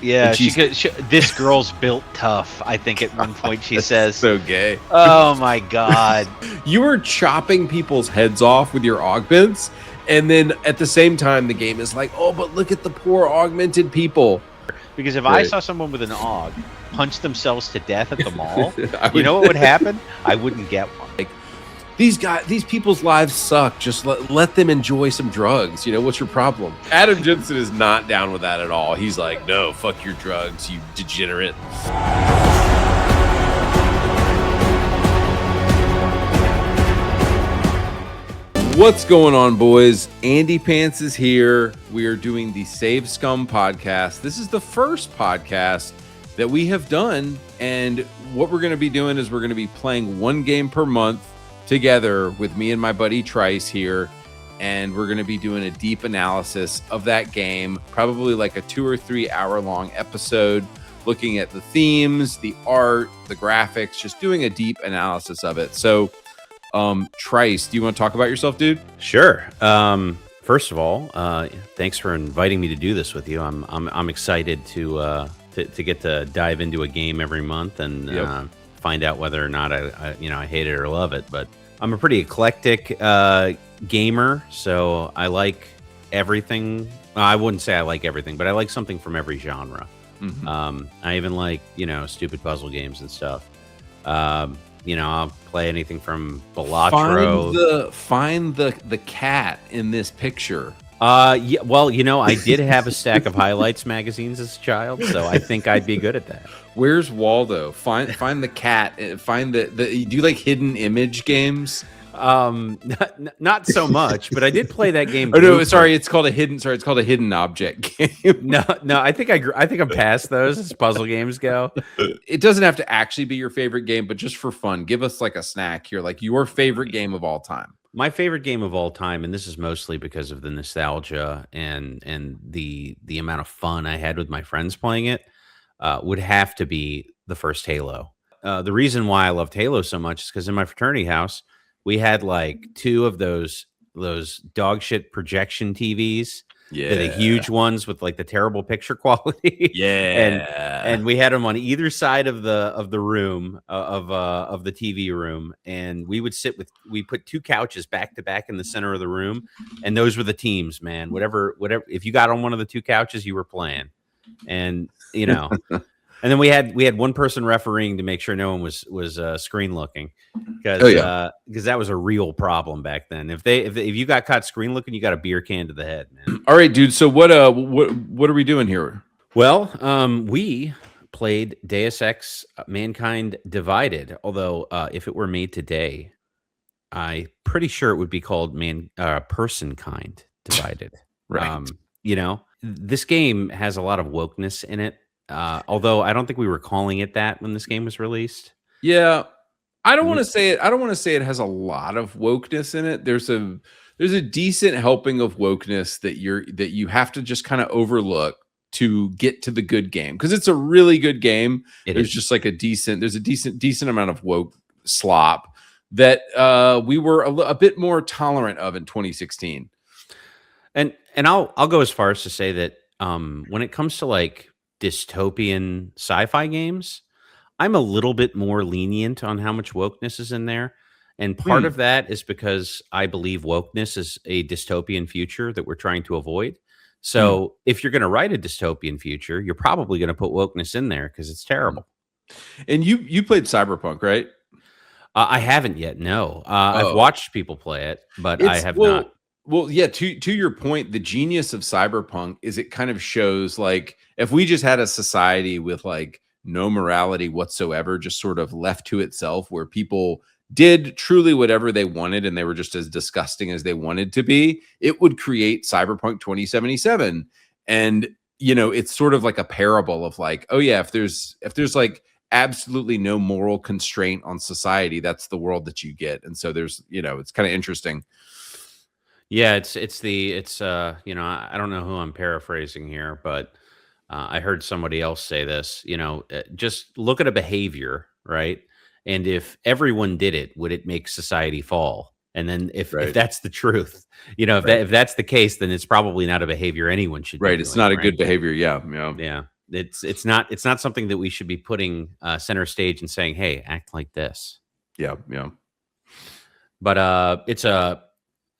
Yeah, And she she's could. This girl's built tough. I think at one point she says. so gay. Oh my god! You were chopping people's heads off with your augments, and then at the same time, the game is like, oh, but look at the poor augmented people. Because if I saw someone with an aug punch themselves to death at the mall, would, know what would happen? I wouldn't get one. Like, these people's lives suck. Just let them enjoy some drugs. You know, what's your problem? Adam Jensen is not down with that at all. He's like, no, fuck your drugs, you degenerate. What's going on, boys? Andy Pants is here. We are doing the Save Scum podcast. This is the first podcast that we have done, and what we're going to be doing is we're going to be playing one game per month together with me and my buddy Trice here, and we're going to be doing a deep analysis of that game, probably like a 2 or 3 hour long episode, looking at the themes, the art, the graphics, just doing a deep analysis of it. So Trice, do you want to talk about yourself, dude? Sure. First of all, thanks for inviting me to do this with you. I'm excited to get to dive into a game every month and find out whether or not I hate it or love it. But I'm a pretty eclectic gamer, so I like everything. Well, I wouldn't say I like everything, but I like something from every genre. Mm-hmm. I even like stupid puzzle games and stuff. I'll play anything from Balatro. Find the cat in this picture. Yeah, well, I did have a stack of highlights magazines as a child, so I think I'd be good at that. Where's Waldo? Find the cat. Find the. Do you like hidden image games? Not so much, but I did play that game. Oh no, sorry, it's called a hidden object game. No, I think I'm past those as puzzle games go. It doesn't have to actually be your favorite game, but just for fun, give us like a snack here, like your favorite game of all time. My favorite game of all time, and this is mostly because of the nostalgia and the amount of fun I had with my friends playing it, would have to be the first Halo. The reason why I loved Halo so much is because in my fraternity house, we had like 2 of those dog shit projection TVs. Yeah, the huge ones with like the terrible picture quality. Yeah, and we had them on either side of the room of the TV room, and we put 2 couches back to back in the center of the room, and those were the teams, man. Whatever. If you got on one of the 2 couches, you were playing, and And then we had one person refereeing to make sure no one was screen looking, because that was a real problem back then. If you got caught screen looking, you got a beer can to the head, man. All right, dude. So what are we doing here? Well, we played Deus Ex: Mankind Divided. Although if it were made today, I'm pretty sure it would be called Person Kind Divided. Right. This game has a lot of wokeness in it. Although I don't think we were calling it that when this game was released. Yeah, I don't want to say it. I don't want to say it has a lot of wokeness in it. There's a decent helping of wokeness that you have to just kind of overlook to get to the good game, because it's a really good game. Just like a decent amount of woke slop that we were a bit more tolerant of in 2016. And I'll go as far as to say that when it comes to like dystopian sci-fi games, I'm a little bit more lenient on how much wokeness is in there. And part of that is because I believe wokeness is a dystopian future that we're trying to avoid. So if you're going to write a dystopian future, you're probably going to put wokeness in there because it's terrible. And you played Cyberpunk, right? I haven't yet. No, I've watched people play it, but I have not. Well, yeah, to your point, the genius of Cyberpunk is it kind of shows, like, if we just had a society with like no morality whatsoever, just sort of left to itself, where people did truly whatever they wanted and they were just as disgusting as they wanted to be, it would create Cyberpunk 2077. And it's sort of like a parable of like, oh yeah, if there's like absolutely no moral constraint on society, that's the world that you get. And so there's it's kind of interesting. Yeah, it's I don't know who I'm paraphrasing here, but I heard somebody else say this, just look at a behavior, right? And if everyone did it, would it make society fall? And then if that's the truth, if that's the case, then it's probably not a behavior anyone should be right. doing, It's not a good behavior. Yeah. Yeah. It's not something that we should be putting center stage and saying, "Hey, act like this." Yeah, yeah. But it's a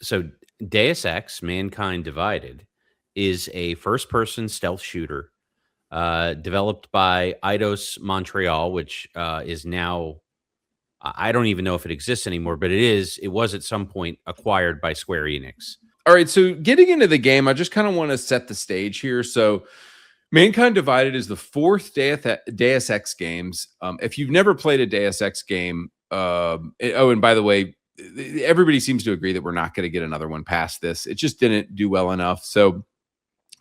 so Deus Ex: Mankind Divided is a first-person stealth shooter developed by Eidos Montreal, which is now I don't even know if it exists anymore, but it was at some point acquired by Square Enix. All right, so getting into the game, I just kind of want to set the stage here. So, Mankind Divided is the fourth Deus Ex games. If you've never played a Deus Ex game, and by the way, everybody seems to agree that we're not going to get another one past this. It just didn't do well enough. So,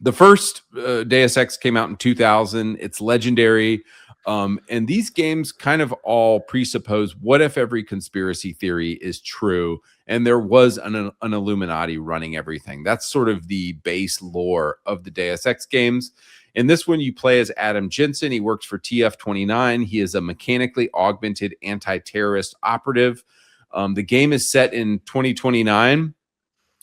the first Deus Ex came out in 2000. It's legendary. And these games kind of all presuppose what if every conspiracy theory is true and there was an Illuminati running everything. That's sort of the base lore of the Deus Ex games. In this one, you play as Adam Jensen. He works for TF-29. He is a mechanically augmented anti-terrorist operative. The game is set in 2029.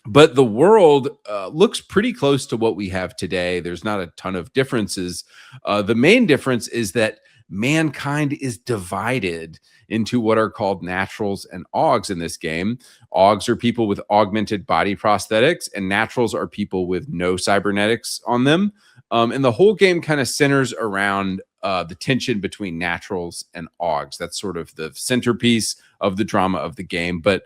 But the world looks pretty close to what we have today. There's not a ton of differences. The main difference is that mankind is divided into what are called naturals and augs in this game. Augs are people with augmented body prosthetics, and naturals are people with no cybernetics on them. And the whole game kind of centers around the tension between naturals and augs. That's sort of the centerpiece of the drama of the game. But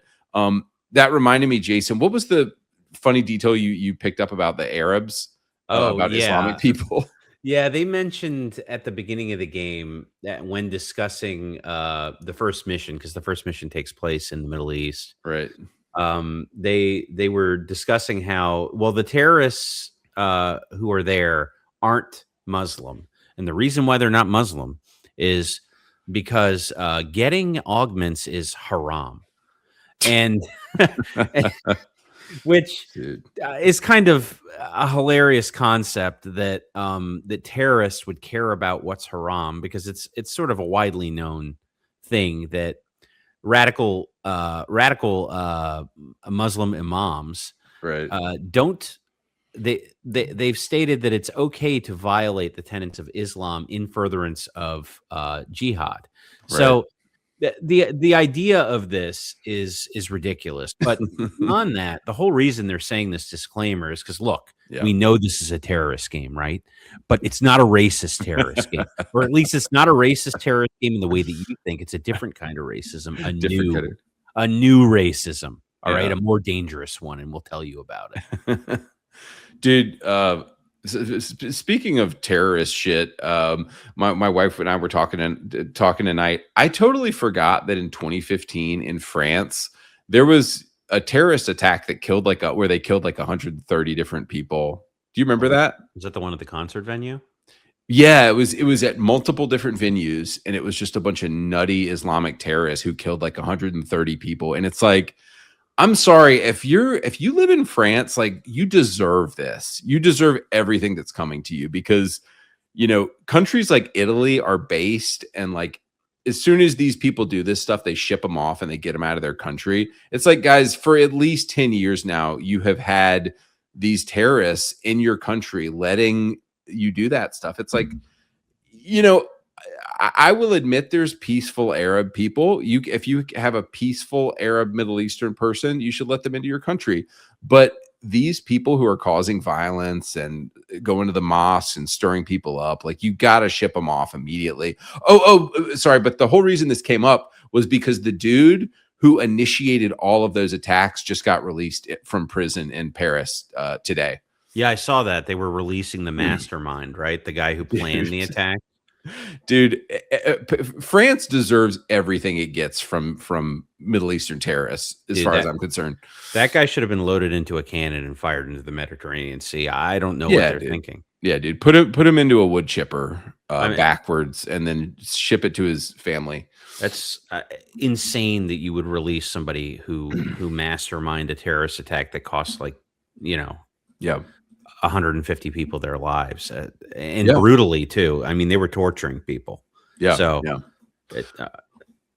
that reminded me, Jason, what was the funny detail you picked up about the Arabs, about Islamic people? Yeah, they mentioned at the beginning of the game that when discussing the first mission, because the first mission takes place in the Middle East, Right. They were discussing how, well, the terrorists who are there aren't Muslim, and the reason why they're not Muslim is because getting augments is haram. And which is kind of a hilarious concept that that terrorists would care about what's haram, because it's sort of a widely known thing that radical Muslim imams Right. don't they've stated that it's okay to violate the tenets of Islam in furtherance of jihad. Right. So the idea of this is ridiculous. But on that, the whole reason they're saying this disclaimer is because, look, we know this is a terrorist game, right? But it's not a racist terrorist game, or at least it's not a racist terrorist game in the way that you think. It's a different kind of racism, a new racism. All right, a more dangerous one, and we'll tell you about it. Dude, speaking of terrorist shit, my wife and I were talking tonight. I totally forgot that in 2015 in France there was a terrorist attack that killed where they killed 130 different people. Do you remember that? Was that the one at the concert venue? Yeah, it was at multiple different venues, and it was just a bunch of nutty Islamic terrorists who killed 130 people. And it's like, I'm sorry, if you live in France, you deserve this. You deserve everything that's coming to you, because countries like Italy are based, and as soon as these people do this stuff, they ship them off and they get them out of their country. It's like, guys, for at least 10 years now, you have had these terrorists in your country letting you do that stuff. It's like, I will admit there's peaceful Arab people. If you have a peaceful Arab Middle Eastern person, you should let them into your country. But these people who are causing violence and going to the mosques and stirring people up, you got to ship them off immediately. Sorry, but the whole reason this came up was because the dude who initiated all of those attacks just got released from prison in Paris today. Yeah, I saw that. They were releasing the mastermind, right? The guy who planned the attack. Dude, France deserves everything it gets from Middle Eastern terrorists, as far as I'm concerned. That guy should have been loaded into a cannon and fired into the Mediterranean Sea. I don't know what they're thinking. Yeah, dude, put him into a wood chipper backwards, and then ship it to his family. That's insane that you would release somebody who mastermind a terrorist attack that costs 150 people their lives, and brutally too. I mean, they were torturing people. Yeah. So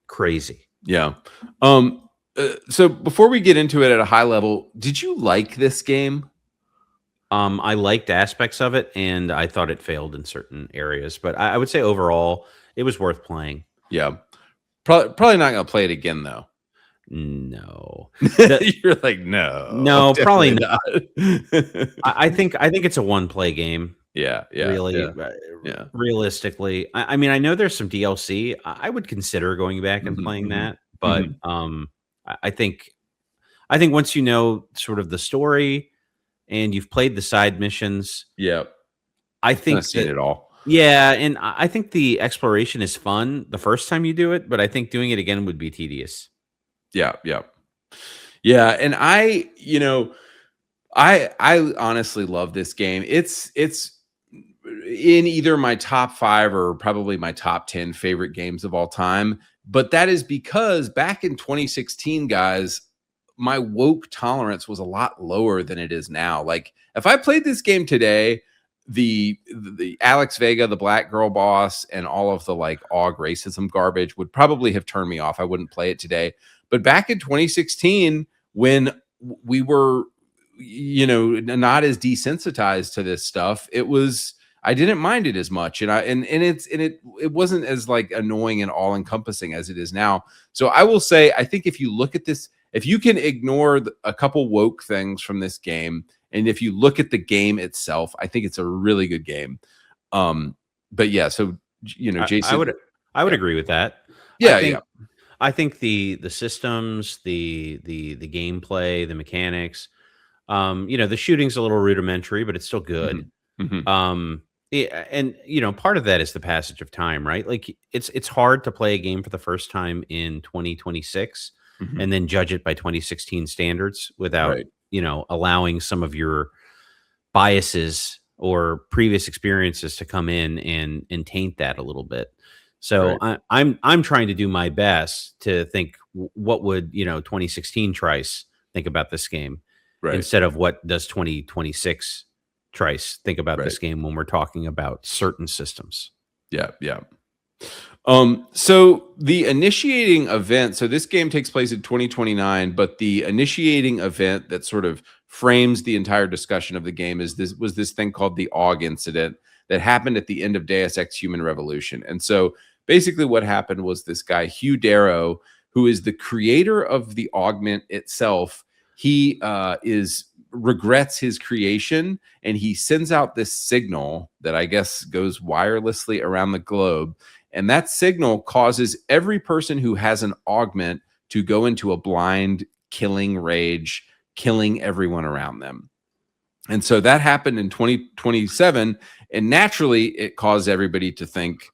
crazy. Yeah. So before we get into it at a high level, did you like this game? I liked aspects of it, and I thought it failed in certain areas. But I would say overall, it was worth playing. Yeah. Probably not gonna play it again though. No, the You're like, no, no, probably definitely not. not. I think it's a one play game. Yeah, yeah, Really, yeah, yeah. realistically, I mean, I know there's some DLC. I would consider going back and Mhm, playing mhm, that, but mhm. I think once you know sort of the story and you've played the side missions, Yep. I Kinda think seen that it all. yeah, and I think the exploration is fun the first time you do it, but I think doing it again would be tedious. Yeah, yeah. Yeah, and I honestly love this game. It's in either my top 5 or probably my top 10 favorite games of all time, but that is because back in 2016, guys, my woke tolerance was a lot lower than it is now. Like, if I played this game today, the Alex Vega, the black girl boss, and all of the, like, AUG racism garbage would probably have turned me off. I wouldn't play it today. But back in 2016, when we were not as desensitized to this stuff, I didn't mind it as much, and it wasn't as, like, annoying and all encompassing as it is now. So I will say, I think if you look at this, if you can ignore a couple woke things from this game, and if you look at the game itself, I think it's a really good game. um but yeah, so I Jason. would Yeah, agree with that. I yeah, yeah. think I think the systems, the gameplay, the mechanics, the shooting's a little rudimentary, but it's still good. Mhm, mhm, And part of that is the passage of time, right? Like it's hard to play a game for the first time in 2026 mhm. and then judge it by 2016 standards without, Right, allowing some of your biases or previous experiences to come in and taint that a little bit. So right, I'm trying to do my best to think what would 2016 Trice think about this game right, instead of what does 2026 Trice think about right. this game when we're talking about certain systems. Yeah, yeah. So the initiating event, so this game takes place in 2029, but the initiating event that sort of frames the entire discussion of the game was this thing called the AUG incident that happened at the end of Deus Ex Human Revolution. And so basically what happened was this guy, Hugh Darrow, who is the creator of the augment itself, he is regrets his creation, and he sends out this signal that I guess goes wirelessly around the globe, and that signal causes every person who has an augment to go into a blind killing rage, killing everyone around them. And so that happened in 2027. And naturally, it caused everybody to think,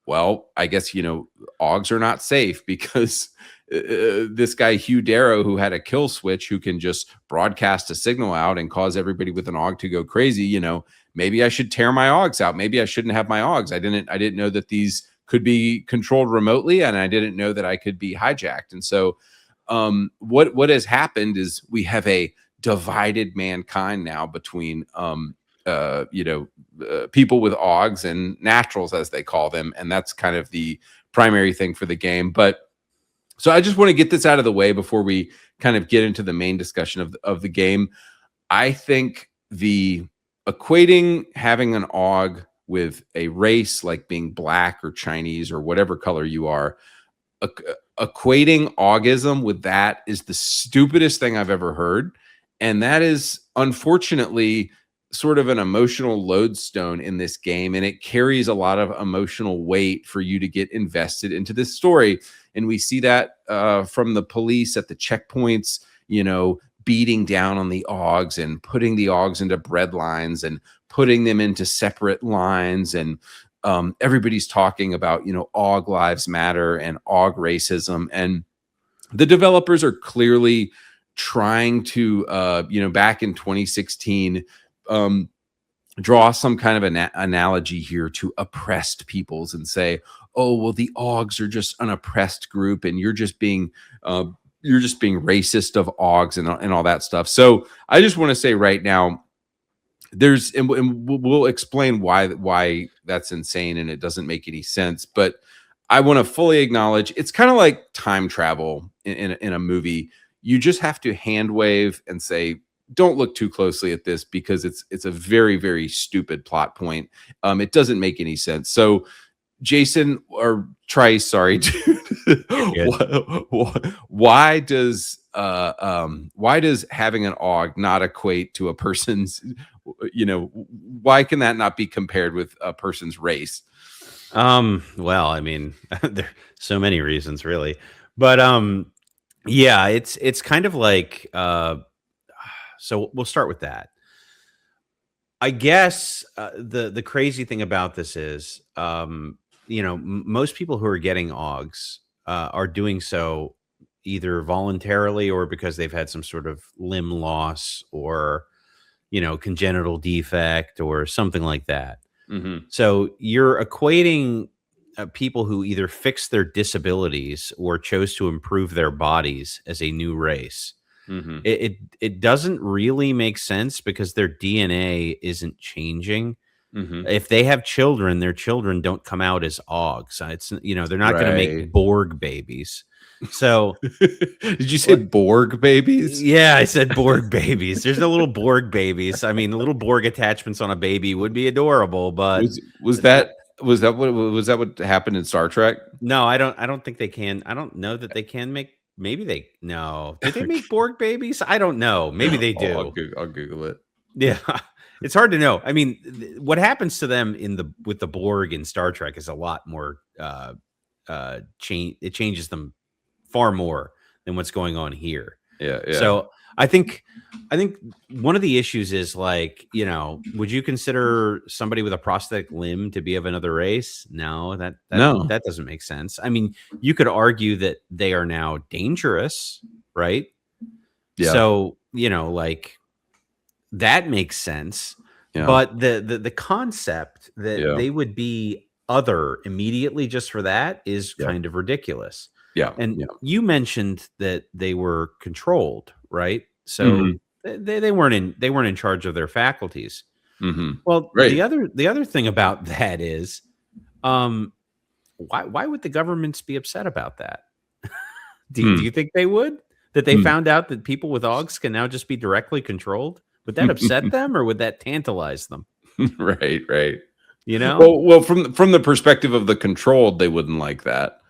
well, I guess, AUGs are not safe because this guy, Hugh Darrow, who had a kill switch, who can just broadcast a signal out and cause everybody with an AUG to go crazy, maybe I should tear my AUGs out. Maybe I shouldn't have my AUGs. I didn't know that these could be controlled remotely, and I didn't know that I could be hijacked. And so what has happened is we have a divided mankind now between people with AUGs and naturals, as they call them, and that's kind of the primary thing for the game. But so I just want to get this out of the way before we kind of get into the main discussion of the game. I think the equating having an AUG with a race, like being black or Chinese or whatever color you are, equating augism with that is the stupidest thing I've ever heard. And that is unfortunately sort of an emotional lodestone in this game. And it carries a lot of emotional weight for you to get invested into this story. And we see that from the police at the checkpoints, beating down on the AUGs and putting the AUGs into bread lines and putting them into separate lines. And everybody's talking about, AUG lives matter and AUG racism. And the developers are clearly trying to, back in 2016, um, draw some kind of an analogy here to oppressed peoples and say, oh, well, the AUGs are just an oppressed group and you're just being racist of AUGs and all that stuff. So I just want to say right now, and we'll explain why that's insane and it doesn't make any sense. But I want to fully acknowledge it's kind of like time travel in a movie. You just have to hand wave and say, don't look too closely at this because it's a very, very stupid plot point. It doesn't make any sense. So Jason or Trice, sorry, dude, why does having an AUG not equate to a person's, why can that not be compared with a person's race? Well, I mean, there are so many reasons really. But yeah, it's kind of like so we'll start with that. I guess the crazy thing about this is, most people who are getting AUGs are doing so either voluntarily or because they've had some sort of limb loss or, congenital defect or something like that. Mm-hmm. So you're equating people who either fixed their disabilities or chose to improve their bodies as a new race. Mm-hmm. It doesn't really make sense because their DNA isn't changing. Mm-hmm. If they have children, their children don't come out as AUGs. It's they're not going to make Borg babies. So did you say Borg babies? Yeah, I said Borg babies. There's no little Borg babies. I mean, little Borg attachments on a baby would be adorable, but was that what happened in Star Trek? No, I don't think they can. I don't know that they can make. Maybe they no. Did they make Borg babies? I don't know. Maybe they do. I'll Google it. Yeah, it's hard to know. I mean, what happens to them with the Borg in Star Trek is a lot more. It changes them far more than what's going on here. Yeah. So I think one of the issues is like, would you consider somebody with a prosthetic limb to be of another race? No, that doesn't make sense. I mean, you could argue that they are now dangerous, right? Yeah. So, like that makes sense. Yeah. But the concept that they would be other immediately just for that is kind of ridiculous. Yeah. And you mentioned that they were controlled, right? So they weren't in charge of their faculties. Mm-hmm. Well, right. the other thing about that is, why would the governments be upset about that? Do you think they would? That they found out that people with AUGs can now just be directly controlled? Would that upset them or would that tantalize them? Right. Well, from the perspective of the controlled, they wouldn't like that.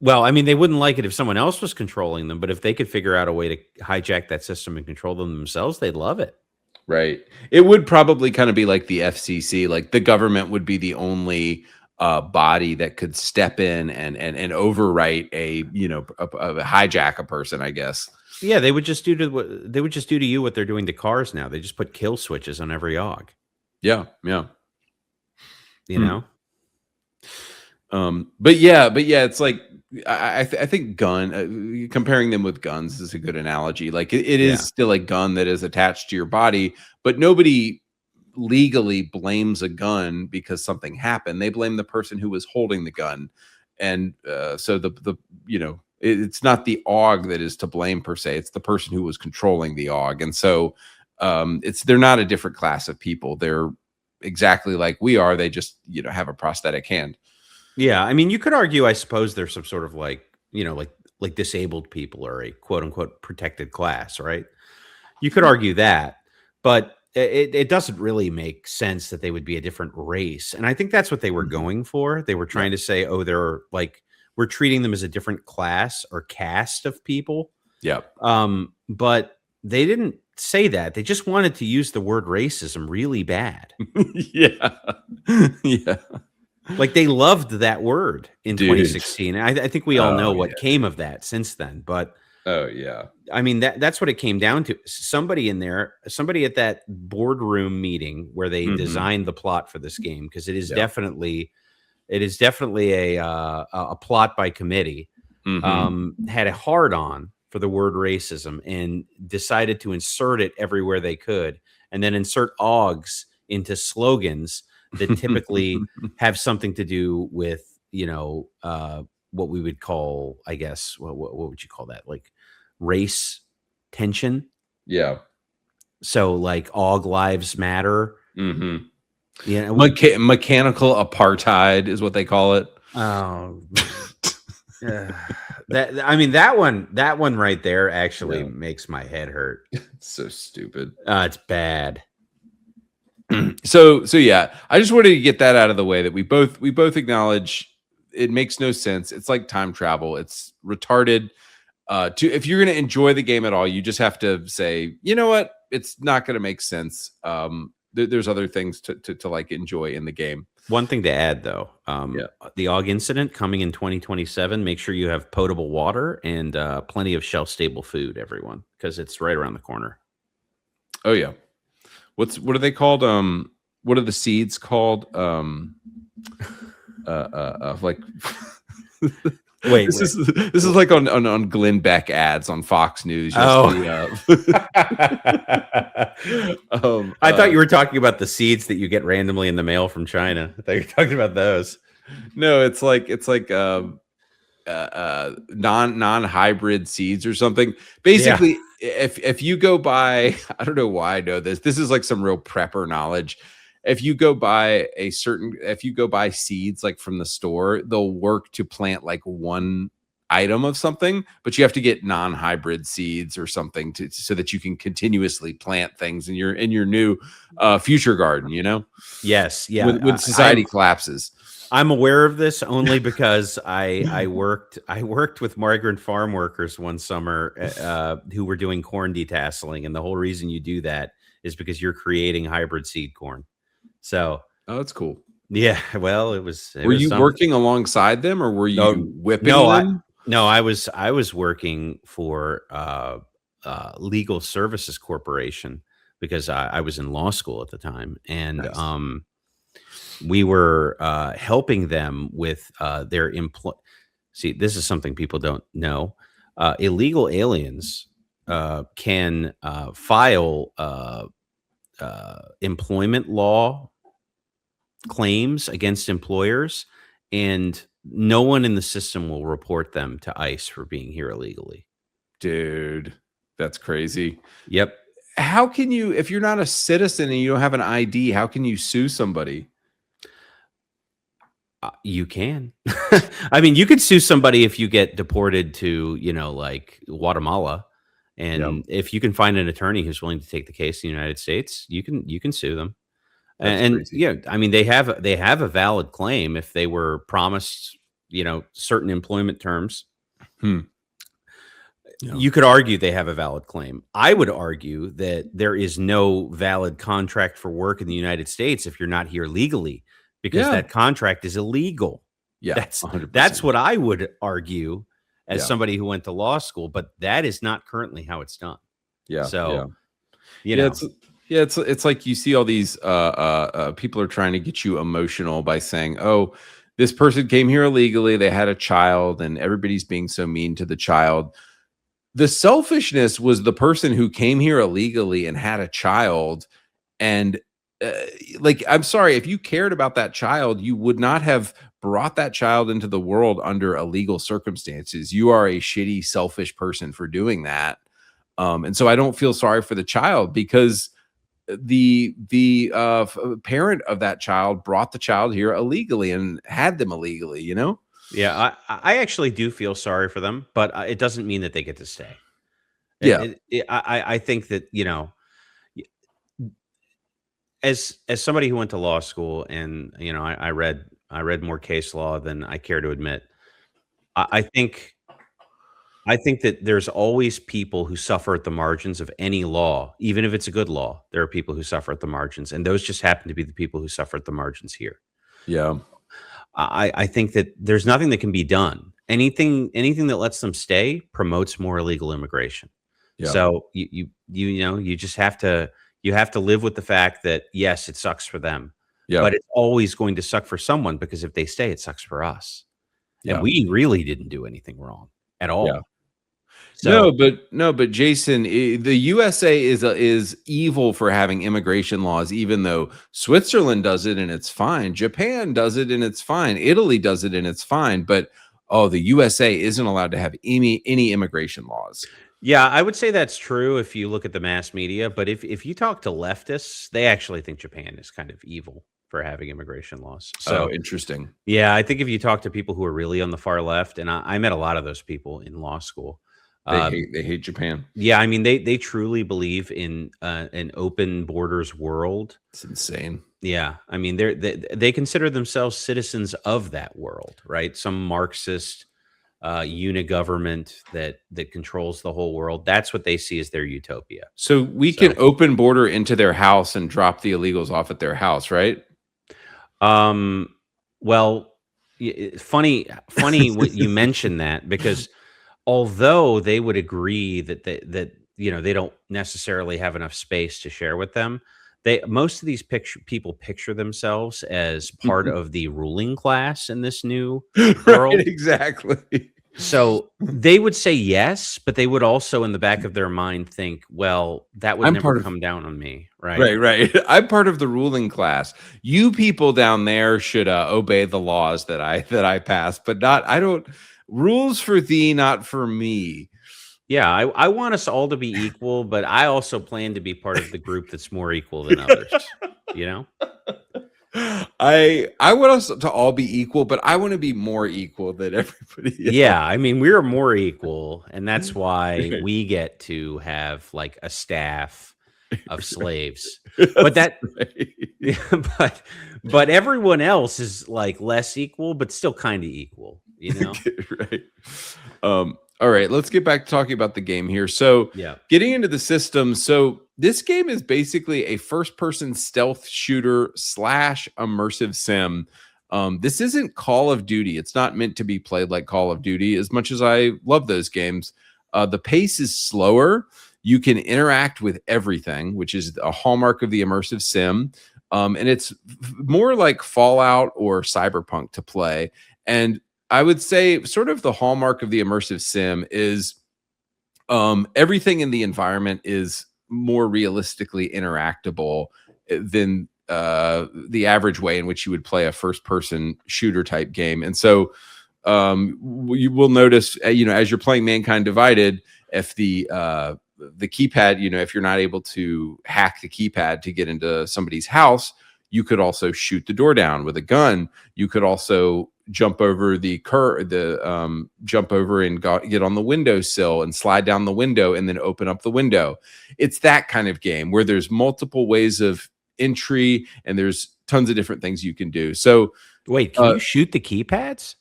Well, I mean, they wouldn't like it if someone else was controlling them, but if they could figure out a way to hijack that system and control them themselves, they'd love it. Right. It would probably kind of be like the FCC, like the government would be the only body that could step in and overwrite a hijack a person, I guess. Yeah, they would just do to you what they're doing to cars now. They just put kill switches on every AUG. Yeah. But it's like I think comparing them with guns is a good analogy. Like it is still a gun that is attached to your body, but nobody legally blames a gun because something happened. They blame the person who was holding the gun, and so it's not the AUG that is to blame per se. It's the person who was controlling the AUG, and so they're not a different class of people. They're exactly like we are. They just have a prosthetic hand. Yeah, I mean, you could argue, I suppose, there's some sort of like disabled people are a quote unquote protected class, right? You could argue that, but it doesn't really make sense that they would be a different race. And I think that's what they were going for. They were trying to say, oh, they're like, we're treating them as a different class or caste of people. Yeah. But they didn't say that. They just wanted to use the word racism really bad. Yeah. Like they loved that word in 2016. I think we all know what came of that since then. But I mean that's what it came down to. Somebody in there, somebody at that boardroom meeting where they designed the plot for this game, because it is definitely a plot by committee. Had a hard on for the word racism and decided to insert it everywhere they could, and then insert AUGs into slogans that typically have something to do with, what we would call, I guess, what would you call that? Like race tension. Yeah. So like AUG lives matter. Mechanical apartheid is what they call it. Oh, that one right there actually Yeah. makes my head hurt. So stupid. It's bad. So yeah, I just wanted to get that out of the way that we both acknowledge it makes no sense. It's like time travel. It's retarded. If you're going to enjoy the game at all, you just have to say, you know what, it's not going to make sense. There's other things to like enjoy in the game. One thing to add, though, Yeah. the AUG incident coming in 2027. Make sure you have potable water and plenty of shelf-stable food, everyone, because it's right around the corner. Oh yeah. What are they called? What are the seeds called? Like Wait, this is like on Glenn Beck ads on Fox News. I thought you were talking about the seeds that you get randomly in the mail from China. I thought you were talking about those. No, it's like non-hybrid seeds or something. Basically, if you go by, I don't know why I know this. This is like some real prepper knowledge. If you go by seeds like from the store, they'll work to plant like one item of something, but you have to get non-hybrid seeds or something so that you can continuously plant things in your new future garden, you know? Yes, yeah. When society collapses. I'm aware of this only because I worked with migrant farm workers one summer who were doing corn detasseling, and the whole reason you do that is because you're creating hybrid seed corn. So, oh, that's cool. Yeah, well, were you working alongside them, or were you whipping them? I was working for Legal Services Corporation because I was in law school at the time, and Nice. We were helping them with their See, this is something people don't know. Illegal aliens can file employment law claims against employers, and no one in the system will report them to ICE for being here illegally. Dude, that's crazy. Yep. How can you, if you're not a citizen and you don't have an ID, how can you sue somebody? You can. I mean, you could sue somebody if you get deported to, like Guatemala. And if you can find an attorney who's willing to take the case in the United States, you can sue them. And yeah, I mean, they have a valid claim if they were promised, certain employment terms. You could argue they have a valid claim. I would argue that there is no valid contract for work in the United States if you're not here legally, because that contract is illegal. Yeah, that's what I would argue as somebody who went to law school, but that is not currently how it's done. Yeah. So, it's like you see all these people are trying to get you emotional by saying, "Oh, this person came here illegally. They had a child, and everybody's being so mean to the child." The selfishness was the person who came here illegally and had a child, and like, I'm sorry, if you cared about that child, you would not have brought that child into the world under illegal circumstances. You are a shitty, selfish person for doing that. And so I don't feel sorry for the child, because the parent of that child brought the child here illegally and had them illegally, Yeah, I actually do feel sorry for them, but it doesn't mean that they get to stay. I think that, as somebody who went to law school, and I read more case law than I care to admit. I think that there's always people who suffer at the margins of any law, even if it's a good law. There are people who suffer at the margins, and those just happen to be the people who suffer at the margins here. Yeah. I think that there's nothing that can be done. Anything that lets them stay promotes more illegal immigration. Yeah. So you just have to live with the fact that, yes, it sucks for them, but it's always going to suck for someone, because if they stay, it sucks for us. Yeah. And we really didn't do anything wrong at all. Yeah. So, no, but Jason, the USA is evil for having immigration laws, even though Switzerland does it and it's fine. Japan does it and it's fine. Italy does it and it's fine. But the USA isn't allowed to have any immigration laws. Yeah, I would say that's true if you look at the mass media. But if you talk to leftists, they actually think Japan is kind of evil for having immigration laws. Oh, So interesting. yeah, I think if you talk to people who are really on the far left, and I met a lot of those people in law school. Uh, They hate Japan. yeah, I mean they truly believe in an open borders world. It's insane. Yeah, I mean they consider themselves citizens of that world, right? Some Marxist unigovernment that controls the whole world. That's what they see as their utopia. So we can So, open border into their house and drop the illegals off at their house, right? well, funny what you mentioned that, because although they would agree that they don't necessarily have enough space to share with them, most of these people picture themselves as part of the ruling class in this new Right, world. exactly. So they would say yes, but they would also in the back of their mind think, well, that would I'm never part of come down on me, right? right. I'm part of the ruling class. You people down there should obey the laws that I pass, but not. I don't. Rules for thee, not for me. Yeah, I want us all to be equal, but I also plan to be part of the group that's more equal than others. You know? I want us to all be equal, but I want to be more equal than everybody else. Yeah, I mean, we're more equal, and that's why Right. we get to have like a staff of slaves. But that Right. but everyone else is like less equal, but still kind of equal, you know? Right. All right, let's get back to talking about the game here. So, Yeah. getting into the system. So, this game is basically a first-person stealth shooter / immersive sim. This isn't Call of Duty. It's not meant to be played like Call of Duty. As much as I love those games, the pace is slower. You can interact with everything, which is a hallmark of the immersive sim. And it's more like Fallout or Cyberpunk to play. And I would say sort of the hallmark of the immersive sim is everything in the environment is more realistically interactable than the average way in which you would play a first person shooter type game. And so you will notice, as you're playing Mankind Divided, if the keypad, if you're not able to hack the keypad to get into somebody's house, you could also shoot the door down with a gun. You could also jump over jump over and get on the windowsill and slide down the window and then open up the window. It's that kind of game where there's multiple ways of entry and there's tons of different things you can do. So Wait, can you shoot the keypads?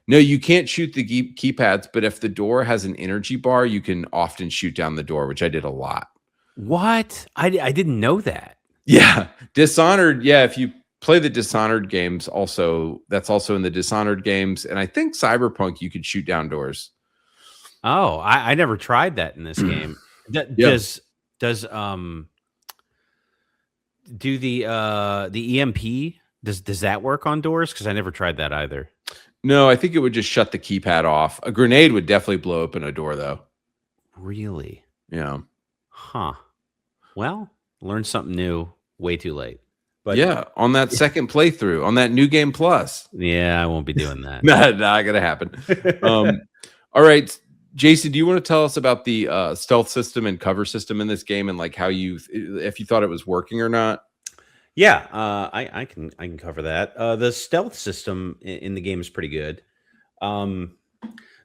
no, you can't shoot the keypads, but if the door has an energy bar, you can often shoot down the door, which I did a lot. What? I didn't know that. Yeah. Dishonored. Yeah. If you play the Dishonored games, that's also in the Dishonored games. And I think Cyberpunk, you could shoot down doors. Oh, I never tried that in this game. Does do the EMP, does that work on doors? Because I never tried that either. No, I think it would just shut the keypad off. A grenade would definitely blow open a door, though. Really? Yeah. Huh. Well, learned something new way too late. But yeah, on that second playthrough, on that New Game Plus. Yeah, I won't be doing that. Not gonna happen. All right, Jason, do you want to tell us about the stealth system and cover system in this game, and like if you thought it was working or not? Yeah, I can cover that. The stealth system in the game is pretty good.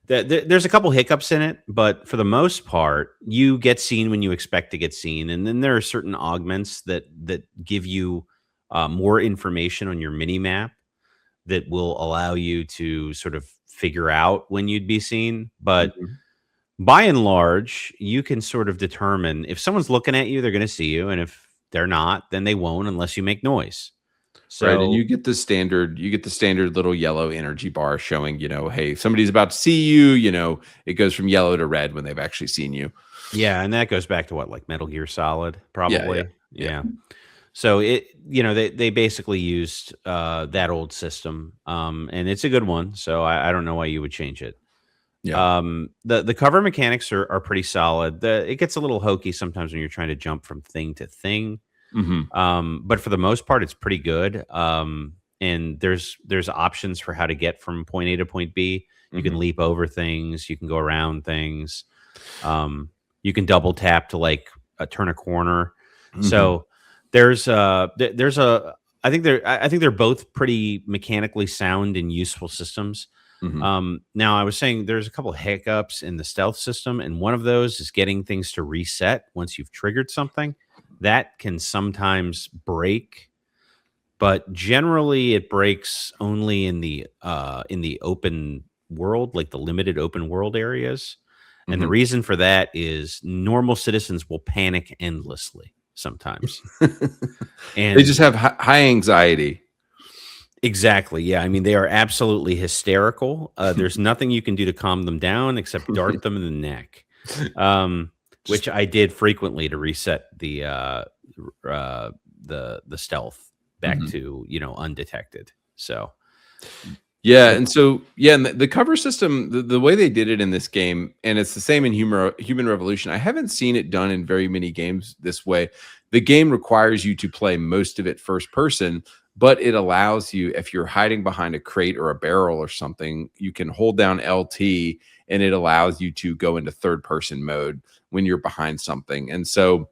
There's a couple hiccups in it, but for the most part, you get seen when you expect to get seen, and then there are certain augments that give you more information on your mini map that will allow you to sort of figure out when you'd be seen. But by and large, you can sort of determine if someone's looking at you, they're going to see you, and if they're not, then they won't unless you make noise. So, right, and you get the standard little yellow energy bar showing, hey, somebody's about to see you. It goes from yellow to red when they've actually seen you. Yeah, and that goes back to what, like Metal Gear Solid, probably. Yeah. So they basically used that old system, and it's a good one. So I don't know why you would change it. Yeah. The cover mechanics are pretty solid. It gets a little hokey sometimes when you're trying to jump from thing to thing. But for the most part, it's pretty good. And there's options for how to get from point A to point B. You can leap over things. You can go around things. You can double tap to turn a corner. So there's a I think they're both pretty mechanically sound and useful systems. Mhm. Now I was saying there's a couple of hiccups in the stealth system, and one of those is getting things to reset once you've triggered something. That can sometimes break, but generally it breaks only in the open world, like the limited open world areas. And the Mhm. reason for that is normal citizens will panic endlessly sometimes. They just And have high anxiety. exactly. Yeah. I mean, they are absolutely hysterical. There's nothing you can do to calm them down except dart them in the neck, Just which I did frequently to reset the stealth back Mhm. to undetected. So, Yeah, but and so yeah, and the cover system, the way they did it in this game, and it's the same in Human Revolution. I haven't seen it done in very many games this way. The game requires you to play most of it first person, but it allows you, if you're hiding behind a crate or a barrel or something, you can hold down LT and it allows you to go into third person mode when you're behind something. And so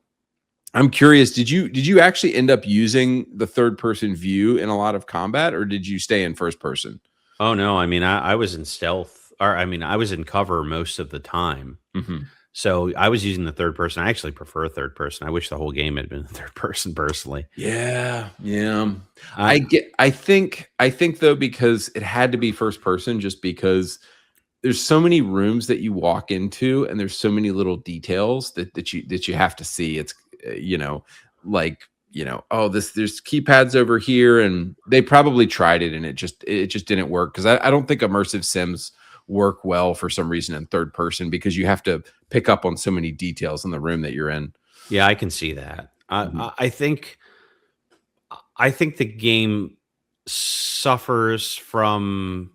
I'm curious, did you actually end up using the third person view in a lot of combat, or did you stay in first person? oh no, I mean, I was in stealth, or I mean, I was in cover most of the time. Mhm. So I was using the third person. I actually prefer third person. I wish the whole game had been third person personally. Yeah, yeah. I I think though, because it had to be first person, just because there's so many rooms that you walk into and there's so many little details that you have to see. It's like, oh, this there's keypads over here, and they probably tried it and it just didn't work, because I don't think immersive sims work well for some reason in third person, because you have to pick up on so many details in the room that you're in. yeah, I can see that. Mhm. I think the game suffers from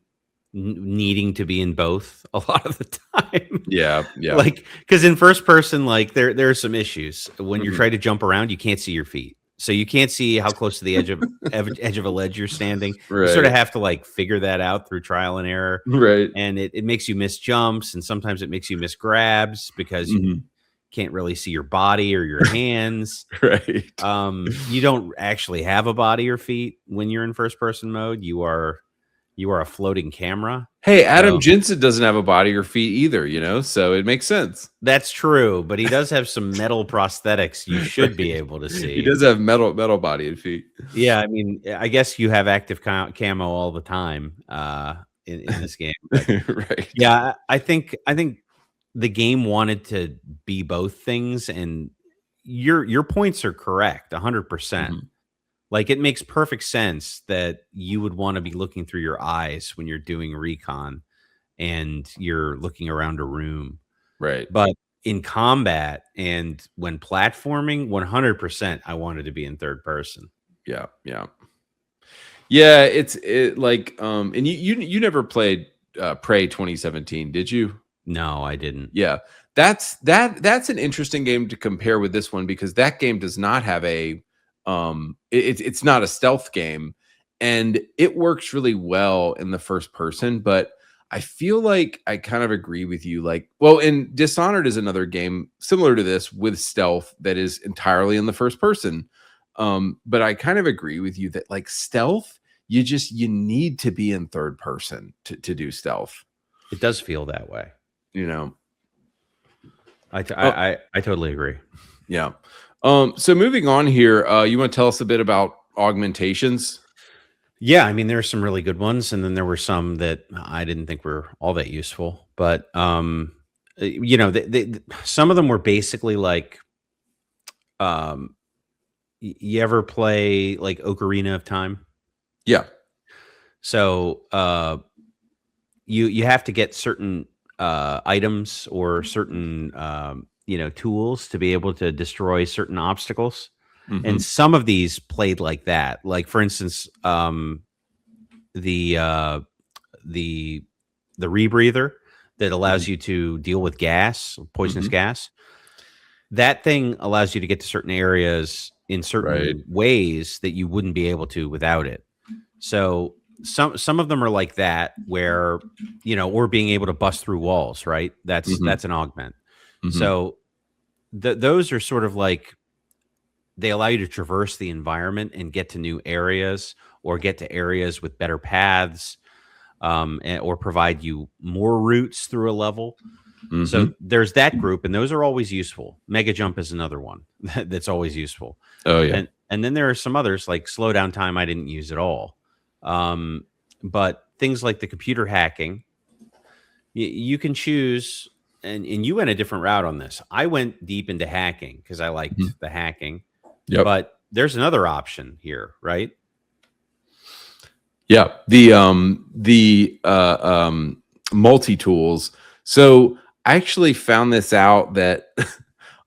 needing to be in both a lot of the time. Yeah, yeah. Like, because in first person, like there are some issues when you're Mhm. trying to jump around, you can't see your feet, so you can't see how close to the edge of a ledge you're standing. You sort of Right. have to like figure that out through trial and error, Right. and it makes you miss jumps, and sometimes it makes you miss grabs because you Mhm. can't really see your body or your hands. Right. You don't actually have a body or feet when you're in first person mode. You are a floating camera. Hey, Adam So Jensen doesn't have a body or feet either, so it makes sense. that's true, but he does have some metal prosthetics you should be Right. able to He see. does have metal body and feet. Yeah, I mean, I guess you have active camo all the time in this game, but Right. yeah, I think the game wanted to be both things, and your points are correct, 100%. Mhm. Like, it makes perfect sense that you would wanna be looking through your eyes when you're doing recon and you're looking around a room. Right. But in combat and when platforming, 100% I wanted to be in third person. Yeah, yeah. Yeah, like, and you never played, Prey 2017, did you? No, I didn't. Yeah. That's an interesting game to compare with this one, because that game does not have it's not a stealth game, and it works really well in the first person, but I feel like I kind of agree with you. Like, well, and Dishonored is another game similar to this with stealth that is entirely in the first person. But I kind of agree with you that, like, stealth, you need to be in third person to do stealth, It does feel that way. you know. I t Oh, I totally agree. yeah. So moving on here, you want to tell us a bit about augmentations? Yeah, I mean, there are some really good ones, and then there were some that I didn't think were all that useful. But some of them were basically like, um, you ever play like Ocarina of Time? Yeah. So you have to get certain items or certain tools to be able to destroy certain obstacles, and Hmm. some of these played like that. Like, for instance, the uh the the rebreather that Hmm. allows you to deal with gas, poisonous Hmm. gas. That thing allows you to get to certain areas in Right. certain ways that you wouldn't be able to without it. So some of them are like that, where or being able to bust through walls, right? That's Hmm. an augment. Hmm. So those are sort of like they allow you to traverse the environment and get to new areas, or get to areas with better paths, or provide you more routes through a level. Mm-hmm. So there's that group, and those are always useful. Mega jump is another one that's always useful. Oh yeah. And then there are some others like slow down time. I didn't use at all. But things like the computer hacking, you can choose, and you went a different route on this. I went deep into hacking because I liked Mhm. the hacking. Yep. But there's another option here, right? Yeah. The multi-tools. So I actually found this out that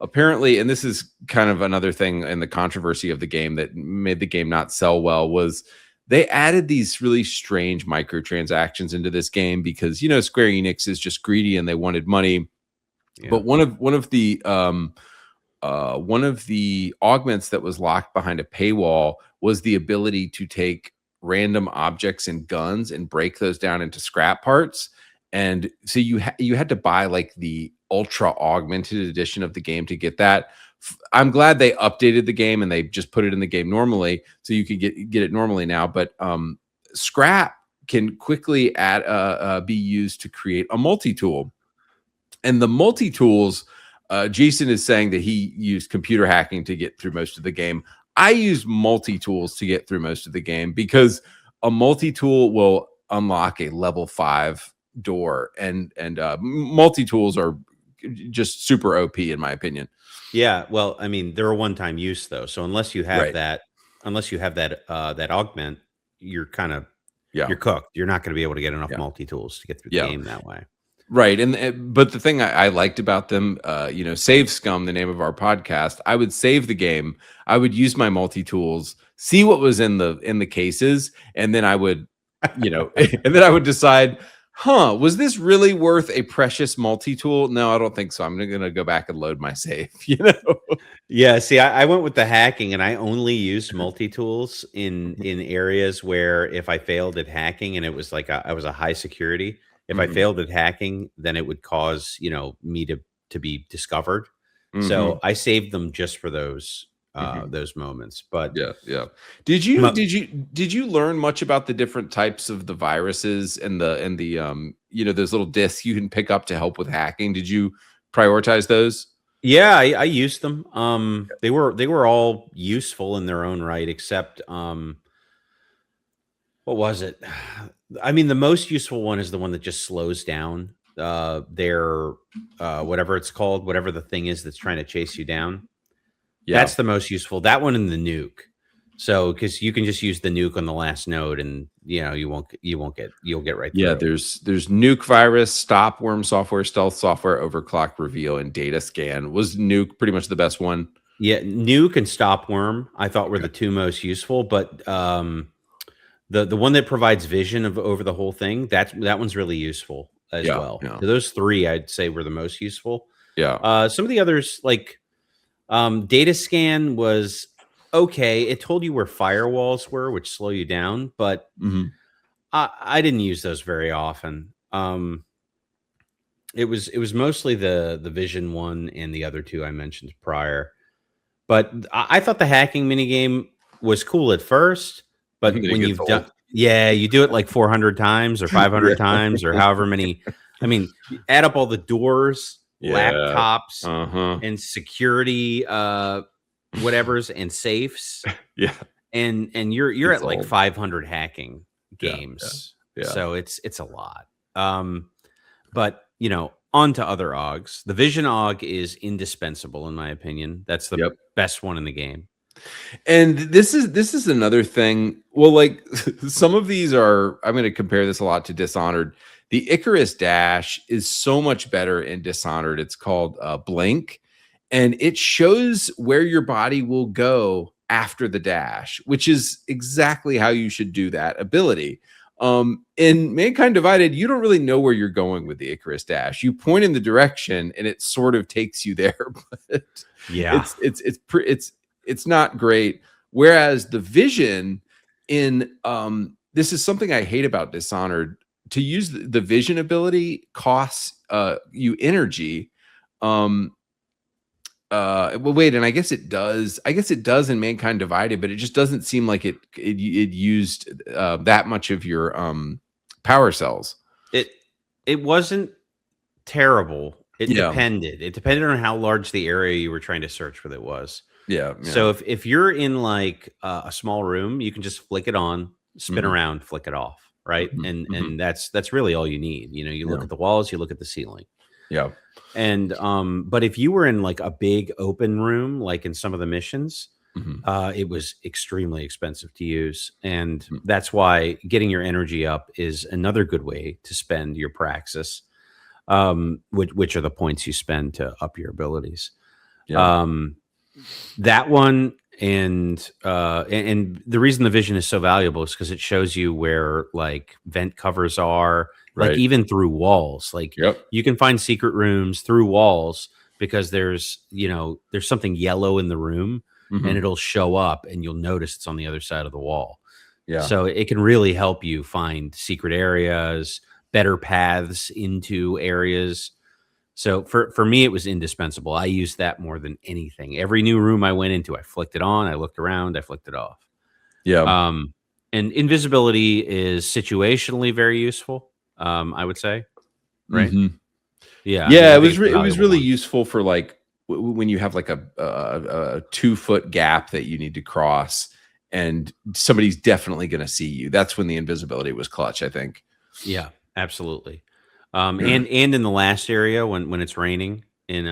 apparently, and this is kind of another thing in the controversy of the game that made the game not sell well, was they added these really strange microtransactions into this game because, you know, Square Enix is just greedy and they wanted money. Yeah. But one of the augments that was locked behind a paywall was the ability to take random objects and guns and break those down into scrap parts. And so you had to buy like the ultra augmented edition of the game to get that. I'm glad they updated the game and they just put it in the game normally, so you could get it normally now. But scrap can quickly be used to create a multi-tool. And the multi-tools, Jason is saying that he used computer hacking to get through most of the game. I use multi-tools to get through most of the game because a multi-tool will unlock a level 5 door, and multi-tools are just super OP in my opinion. Yeah, well, I mean, they're a one-time use though. So unless you have Right. that, that augment, you're kind of Yeah. you're cooked. You're not going to be able to get enough Yeah. multi-tools to get through Yeah. the game that way. Right. But the thing I liked about them, you know, Save Scum, the name of our podcast, I would save the game. I would use my multi-tools, see what was in the cases, and then I would, you know, and then I would decide, was this really worth a precious multi-tool? No, I don't think so. I'm gonna go back and load my save, you know. Yeah, see, I went with the hacking, and I only used multi-tools in areas where if I failed at hacking and it was like I was a high security, if I Mhm. failed at hacking, then it would cause, you know, me to be discovered. So I saved them just for those moments. But Yeah. Did you learn much about the different types of the viruses and the you know, those little discs you can pick up to help with hacking? Did you prioritize those? yeah, I used them. They were all useful in their own right, except what was it? I mean, the most useful one is the one that just slows down their whatever it's called, whatever the thing is that's trying to chase you down. Yeah. That's the most useful. That one and the nuke. So because you can just use the nuke on the last node, and you know you'll get right through. Yeah, it. there's nuke virus, stop worm software, stealth software, overclock reveal, and data scan. Was nuke pretty much the best one? Yeah, nuke and stop worm I thought were the two most useful, but the one that provides vision of over the whole thing, that one's really useful as well. Yeah. So those three I'd say were the most useful. Yeah. Some of the others like data scan was okay. It told you where firewalls were, which slow you down, but Mhm. I didn't use those very often. It was mostly the vision one and the other two I mentioned prior. But I thought the hacking minigame was cool at first, but Then it when gets you've old. done, yeah, you do it like 400 times or 500 Yeah. times or however many. I mean, you add up all the doors, Yeah. laptops, Uh-huh. and security, whatevers, and safes, Yeah. and you're It's at like old. 500 hacking Yeah, games. yeah. So it's a lot. But you know, on to other AUGs. The Vision AUG is indispensable in my opinion. That's the Yep. best one in the game. And this is another thing. Well, like some of these are, I'm going to compare this a lot to Dishonored. The Icarus Dash is so much better in Dishonored. It's called Blink, and it shows where your body will go after the dash, which is exactly how you should do that ability. In Mankind Divided, you don't really know where you're going with the Icarus Dash. You point in the direction, and it sort of takes you there, but Yeah. it's not great. Whereas the vision in this is something I hate about Dishonored. To use the vision ability costs you energy. Well, wait, and I guess it does. I guess it does in Mankind Divided, but it just doesn't seem like it used that much of your power cells. It wasn't terrible. It Yeah. depended. It depended on how large the area you were trying to search with it was. Yeah. So if you're in like a small room, you can just flick it on, spin Mhm. around, flick it off, right? Mhm. And that's really all you need. You know, you look Yeah. at the walls, you look at the ceiling. Yeah. And but if you were in like a big open room, like in some of the missions, Mhm. it was extremely expensive to use. And Mhm. that's why getting your energy up is another good way to spend your praxis, which are the points you spend to up your abilities. Yeah. Um, that one and the reason the vision is so valuable is because it shows you where like vent covers are, like Right. even through walls. Like Yep. you can find secret rooms through walls because there's something yellow in the room and Mhm. it'll show up and you'll notice it's on the other side of the wall. Yeah. So it can really help you find secret areas, better paths into areas. So for me, it was indispensable. I used that more than anything. Every new room I went into, I flicked it on, I looked around, I flicked it off. Yeah. And invisibility is situationally very useful. I would say, right? Mhm. Yeah, I mean, Yeah, I think it's a it was valuable really one. useful for like when you have like a 2 foot gap that you need to cross, and somebody's definitely going to see you. That's when the invisibility was clutch, I think. Yeah, absolutely. And in the last area when it's raining in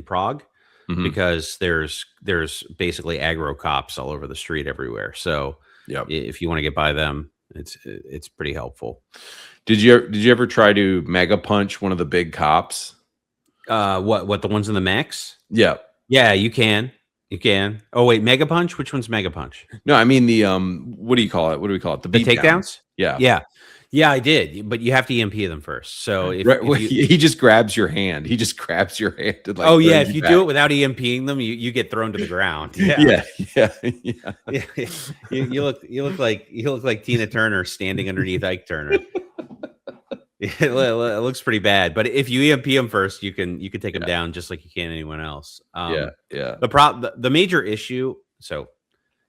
Prague, Mhm. because there's basically aggro cops all over the street everywhere. So Yep. if you want to get by them, it's pretty helpful. Did you ever try to mega punch one of the big cops? What the ones in the max? Yeah. Yeah, you can. You can. Oh wait, Mega Punch? Which one's Mega Punch? No, I mean the what do you call it? What do we call it? The The beatdown. takedowns? Yeah. Yeah. Yeah, I did, but you have to EMP them first. So Right. if Well, you he just grabs your hand. He just grabs your hand and like Oh yeah, throws if you you do back. it without EMPing them, you get thrown to the ground. Yeah. Yeah. Yeah. Yeah. Yeah. You look like Tina Turner standing underneath Ike Turner. It looks pretty bad, but if you EMP them first, you can take them Yeah. down just like you can anyone else. Yeah. Yeah. The major issue. So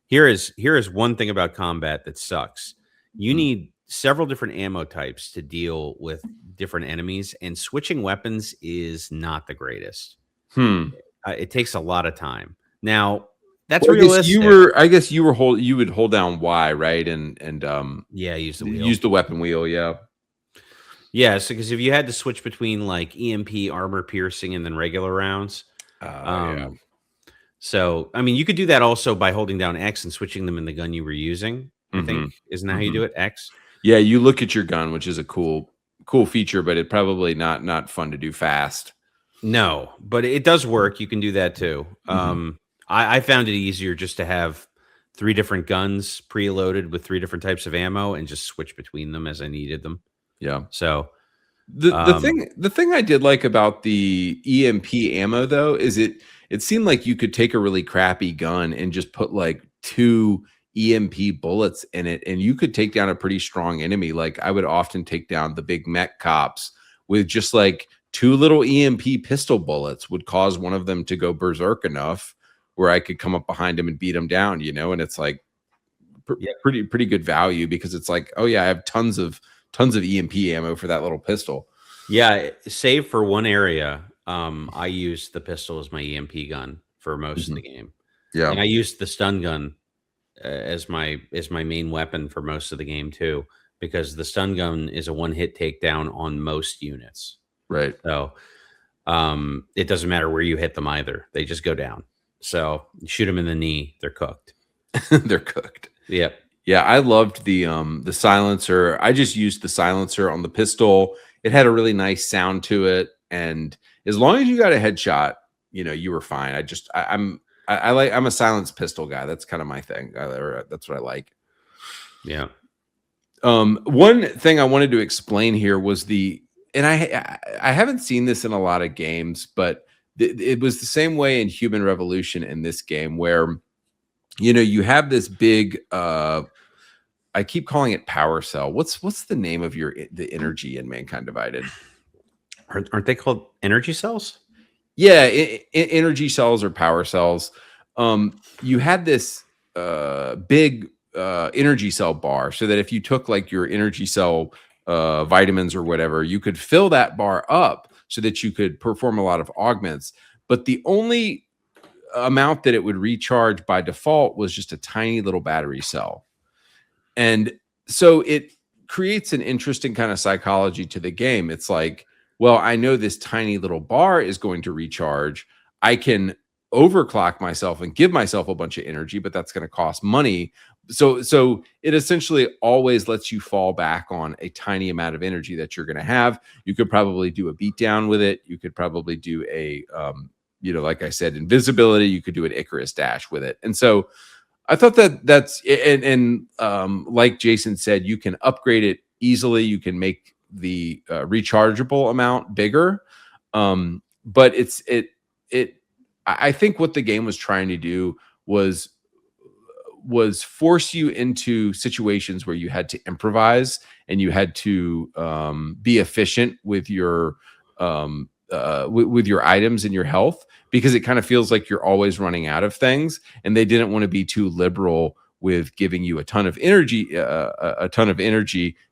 here is one thing about combat that sucks. You Mhm. need several different ammo types to deal with different enemies, and switching weapons is not the greatest. Hmm. It takes a lot of time. Now that's Well, realistic. I guess you would hold down Y, right? And Yeah, use the wheel. use the weapon wheel, yeah. Yeah, so because if you had to switch between like EMP, armor piercing, and then regular rounds, Yeah. um, so I mean, you could do that also by holding down X and switching them in the gun you were using. I think Mhm. isn't that how you Mhm. do it? X. Yeah, you look at your gun, which is a cool feature, but it probably not fun to do fast. No, but it does work. You can do that too. Mhm. I found it easier just to have three different guns preloaded with three different types of ammo and just switch between them as I needed them. Yeah. So, The um, thing I did like about the EMP ammo though is it seemed like you could take a really crappy gun and just put like 2 EMP bullets in it and you could take down a pretty strong enemy. Like I would often take down the big mech cops with just like 2 little EMP pistol bullets would cause one of them to go berserk enough where I could come up behind him and beat him down, and it's like yeah, pretty good value because it's like, oh yeah, I have tons of EMP ammo for that little pistol. yeah. Save for one area, I used the pistol as my EMP gun for most of Mhm. the game, Yeah. and I used the stun gun as my main weapon for most of the game too, because the stun gun is a one hit takedown on most units. Right. So it doesn't matter where you hit them either; they just go down. So you shoot them in the knee, they're cooked. They're cooked. Yep. Yeah, I loved the silencer. I just used the silencer on the pistol. It had a really nice sound to it, and as long as you got a headshot, you were fine. I'm a silenced pistol guy. That's kind of my thing. That's what I like. Yeah. One thing I wanted to explain here was and I haven't seen this in a lot of games, but it was the same way in Human Revolution in this game where you have this big I keep calling it power cell. What's the name of the energy in Mankind Divided? Aren't they called energy cells? Yeah, energy cells or power cells. You had this big energy cell bar, so that if you took like your energy cell vitamins or whatever, you could fill that bar up so that you could perform a lot of augments. But the only amount that it would recharge by default was just a tiny little battery cell. And so it creates an interesting kind of psychology to the game. It's like, well, I know this tiny little bar is going to recharge. I can overclock myself and give myself a bunch of energy, but that's going to cost money. So it essentially always lets you fall back on a tiny amount of energy that you're going to have. You could probably do a beatdown with it. You could probably do a like I said, invisibility. You could do an Icarus dash with it. And so I thought that's and like Jason said, you can upgrade it easily. You can make the rechargeable amount bigger, but I think what the game was trying to do was force you into situations where you had to improvise and you had to be efficient with your with your items and your health, because it kind of feels like you're always running out of things, and they didn't want to be too liberal with giving you a ton of energy,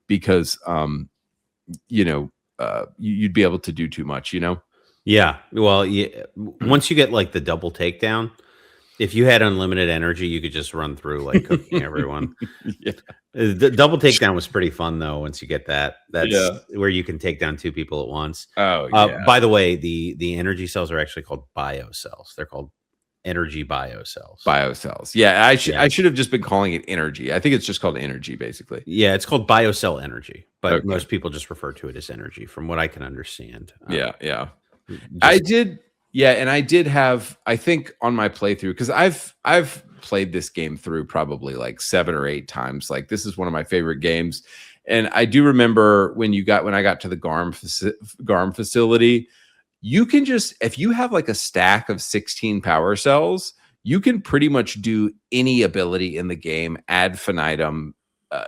because you'd be able to do too much. Yeah. Well, once you get like the double takedown, if you had unlimited energy, you could just run through like cooking everyone. Yeah. The double takedown was pretty fun though. Once you get that, that's Yeah. where you can take down 2 people at once. Oh yeah. By the way, the energy cells are actually called biocells. They're called energy biocells. Biocells. Yeah, I Yeah. should have just been calling it energy. I think it's just called energy, basically. Yeah, it's called biocell energy, but Okay. most people just refer to it as energy, from what I can understand. Yeah. I I did have, I think on my playthrough, because I've played this game through probably like 7 or 8 times. Like, this is one of my favorite games. And I do remember when I got to the GARM facility, you can just, if you have like a stack of 16 power cells, you can pretty much do any ability in the game ad infinitum,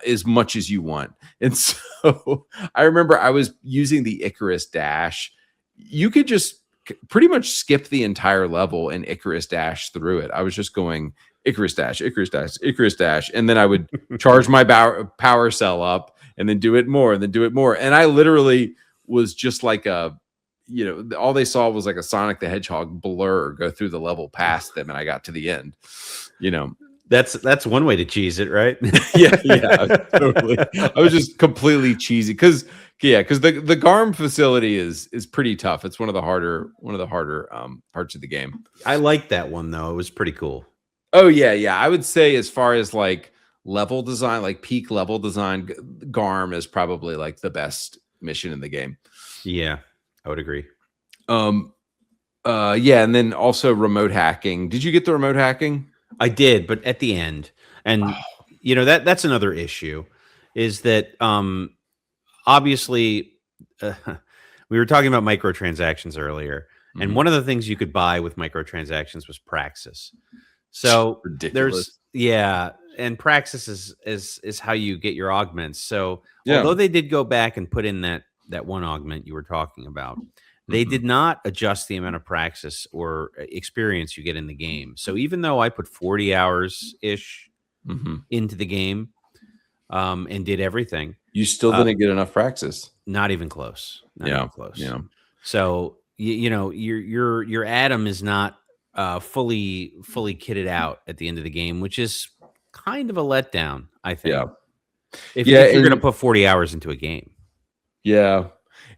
as much as you want. And so I remember I was using the Icarus dash. You could just pretty much skip the entire level and Icarus dash through it. I was just going Icarus dash, Icarus dash, Icarus dash, and then I would charge my power cell up and then do it more and then do it more. And I literally was just like all they saw was like a Sonic the Hedgehog blur go through the level past them, and I got to the end. That's one way to cheese it, right? yeah, totally. I was just completely cheesy because the GARM facility is pretty tough. It's one of the harder parts of the game. I liked that one though. It was pretty cool. Oh yeah. I would say as far as like level design, like peak level design, GARM is probably like the best mission in the game. Yeah, I would agree. Yeah, and then also remote hacking. Did you get the remote hacking? I did, but at the end, and that's another issue, is that obviously we were talking about microtransactions earlier, and one of the things you could buy with microtransactions was Praxis. So ridiculous. And Praxis is how you get your augments. So Yeah. although they did go back and put in that one augment you were talking about, they did not adjust the amount of praxis or experience you get in the game. So even though I put 40 hours ish into the game and did everything, you still didn't get enough praxis. Not even close. Not even close. Yeah. So your Atom is not fully kitted out at the end of the game, which is kind of a letdown, I think. Yeah. If you're going to put 40 hours into a game. Yeah.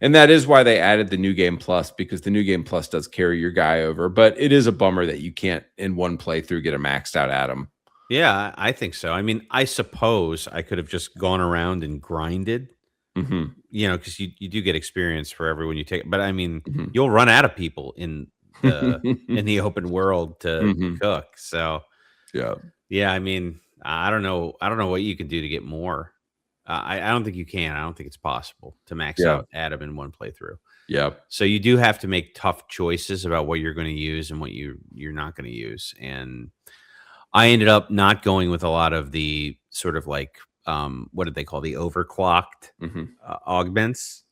And that is why they added the New Game Plus, because the New Game Plus does carry your guy over. But it is a bummer that you can't, in one playthrough, get a maxed out Atom. Yeah, I think so. I mean, I suppose I could have just gone around and grinded, because you do get experience for everyone you take. But I mean, you'll run out of people in the open world to cook. So yeah. I mean, I don't know what you can do to get more. I don't think you can. I don't think it's possible to max out Atom in one playthrough. Yeah. So you do have to make tough choices about what you're going to use and what you're not going to use. And I ended up not going with a lot of the sort of like, what did they call the overclocked augments?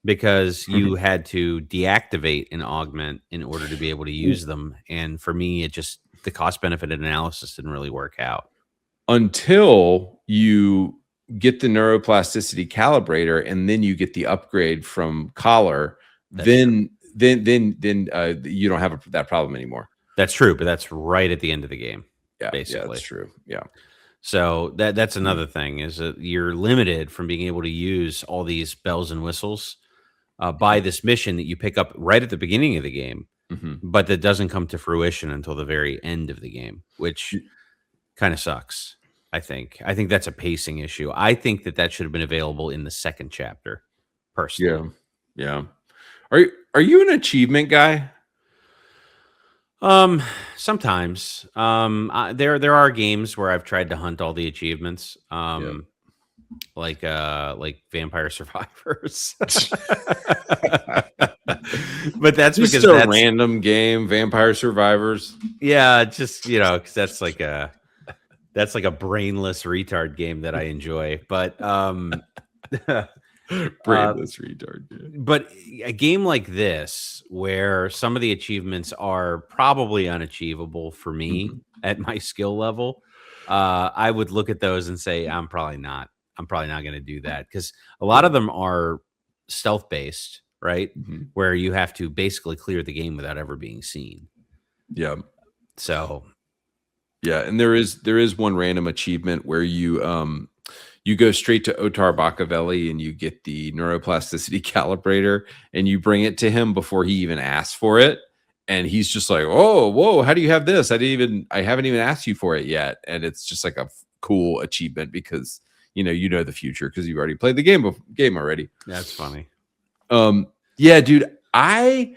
because you had to deactivate an augment in order to be able to use them. And for me, it just the cost benefit analysis didn't really work out. Until you get the neuroplasticity calibrator and then you get the upgrade from Collar, then you don't have that problem anymore. That's true, but that's right at the end of the game. Yeah, basically. Yeah, that's true. Yeah. So that's another thing is that you're limited from being able to use all these bells and whistles by this mission that you pick up right at the beginning of the game, but that doesn't come to fruition until the very end of the game, which kind of sucks. I think that's a pacing issue. I think that should have been available in the second chapter, personally. Yeah. Are you an achievement guy? Sometimes. There are games where I've tried to hunt all the achievements. Like Vampire Survivors. But that's just because a random game, Vampire Survivors. Yeah, just because that's like a brainless retard game that I enjoy. But brainless retard. But a game like this, where some of the achievements are probably unachievable for me at my skill level, I would look at those and say, I'm probably not going to do that, because a lot of them are stealth based, right? Where you have to basically clear the game without ever being seen. Yeah. So, yeah, and there is one random achievement where you go straight to Otar Bakavelli and you get the neuroplasticity calibrator and you bring it to him before he even asks for it. And he's just like, oh, whoa, how do you have this? I haven't even asked you for it yet. And it's just like a cool achievement because, you know the future because you've already played the game already. That's funny. Yeah, dude, my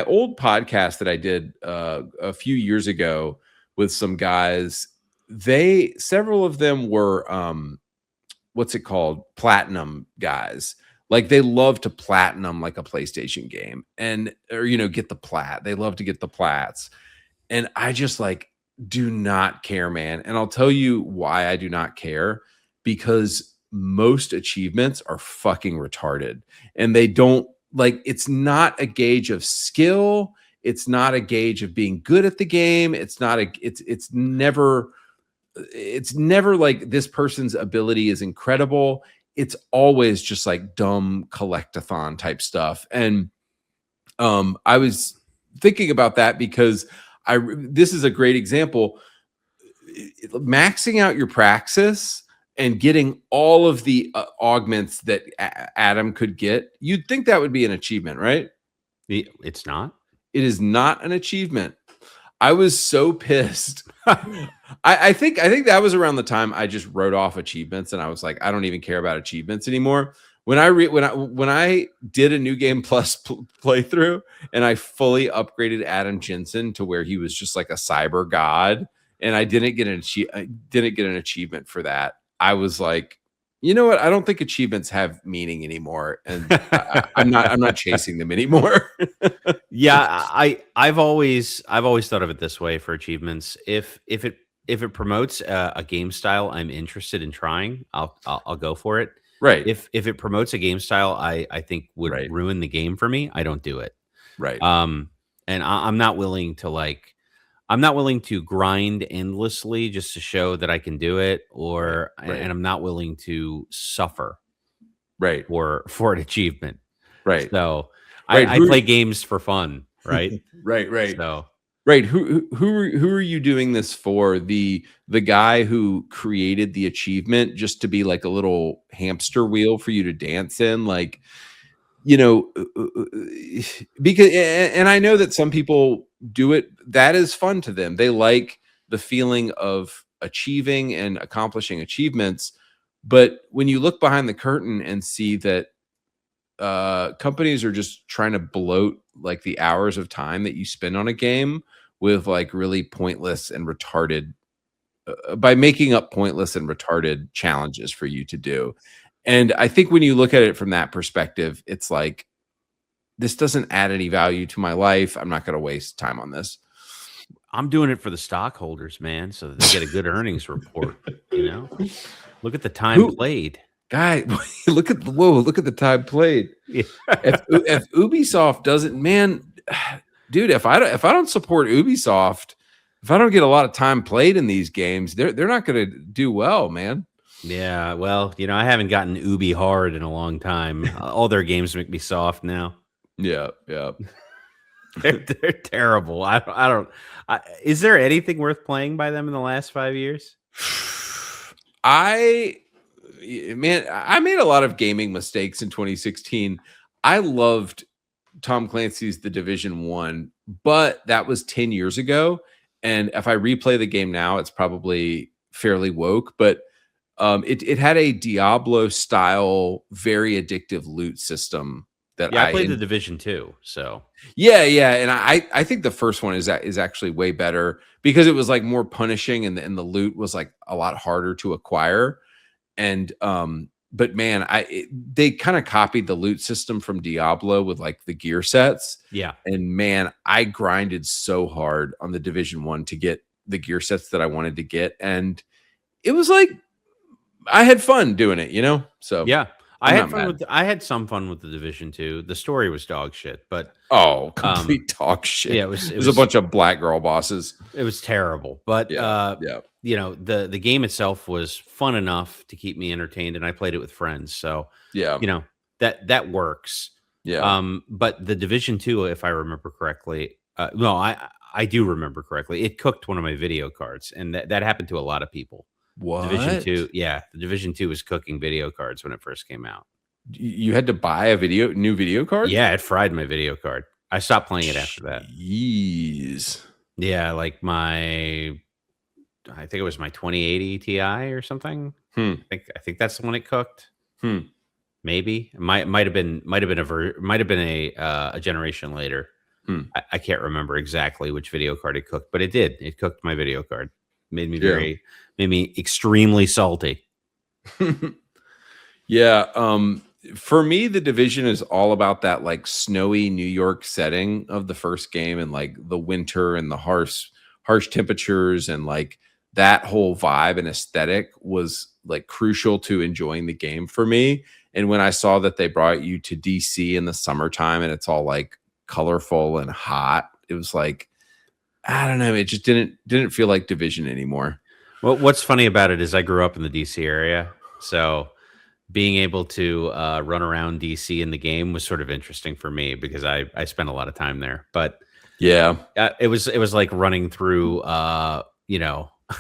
old podcast that I did a few years ago with some guys, several of them were what's it called, platinum guys. Like they love to platinum like a PlayStation game or get the plat. They love to get the plats. And I just do not care, man. And I'll tell you why I do not care, because most achievements are fucking retarded and they don't it's not a gauge of skill. It's not a gauge of being good at the game. It's never like this person's ability is incredible. It's always just like dumb collectathon type stuff. And I was thinking about that because this is a great example. Maxing out your praxis and getting all of the augments that Adam could get, you'd think that would be an achievement, right? It's not. It is not an achievement. I was so pissed. I think that was around the time I just wrote off achievements, and I was like, I don't even care about achievements anymore. When I did a New Game Plus playthrough and I fully upgraded Adam Jensen to where he was just like a cyber god, and I didn't get an achievement for that, I was like, you know what? I don't think achievements have meaning anymore, and I'm not chasing them anymore. Yeah, I've always thought of it this way for achievements. If it promotes a game style I'm interested in trying, I'll go for it. Right. If it promotes a game style I think would ruin the game for me, I don't do it. Right. And I'm not willing to grind endlessly just to show that I can do it, and I'm not willing to suffer for an achievement. Right. So I play games for fun, right? Right. So who are you doing this for? The guy who created the achievement just to be like a little hamster wheel for you to dance in, because, and I know that some people do it. That is fun to them. They like the feeling of achieving and accomplishing achievements. But when you look behind the curtain and see that companies are just trying to bloat like the hours of time that you spend on a game with like really pointless and retarded by making up pointless and retarded challenges for you to do. And I think when you look at it from that perspective, it's like, this doesn't add any value to my life. I'm not going to waste time on this. I'm doing it for the stockholders, man, so that they get a good earnings report. Look at the time played. Guy, look at the time played. Yeah. If Ubisoft doesn't, man, dude, if I don't support Ubisoft, if I don't get a lot of time played in these games, they're not going to do well, man. Yeah, well, I haven't gotten Ubi hard in a long time. All their games make me soft now. Yeah, yeah. They're terrible. I don't. Is there anything worth playing by them in the last 5 years? I made a lot of gaming mistakes in 2016. I loved Tom Clancy's The Division 1, but that was 10 years ago. And if I replay the game now, it's probably fairly woke, but it had a Diablo style, very addictive loot system that Yeah, I played The Division 2, so. Yeah, and I think the first one is actually way better because it was like more punishing and the loot was like a lot harder to acquire. And but man, they kind of copied the loot system from Diablo with like the gear sets. Yeah. And man, I grinded so hard on the Division 1 to get the gear sets that I wanted to get, and it was like I had fun doing it, So Yeah. I'm I not had fun mad. I had some fun with the Division 2. The story was dog shit, but Oh, complete dog shit. yeah, It it was was a bunch of black girl bosses. it was terrible. But Yeah. the game itself was fun enough to keep me entertained, and I played it with friends. So, Yeah. That works. Yeah. But the Division 2, if I remember correctly, no, I do remember correctly. It cooked one of my video cards, and that happened to a lot of people. What? Division 2, yeah, the Division 2 was cooking video cards when it first came out. You had to buy a new video card? Yeah, it fried my video card. I stopped playing it after that. Jeez. Yeah, like I think it was my 2080 Ti or something. I think that's the one it cooked. Maybe it might have been a generation later. I can't remember exactly which video card it cooked, but it did. It cooked my video card. Made me extremely salty. Yeah. For me, the Division is all about that like snowy New York setting of the first game, and like the winter and the harsh temperatures, and like that whole vibe and aesthetic was like crucial to enjoying the game for me. And when I saw that they brought you to DC in the summertime and it's all like colorful and hot, it was like, I don't know, it just didn't feel like Division anymore. Well, what's funny about it is I grew up in the DC area, so being able to run around DC in the game was sort of interesting for me because I spent a lot of time there. But yeah, it was like running through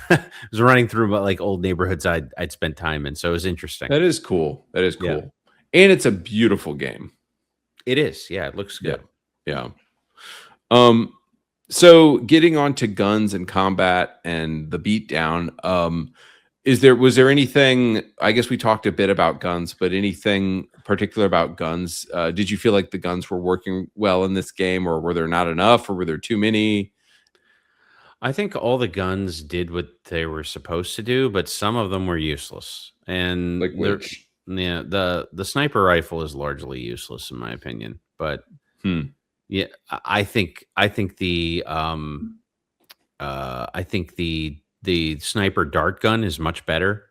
it was running through like old neighborhoods I'd spent time in, so it was interesting. That is cool. Yeah. And it's a beautiful game. It is. Yeah, it looks good. Yeah. So getting on to guns and combat and the beatdown, was there anything, I guess we talked a bit about guns, but anything particular about guns? Did you feel like the guns were working well in this game, or were there not enough, or were there too many? I think all the guns did what they were supposed to do, but some of them were useless. And Like which? Yeah, the sniper rifle is largely useless in my opinion. But yeah, I think the the sniper dart gun is much better.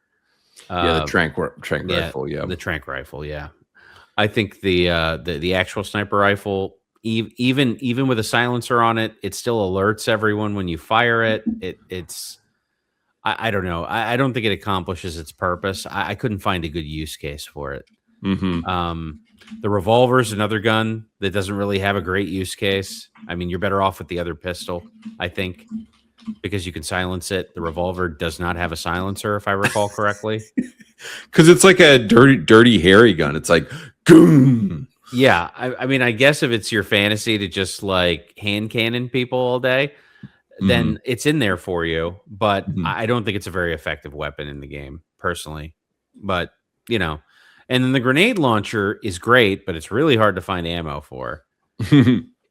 The trank rifle. Yeah, the trank rifle. Yeah, I think the actual sniper rifle, even with a silencer on it, it still alerts everyone when you fire it. I don't know. I don't think it accomplishes its purpose. I couldn't find a good use case for it. The revolver is another gun that doesn't really have a great use case. I mean, you're better off with the other pistol, I think, because you can silence it. The revolver does not have a silencer, if I recall correctly. Because it's like a dirty, hairy gun. It's like, goom. Yeah, I mean, I guess if it's your fantasy to just like hand cannon people all day, then it's in there for you. But I don't think it's a very effective weapon in the game, personally. But, and then the grenade launcher is great, but it's really hard to find ammo for.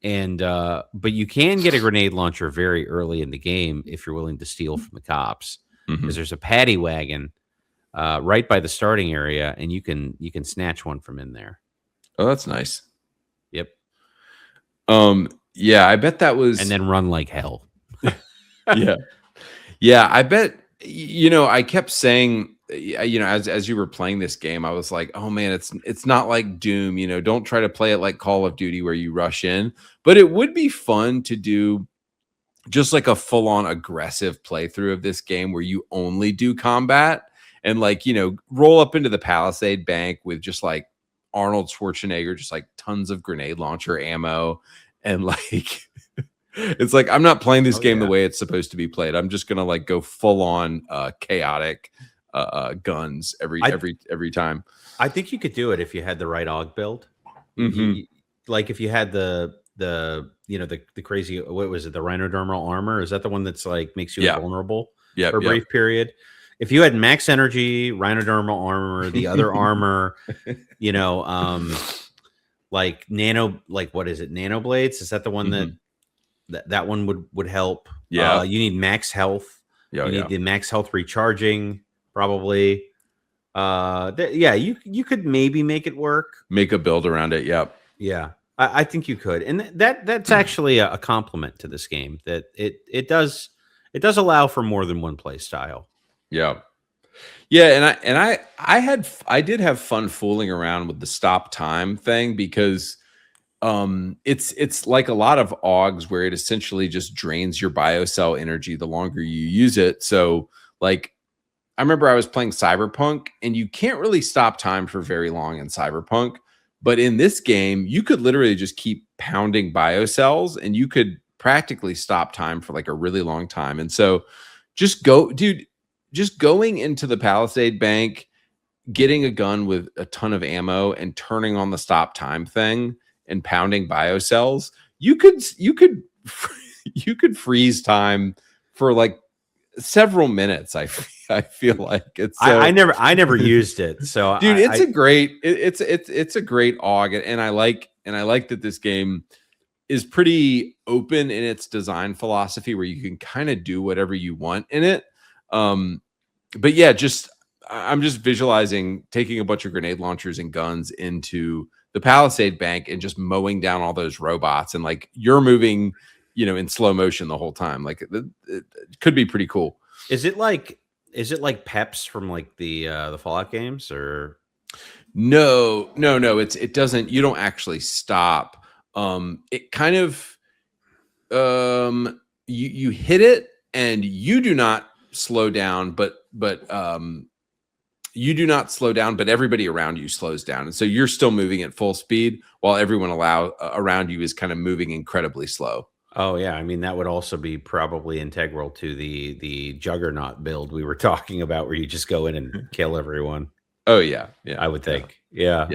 And but you can get a grenade launcher very early in the game if you're willing to steal from the cops, because there's a paddy wagon right by the starting area, and you can snatch one from in there. Oh, that's nice. Yep. Yeah, I bet that was, and then run like hell. yeah, I bet. I kept saying as you were playing this game, I was like, oh man, it's not like Doom. Don't try to play it like Call of Duty where you rush in. But it would be fun to do just like a full-on aggressive playthrough of this game where you only do combat and roll up into the Palisade Bank with just like Arnold Schwarzenegger, just like tons of grenade launcher ammo. And it's like, I'm not playing this game the way it's supposed to be played. I'm just going to go full on chaotic guns every time. I think you could do it if you had the right AUG build. Mm-hmm. Like if you had the crazy, what was it? The rhinodermal armor. Is that the one that's like makes you invulnerable for a brief period? If you had max energy, rhinodermal armor, the other armor, like nano, like what is it? Nano blades? Is that the one that one would help? Yeah. You need max health. Yeah. You need the max health recharging, probably. You could maybe make it work. Make a build around it. Yep. Yeah. I think you could, and that's actually a compliment to this game. That it does allow for more than one play style. Yeah, yeah, and I did have fun fooling around with the stop time thing because it's like a lot of AUGs where it essentially just drains your biocell energy the longer you use it. So like I remember I was playing Cyberpunk, and you can't really stop time for very long in Cyberpunk. But in this game, you could literally just keep pounding biocells and you could practically stop time for like a really long time. And so just going into the Palisade Bank, getting a gun with a ton of ammo and turning on the stop time thing and pounding biocells, you could freeze time for like several minutes. I feel like it's. I never used it. So dude, it's a great AUG, and I like that this game is pretty open in its design philosophy, where you can kind of do whatever you want in it. But yeah, I'm just visualizing taking a bunch of grenade launchers and guns into the Palisade Bank and just mowing down all those robots, and like you're moving, in slow motion the whole time. Like it could be pretty cool. Is it like Peps from like the Fallout games, or no, it doesn't, you don't actually stop. It kind of you hit it and you do not slow down, but you do not slow down, but everybody around you slows down. And so you're still moving at full speed while everyone around you is kind of moving incredibly slow. Oh yeah, I mean that would also be probably integral to the Juggernaut build we were talking about, where you just go in and kill everyone. Oh yeah, I would think. Yeah.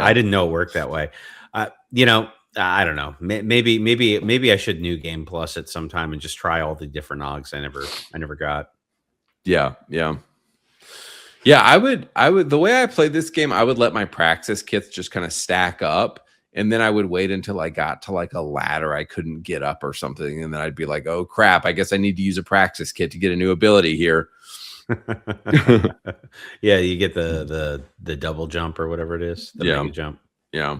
I didn't know it worked that way. I don't know. Maybe I should New Game Plus it sometime and just try all the different AUGs I never got. Yeah. I would. The way I played this game, I would let my praxis kits just kind of stack up. And then I would wait until I got to like a ladder I couldn't get up or something. And then I'd be like, oh crap, I guess I need to use a praxis kit to get a new ability here. Yeah, you get the double jump or whatever it is. The mega jump. Yeah.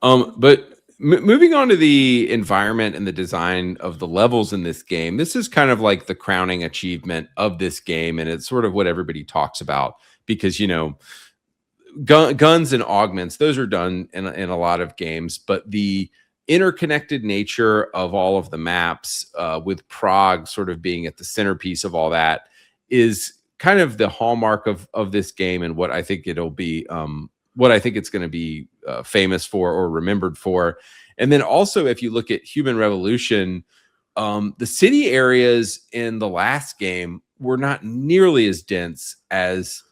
But moving on to the environment and the design of the levels in this game, this is kind of like the crowning achievement of this game. And it's sort of what everybody talks about because, guns and augments, those are done in a lot of games, but the interconnected nature of all of the maps, with Prague sort of being at the centerpiece of all that, is kind of the hallmark of this game and what I think it'll be, what I think it's going to be famous for or remembered for. And then also, if you look at Human Revolution, the city areas in the last game were not nearly as dense as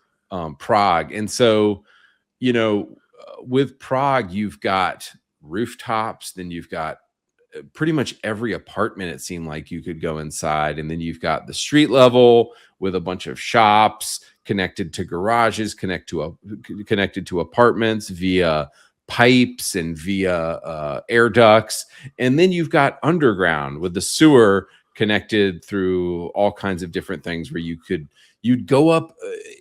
Prague. And so, with Prague, you've got rooftops, then you've got pretty much every apartment, it seemed like you could go inside. And then you've got the street level with a bunch of shops connected to garages, connected to apartments via pipes and via air ducts. And then you've got underground with the sewer connected through all kinds of different things where you'd go up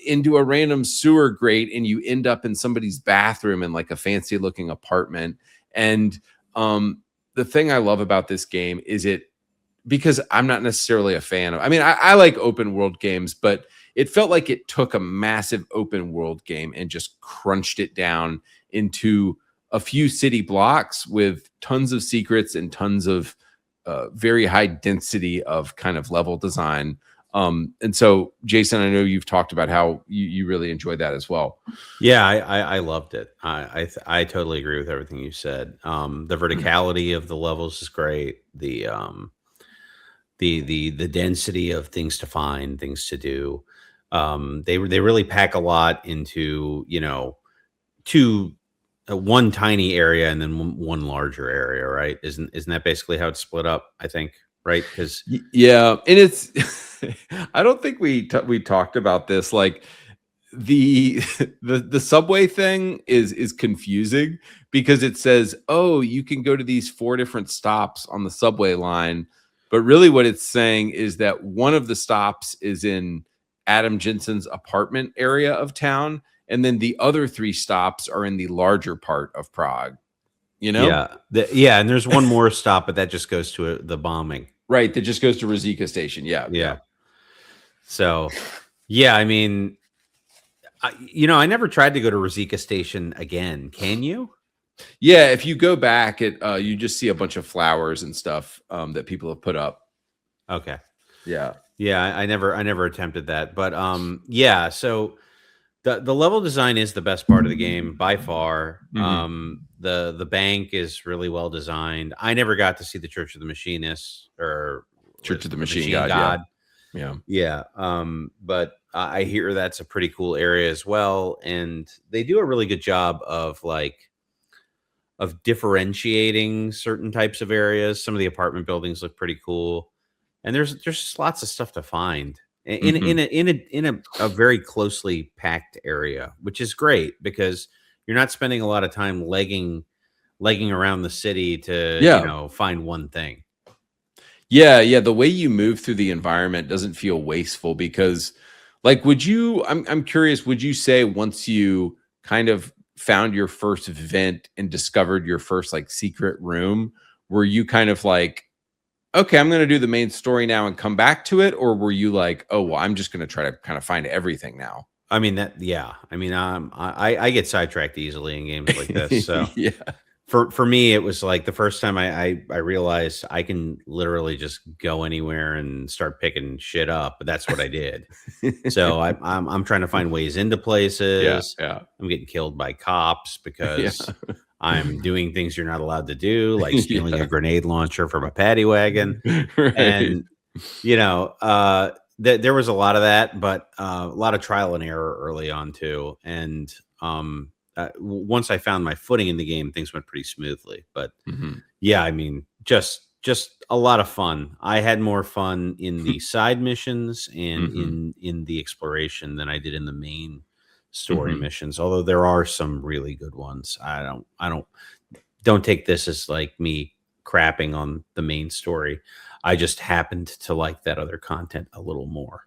into a random sewer grate and you end up in somebody's bathroom in like a fancy looking apartment. And the thing I love about this game is because I'm not necessarily a fan of, I like open world games, but it felt like it took a massive open world game and just crunched it down into a few city blocks with tons of secrets and tons of very high density of kind of level design. And so, Jason, I know you've talked about how you really enjoyed that as well. Yeah, I loved it. I totally agree with everything you said. The verticality of the levels is great. The density of things to find, things to do. They really pack a lot into, two one tiny area and then one larger area, right? Isn't that basically how it's split up? I think, right? Because Yeah, and it's I don't think we talked about this. Like the the subway thing is confusing because it says, oh, you can go to these 4 different stops on the subway line, but really what it's saying is that one of the stops is in Adam Jensen's apartment area of town, and then the other 3 stops are in the larger part of Prague. and there's one more stop, but that just goes to the bombing. Right, that just goes to Rizika Station. Yeah. So, yeah, I mean, I never tried to go to Rizika Station again. Can you? Yeah, if you go back, you just see a bunch of flowers and stuff that people have put up. Okay. Yeah. I never attempted that, but yeah. So the level design is the best part of the game by far. The bank is really well designed. I never got to see the Church of the Machinist or Church of the Machine God. Yeah. But I hear that's a pretty cool area as well, and they do a really good job of differentiating certain types of areas. Some of the apartment buildings look pretty cool, and there's just lots of stuff to find in a very closely packed area, which is great because you're not spending a lot of time legging around the city to find one thing. Yeah, the way you move through the environment doesn't feel wasteful because, like, I'm curious, would you say once you kind of found your first vent and discovered your first like secret room, were you kind of like, okay, I'm going to do the main story now and come back to it? Or were you like, oh, well, I'm just going to try to kind of find everything now? I mean, I get sidetracked easily in games like this. So yeah. For me, it was like the first time I realized I can literally just go anywhere and start picking shit up. But that's what I did. So I'm trying to find ways into places. Yeah. I'm getting killed by cops because I'm doing things you're not allowed to do, like stealing a grenade launcher from a paddy wagon. Right. And there was a lot of that, but a lot of trial and error early on too. And once I found my footing in the game, things went pretty smoothly. But yeah, I mean, just a lot of fun. I had more fun in the side missions and in the exploration than I did in the main story missions. Although there are some really good ones. I don't take this as like me crapping on the main story. I just happened to like that other content a little more.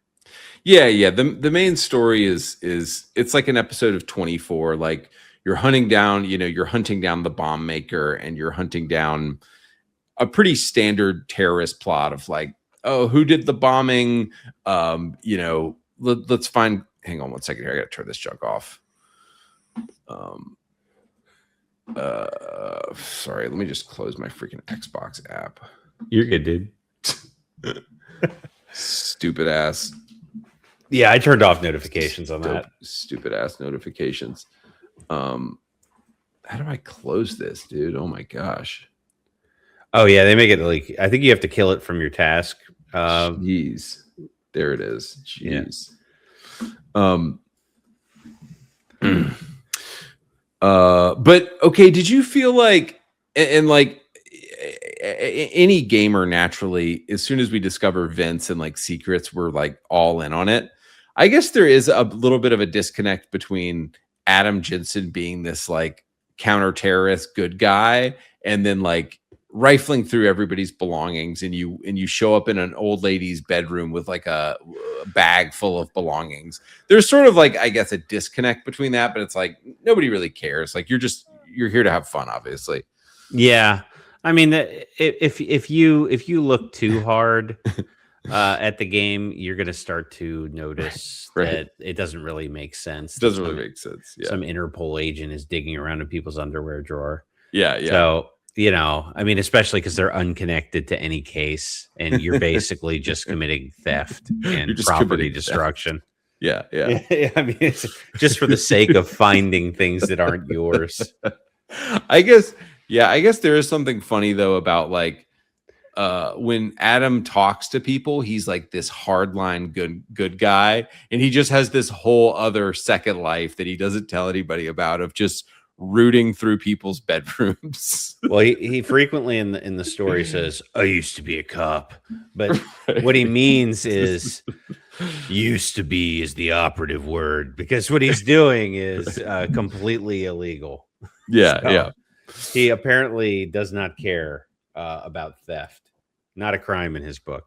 Yeah. The main story is it's like an episode of 24. Like you're hunting down the bomb maker, and you're hunting down a pretty standard terrorist plot of like, oh, who did the bombing? Let's find. Hang on one second here. I got to turn this junk off. Sorry. Let me just close my freaking Xbox app. You're good, dude. Stupid ass. Yeah, I turned off notifications on that. Stupid ass notifications. How do I close this, dude? Oh my gosh. Oh yeah, they make it like I think you have to kill it from your task. Jeez. There it is. Jeez. But okay, did you feel like and like any gamer naturally, as soon as we discover vents and like secrets, we're like all in on it. I guess there is a little bit of a disconnect between Adam Jensen being this like counter-terrorist good guy and then like rifling through everybody's belongings, and you show up in an old lady's bedroom with like a bag full of belongings. There's sort of like, I guess, a disconnect between that, but it's like nobody really cares. Like you're here to have fun, obviously. Yeah. I mean, if you look too hard, at the game, you're going to start to notice Right. that it doesn't really make sense. Doesn't really make sense. Yeah. Some Interpol agent is digging around in people's underwear drawer. Yeah. Yeah. So, I mean, especially because they're unconnected to any case, and you're basically just committing theft and just property committing theft. destruction. Yeah. Yeah. I mean, it's just for the sake of finding things that aren't yours. I guess there is something funny though about like when Adam talks to people, he's like this hardline good guy, and he just has this whole other second life that he doesn't tell anybody about, of just rooting through people's bedrooms. Well, he frequently in the story says, "I used to be a cop," but what he means is "used to be" is the operative word, because what he's doing is completely illegal. Yeah, So, yeah. He apparently does not care about theft. Not a crime in his book.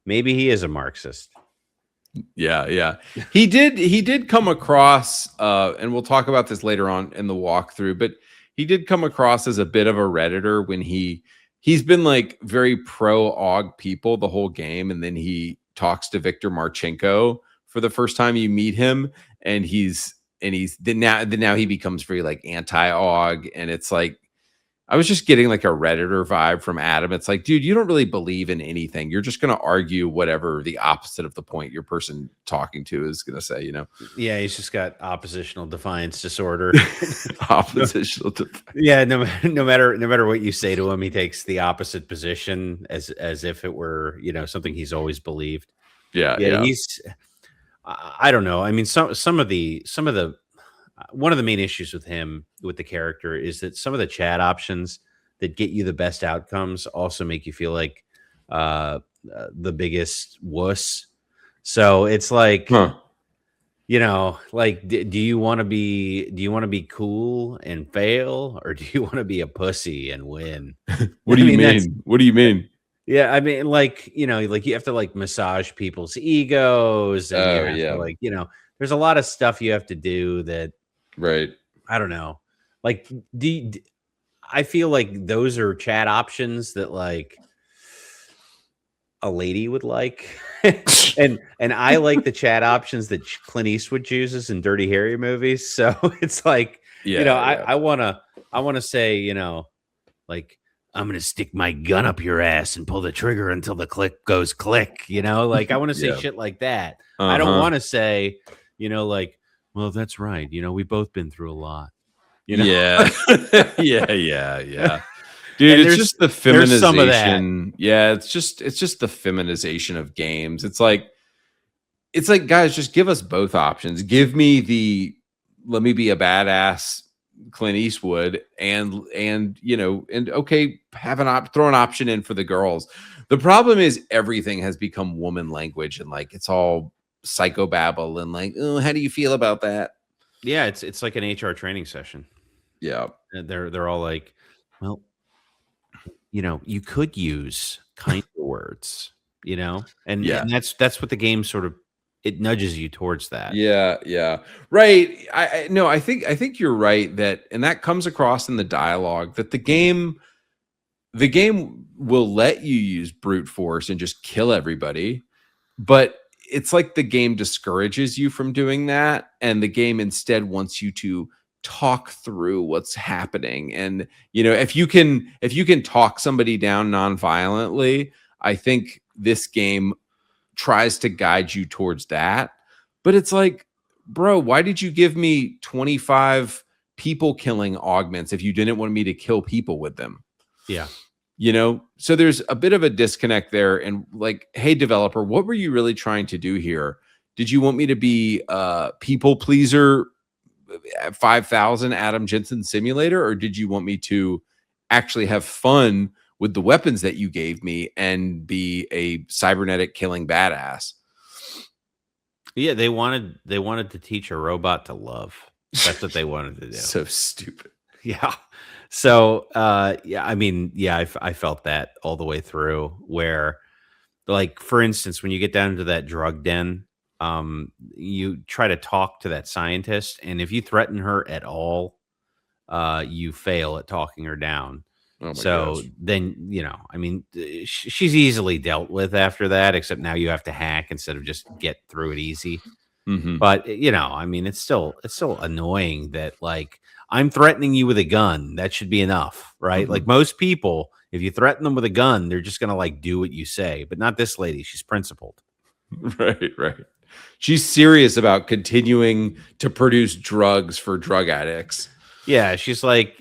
Maybe he is a Marxist. Yeah, yeah. He did come across, and we'll talk about this later on in the walkthrough, but he did come across as a bit of a Redditor when he's been like very pro AUG people the whole game, and then he talks to Viktor Marchenko for the first time you meet him, and now he becomes very like anti-AUG, and it's like I was just getting like a Redditor vibe from Adam. It's like, dude, you don't really believe in anything. You're just going to argue whatever the opposite of the point your person talking to is going to say, you know? Yeah, he's just got oppositional defiance disorder. Oppositional defiance. Yeah, no matter what you say to him, he takes the opposite position as if it were, something he's always believed. Yeah. He's I don't know. I mean, some of the one of the main issues with the character is that some of the chat options that get you the best outcomes also make you feel like the biggest wuss. So it's like, like, do you want to be cool and fail, or do you want to be a pussy and win? What do you mean? What do you mean? Yeah, I mean, like, like you have to like massage people's egos, and there's a lot of stuff you have to do that. Right. I don't know. Like, I feel like those are chat options that like a lady would like, and I like the chat options that Clint Eastwood chooses in Dirty Harry movies. So it's like, I want to say, like, I'm going to stick my gun up your ass and pull the trigger until the click goes click, like I want to say shit like that. I don't want to say, like, well, that's right. We both been through a lot. Yeah. Yeah. Dude, it's just the feminization. Some of that. Yeah, it's just the feminization of games. It's like, guys, just give us both options. Give me let me be a badass Clint Eastwood, and okay, throw an option in for the girls. The problem is everything has become woman language, and like it's all psychobabble, and like, oh, how do you feel about that? Yeah, it's like an HR training session. Yeah, and they're all like, well, you could use kind words, and that's what the game sort of, it nudges you towards that. Yeah, right. I think you're right that comes across in the dialogue that the game will let you use brute force and just kill everybody, but it's like the game discourages you from doing that, and the game instead wants you to talk through what's happening. And if you can talk somebody down non-violently, I think this game tries to guide you towards that. But it's like, bro, why did you give me 25 people killing augments if you didn't want me to kill people with them? Yeah. So there's a bit of a disconnect there. And like, hey, developer, what were you really trying to do here? Did you want me to be a people pleaser 5,000 Adam Jensen simulator, or did you want me to actually have fun with the weapons that you gave me and be a cybernetic killing badass? Yeah, they wanted to teach a robot to love. That's what they wanted to do. So stupid. Yeah. So, I mean, I felt that all the way through, where, like, for instance, when you get down to that drug den, you try to talk to that scientist, and if you threaten her at all, you fail at talking her down. Oh my So gosh. then, I mean, she's easily dealt with after that, except now you have to hack instead of just get through it easy. Hmm. But, I mean, it's still annoying that, like, I'm threatening you with a gun. That should be enough, right? Hmm. Like, most people, if you threaten them with a gun, they're just gonna, like, do what you say, but not this lady. She's principled. Right, right. She's serious about continuing to produce drugs for drug addicts. Yeah, she's like,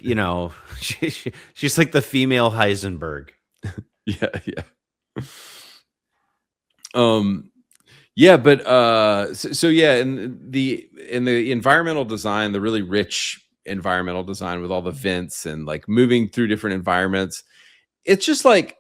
she's like the female Heisenberg. Yeah, yeah. Um, yeah, but so yeah, in the environmental design, the really rich environmental design with all the vents and like moving through different environments, it's just like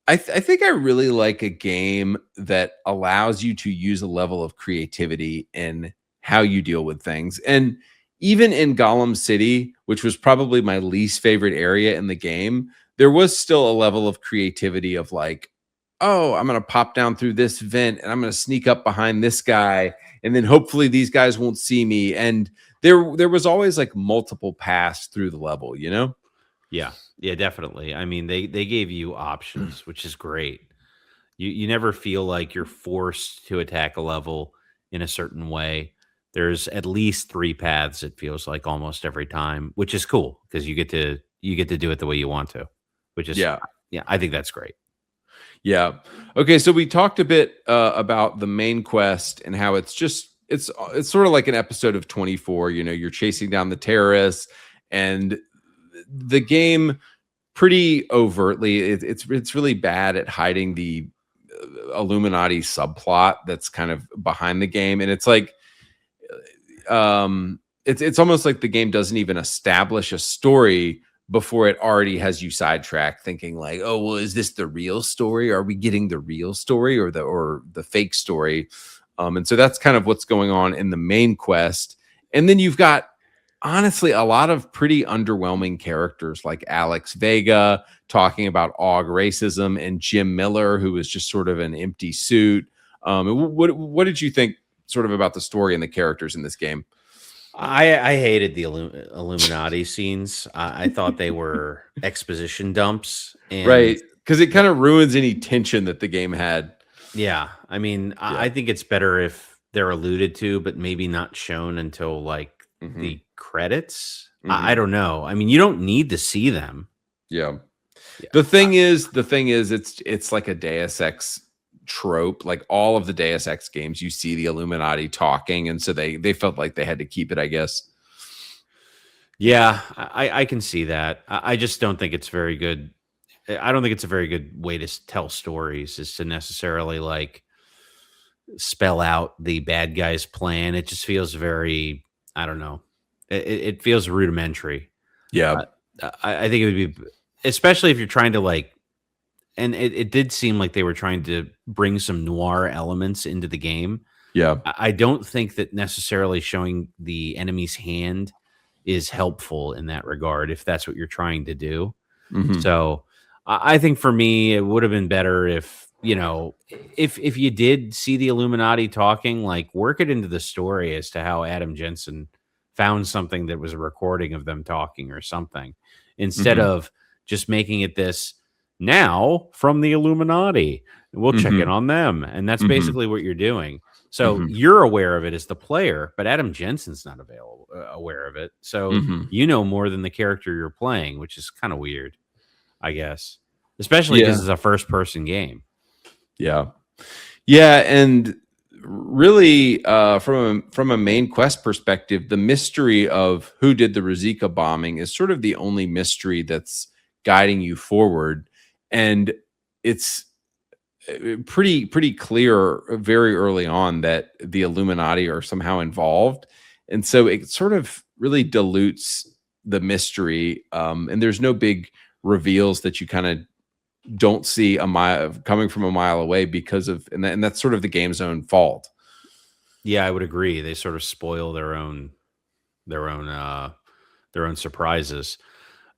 I think I really like a game that allows you to use a level of creativity in how you deal with things. And even in Gollum City, which was probably my least favorite area in the game, there was still a level of creativity of like, oh, I'm going to pop down through this vent and I'm going to sneak up behind this guy and then hopefully these guys won't see me. And there was always like multiple paths through the level, you know? Yeah. Yeah, definitely. I mean, they gave you options, which is great. You never feel like you're forced to attack a level in a certain way. There's at least 3 paths, it feels like almost every time, which is cool because you get to do it the way you want to, which is Yeah. yeah, I think that's great. Yeah. Okay. So we talked a bit about the main quest and how it's sort of like an episode of 24. You know, you're chasing down the terrorists, and the game pretty overtly it's really bad at hiding the Illuminati subplot that's kind of behind the game, and it's like it's almost like the game doesn't even establish a story before it already has you sidetracked thinking like, oh well, is this the real story, are we getting the real story or the fake story? And so that's kind of what's going on in the main quest. And then you've got honestly a lot of pretty underwhelming characters like Alex Vega talking about AUG racism and Jim Miller, who was just sort of an empty suit. What did you think sort of about the story and the characters in this game? I hated the Illuminati scenes. I thought they were exposition dumps, and Right. Because it kind of ruins any tension that the game had. yeah, I mean, I Yeah. I think it's better if they're alluded to, but maybe not shown until like Hmm. the credits. I Hmm. don't know. I mean, you don't need to see them. Yeah. Yeah. The thing is, it's like a Deus Ex trope. Like all of the Deus Ex games, you see the Illuminati talking, and so they felt like they had to keep it, I guess. Yeah, I can see that. I just don't think it's very good. I don't think it's a very good way to tell stories is to necessarily like spell out the bad guy's plan. It just feels very, I don't know. It feels rudimentary. Yeah. Uh, I think it would be, especially if you're trying to like, and it did seem like they were trying to bring some noir elements into the game. Yeah. I don't think that necessarily showing the enemy's hand is helpful in that regard, if that's what you're trying to do. Hmm. So I think for me, it would have been better if, if you did see the Illuminati talking, like work it into the story as to how Adam Jensen found something that was a recording of them talking or something, instead Hmm. of just making it this now from the Illuminati. We'll check in Hmm. on them. And that's Hmm. basically what you're doing. So Hmm. you're aware of it as the player, but Adam Jensen's not aware of it. So Hmm. you know more than the character you're playing, which is kind of weird, I guess, especially because Yeah. it's a first person game. Yeah. Yeah. And really, from a main quest perspective, the mystery of who did the Rosika bombing is sort of the only mystery that's guiding you forward. And it's pretty clear very early on that the Illuminati are somehow involved, and so it sort of really dilutes the mystery. And there's no big reveals that you kind of don't see a mile coming from a mile away because of, and that's sort of the game's own fault. Yeah, I would agree. They sort of spoil their own uh their own surprises.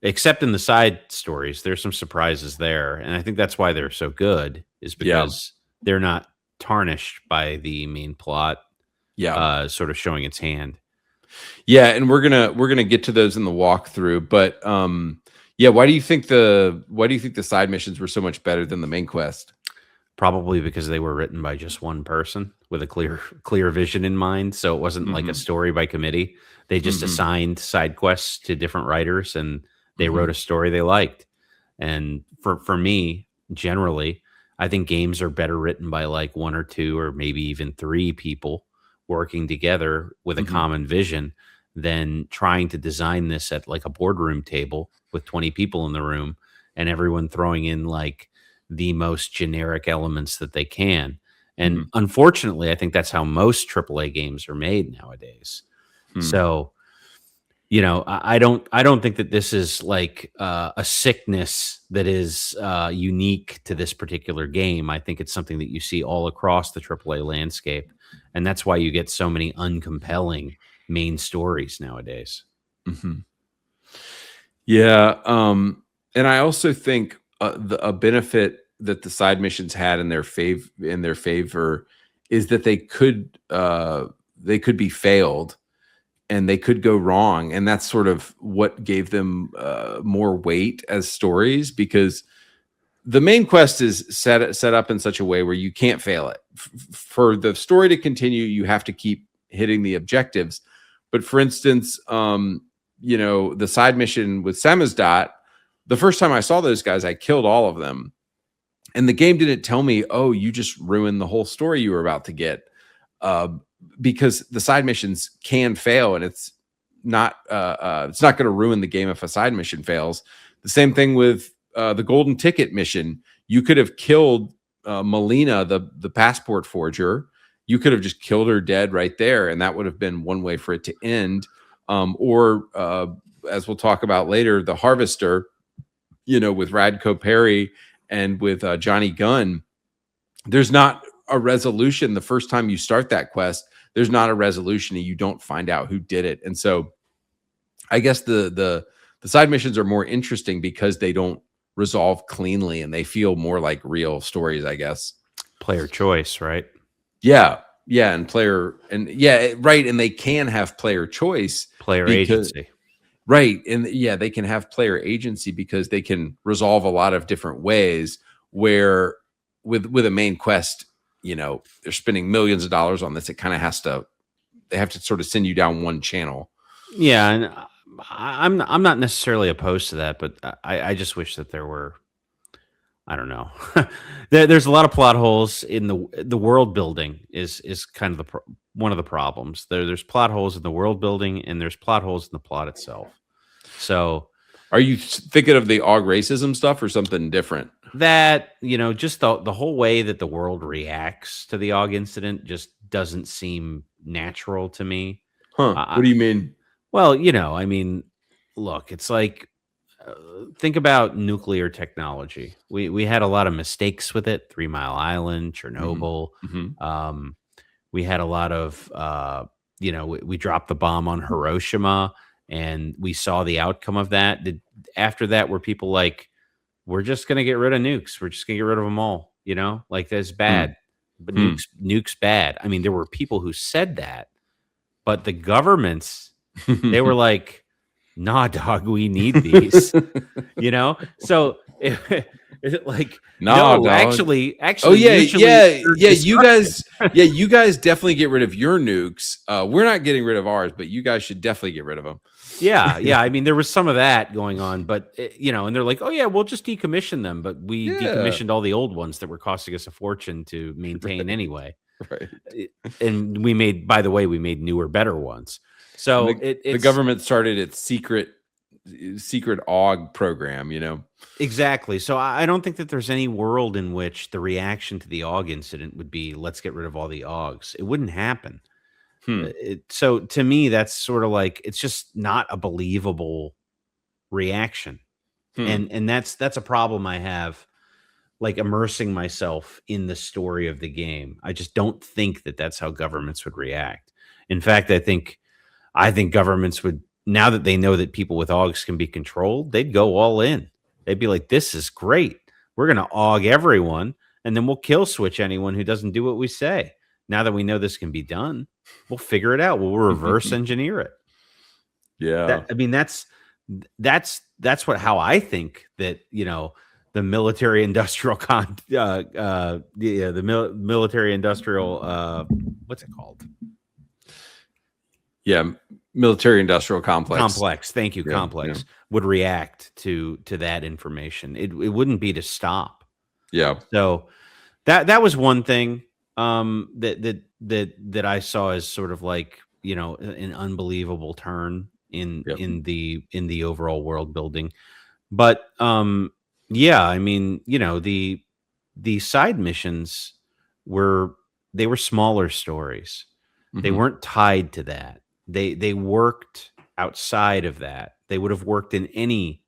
Except in the side stories, there's some surprises there, and I think that's why they're so good is Yeah, because they're not tarnished by the main plot yeah. sort of showing its hand. Yeah, and we're gonna get to those in the walkthrough, but Yeah, why do you think the side missions were so much better than the main quest? Probably because they were written by just one person with a clear vision in mind. So it wasn't like a Mhm. story by committee. They just Mhm. assigned side quests to different writers and they wrote Mhm. a story they liked. And for me, generally, I think games are better written by like one or two or maybe even three people working together with a Mhm. common vision than trying to design this at like a boardroom table with 20 people in the room and everyone throwing in like the most generic elements that they can. And Mhm. unfortunately, I think that's how most AAA games are made nowadays. Hmm. So, you know, I don't think that this is like a sickness that is unique to this particular game. I think it's something that you see all across the AAA landscape, and that's why you get so many uncompelling main stories nowadays. Mhm. Yeah, and I also think a benefit that the side missions had in their favor is that they could be failed and they could go wrong, and that's sort of what gave them more weight as stories because the main quest is set up in such a way where you can't fail it. For the story to continue, you have to keep hitting the objectives. But for instance, the side mission with Samizdat, the first time I saw those guys, I killed all of them. And the game didn't tell me, oh, you just ruined the whole story you were about to get. Uh, because the side missions can fail and it's not going to ruin the game if a side mission fails. The same thing with the golden ticket mission. You could have killed Melina, the passport forger. You could have just killed her dead right there, and that would have been one way for it to end. Or as we'll talk about later, the harvester, with Radko Perry and with Johnny Gunn, there's not a resolution the first time you start that quest. There's not a resolution, and you don't find out who did it. And so, I guess the side missions are more interesting because they don't resolve cleanly and they feel more like real stories, I guess. Player choice, right? Yeah, yeah, right, and they can have player choice Player because agency. right, and yeah, they can have player agency because they can resolve a lot of different ways. Where with a main quest, they're spending millions of dollars on this. It kind of they have to sort of send you down one channel. Yeah, and I'm not necessarily opposed to that, but I just wish that there were, I don't know. There's a lot of plot holes in the world building is kind of one of the problems. There's plot holes in the world building and there's plot holes in the plot itself. So Are you thinking of the AUG racism stuff or something different? that, just the whole way that the world reacts to the Og incident just doesn't seem natural to me. Huh? I, What do you mean? Well, I mean, look, it's like think about nuclear technology. We had a lot of mistakes with it. 3 Mile Island, Mhm. Chernobyl. Mhm. Um, we had a lot of we dropped the bomb on Hiroshima, and we saw the outcome of that. After that, were people like, we're just gonna get rid of nukes. We're just gonna get rid of them all. Like that's Hmm. bad. But Hmm. nukes bad. I mean, there were people who said that, but the governments, they were like, "Nah, dog, we need these." So is it like, Nah, no, dog. Oh actually, yeah, usually yeah, there's yeah. destruction. You guys definitely get rid of your nukes. We're not getting rid of ours, but you guys should definitely get rid of them. Yeah, yeah. I mean, there was some of that going on, but and they're like, "Oh yeah, we'll just decommission them," but we Yeah, decommissioned all the old ones that were costing us a fortune to maintain right, anyway. right. And by the way, we made newer, better ones. And So the it's government started its secret AUG program. exactly. So I don't think that there's any world in which the reaction to the AUG incident would be, let's get rid of all the AUGs. It wouldn't happen. Hmm. So to me, that's sort of like, it's just not a believable reaction. Hmm. And that's a problem I have, like immersing myself in the story of the game. I just don't think that that's how governments would react. In fact, I think governments would, now that they know that people with AUGs can be controlled, they'd go all in. They'd be like, this is great. We're going to AUG everyone, and then we'll kill switch anyone who doesn't do what we say. Now that we know this can be done, we'll figure it out. We'll reverse engineer it. Yeah. I mean, that's how I think that, the military industrial military industrial what's it called? Yeah, military industrial complex. Thank you, Yeah, complex would react to that information. It wouldn't be to stop. Yeah. So that was one thing that I saw as sort of like, an unbelievable turn in the overall world building. But yeah, I mean, the side missions they were smaller stories. They Mhm. weren't tied to that. They worked outside of that. They would have worked in any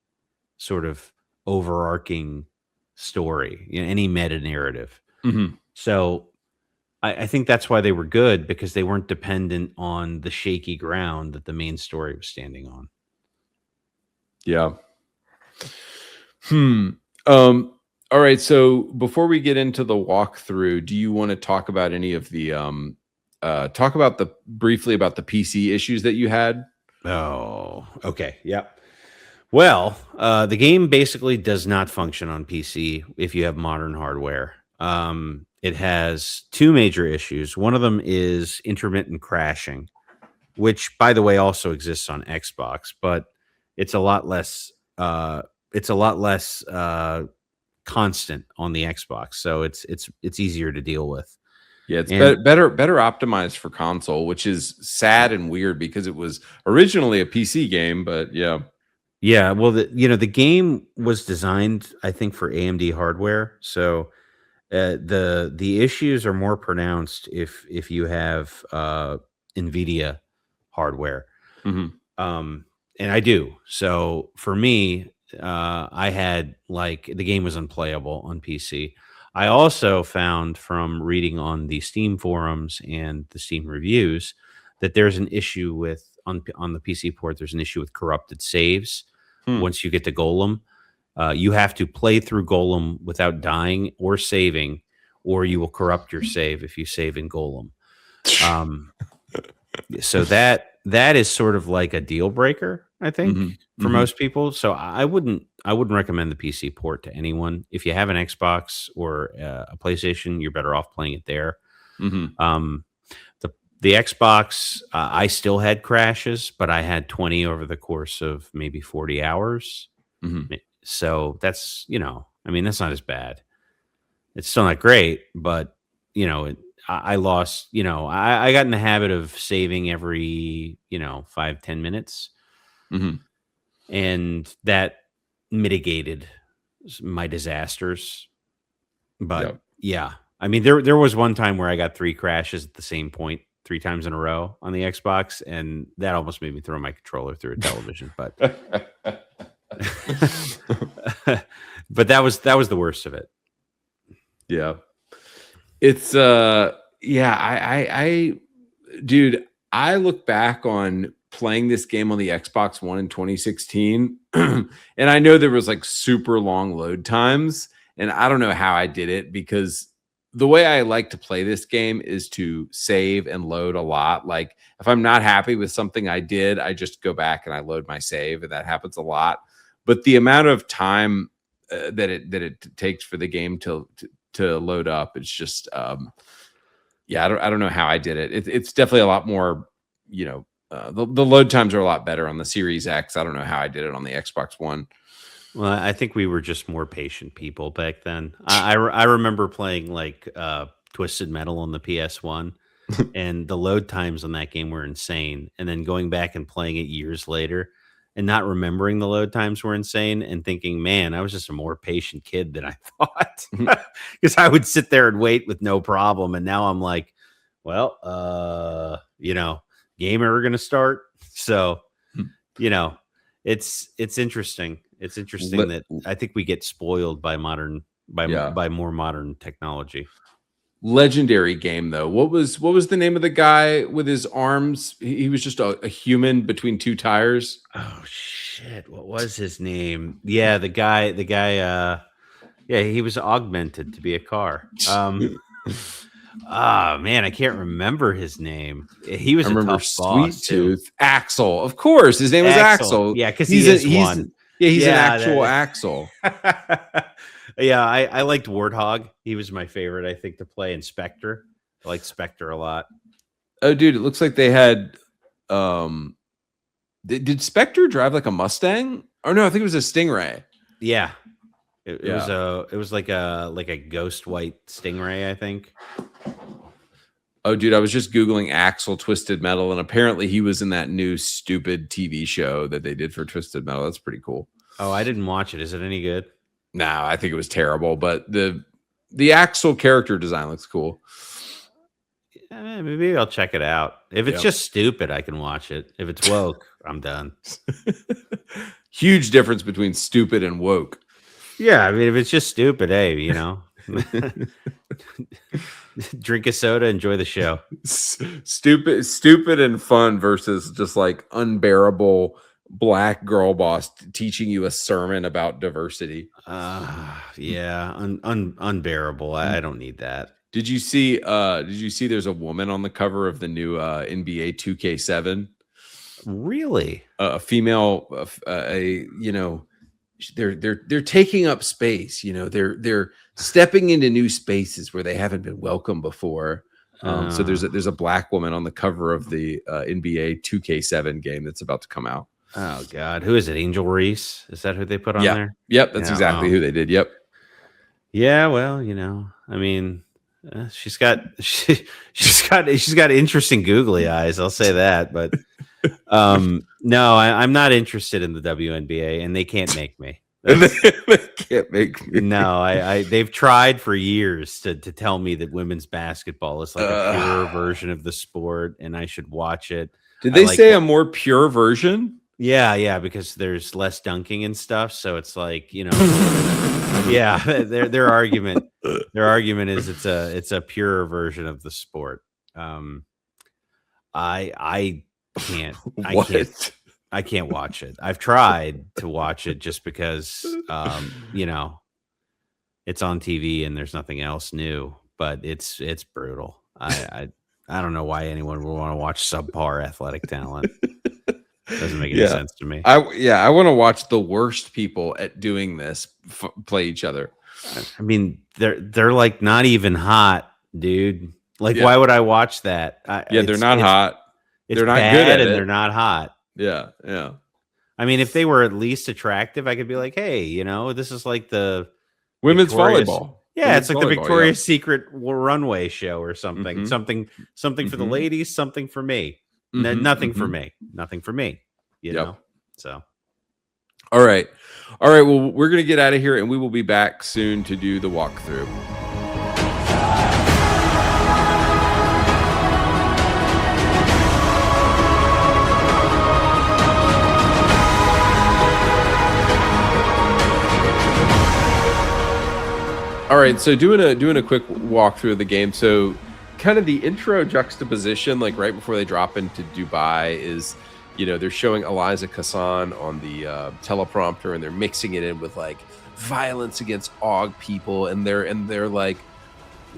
sort of overarching story, any meta narrative. Mhm. So I think that's why they were good, because they weren't dependent on the shaky ground that the main story was standing on. Yeah. Hmm. All right. So before we get into the walkthrough, do you want to talk about any of the briefly about the PC issues that you had? Oh, okay. Yep. Well, the game basically does not function on PC if you have modern hardware. It has two major issues. One of them is intermittent crashing, which, by the way, also exists on Xbox, but it's a lot less. It's a lot less constant on the Xbox, so it's easier to deal with. Yeah, it's And better optimized for console, which is sad and weird because it was originally a PC game, but yeah. yeah, well, the game was designed, I think, for AMD hardware, so the issues are more pronounced if you have NVIDIA hardware. Mhm. And I do. So for me, I had like the game was unplayable on PC. I also found from reading on the Steam forums and the Steam reviews that there's an issue with on the PC port. There's an issue with corrupted saves Hmm. once you get to Golem. You have to play through Golem without dying or saving, or you will corrupt your save if you save in Golem. So that is sort of like a deal breaker, I think, Mhm. for Mhm. most people. So I wouldn't recommend the PC port to anyone. If you have an Xbox or a PlayStation, you're better off playing it there. Mhm. Um, the Xbox, I still had crashes, but I had 20 over the course of maybe 40 hours. Mhm. So that's, I mean, that's not as bad. It's still not great, but I lost, I got in the habit of saving every, 5-10 minutes, Mhm. and that mitigated my disasters. But Yep. yeah, I mean, there was one time where I got 3 crashes at the same point 3 times in a row on the Xbox, and that almost made me throw my controller through a television, but but that was the worst of it. Yeah. It's yeah, I dude, I look back on playing this game on the Xbox One in 2016, and I know there was like super long load times, and I don't know how I did it because the way I like to play this game is to save and load a lot. Like if I'm not happy with something I did, I just go back and I load my save, and that happens a lot. But the amount of time that it takes for the game to load up, it's just yeah, I don't know how I did it. It's definitely a lot more, the load times are a lot better on the Series X. I don't know how I did it on the Xbox One. Well, I think we were just more patient people back then. I remember playing like Twisted Metal on the PS1, and the load times on that game were insane. And then going back and playing it years later and not remembering the load times were insane, and thinking, man, I was just a more patient kid than I thought, because I would sit there and wait with no problem. And now I'm like, well, game ever going to start? So, you know, it's interesting. It's interesting that I think we get spoiled by Yeah. by more modern technology. Legendary game though. What was the name of the guy with his arms? He was just a human between two tires. Oh shit, what was his name? Yeah, the guy yeah, he was augmented to be a car. Man, I can't remember his name. He was I a remember tough Sweet boss too. Tooth. Axel. Of course, his name was Axel. Yeah, because he's he's one. Yeah, he's an Yeah, actual Axel. yeah, I liked Warthog. He was my favorite, I think, to play in Spectre. I liked Spectre a lot. Oh, dude, it looks like they had. Did Spectre drive like a Mustang? Or no, I think it was a Stingray. Yeah. It Yeah. was like a ghost white Stingray, I think. Oh, dude, I was just Googling Axel Twisted Metal, and apparently he was in that new stupid TV show that they did for Twisted Metal. That's pretty cool. Oh, I didn't watch it. Is it any good? No, I think it was terrible, but the Axel character design looks cool. Maybe I'll check it out. If it's just stupid, I can watch it. If it's woke, I'm done. Huge difference between stupid and woke. Yeah, I mean, if it's just stupid, hey, you know, drink a soda, enjoy the show. Stupid and fun versus just like unbearable black girl boss teaching you a sermon about diversity. Yeah, unbearable. I don't need that. Did you see there's a woman on the cover of the new NBA 2K7? Really? A female, they're taking up space, they're stepping into new spaces where they haven't been welcome before. So there's a black woman on the cover of the NBA 2K7 game that's about to come out. Oh God, who is it? Angel Reese? Is that who they put on there? Yep, that's exactly who they did. Yep. Yeah, well, I mean, she's got interesting googly eyes. I'll say that, but no, I'm not interested in the WNBA, and they can't make me. They can't make me. No, they've tried for years to tell me that women's basketball is like a pure version of the sport, and I should watch it. Did they say a more pure version? Yeah, because there's less dunking and stuff, so it's like, yeah, their argument is it's a pure version of the sport. I can't I can't watch it. I've tried to watch it just because it's on TV and there's nothing else new, but it's brutal. I don't know why anyone would want to watch subpar athletic talent. Doesn't make any sense to me. I want to watch the worst people at doing this play each other. I mean, they're like not even hot, dude. Like, why would I watch that? They're not hot. They're not good at it. They're not hot. Yeah. I mean, if they were at least attractive, I could be like, hey, this is like the women's volleyball. Yeah, it's like the Victoria's Secret runway show or something. Mm-hmm. Something for the ladies, something for me. Nothing for me. Nothing for me. You know? So. All right. Well, we're going to get out of here, and we will be back soon to do the walkthrough. All right, so doing a quick walkthrough of the game. So kind of the intro juxtaposition, like right before they drop into Dubai, is, they're showing Eliza Kassan on the teleprompter, and they're mixing it in with like violence against AUG people, and they're like,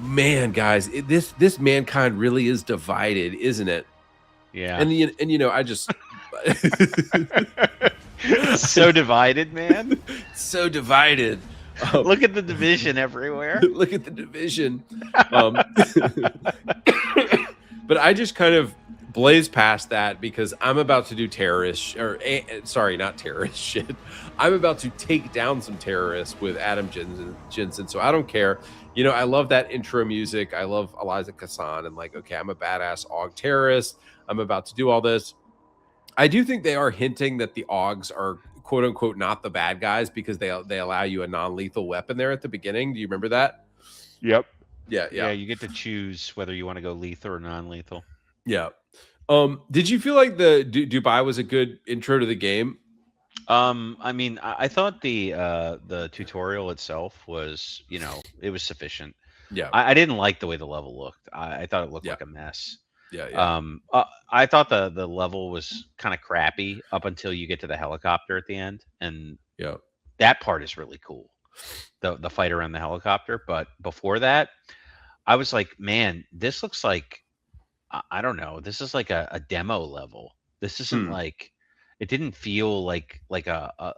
man, guys, this mankind really is divided, isn't it? Yeah. And I just so divided, man. So divided. Look at the division everywhere. Look at the division. But I just kind of blaze past that because I'm about to do not terrorist shit. I'm about to take down some terrorists with Adam Jensen. So I don't care. I love that intro music. I love Eliza Kassan, and like, okay, I'm a badass AUG terrorist. I'm about to do all this. I do think they are hinting that the AUGs are quote unquote not the bad guys because they allow you a non-lethal weapon there at the beginning. Do you remember that? Yep. Yeah. You get to choose whether you want to go lethal or non-lethal. Yeah. Did you feel like the Dubai was a good intro to the game? I mean, I thought the tutorial itself was, it was sufficient. Yeah. I didn't like the way the level looked. I thought it looked like a mess. Yeah. I thought the level was kind of crappy up until you get to the helicopter at the end, and that part is really cool. The fight around the helicopter, but before that, I was like, man, this looks like I don't know. This is like a demo level. This isn't like, it didn't feel like a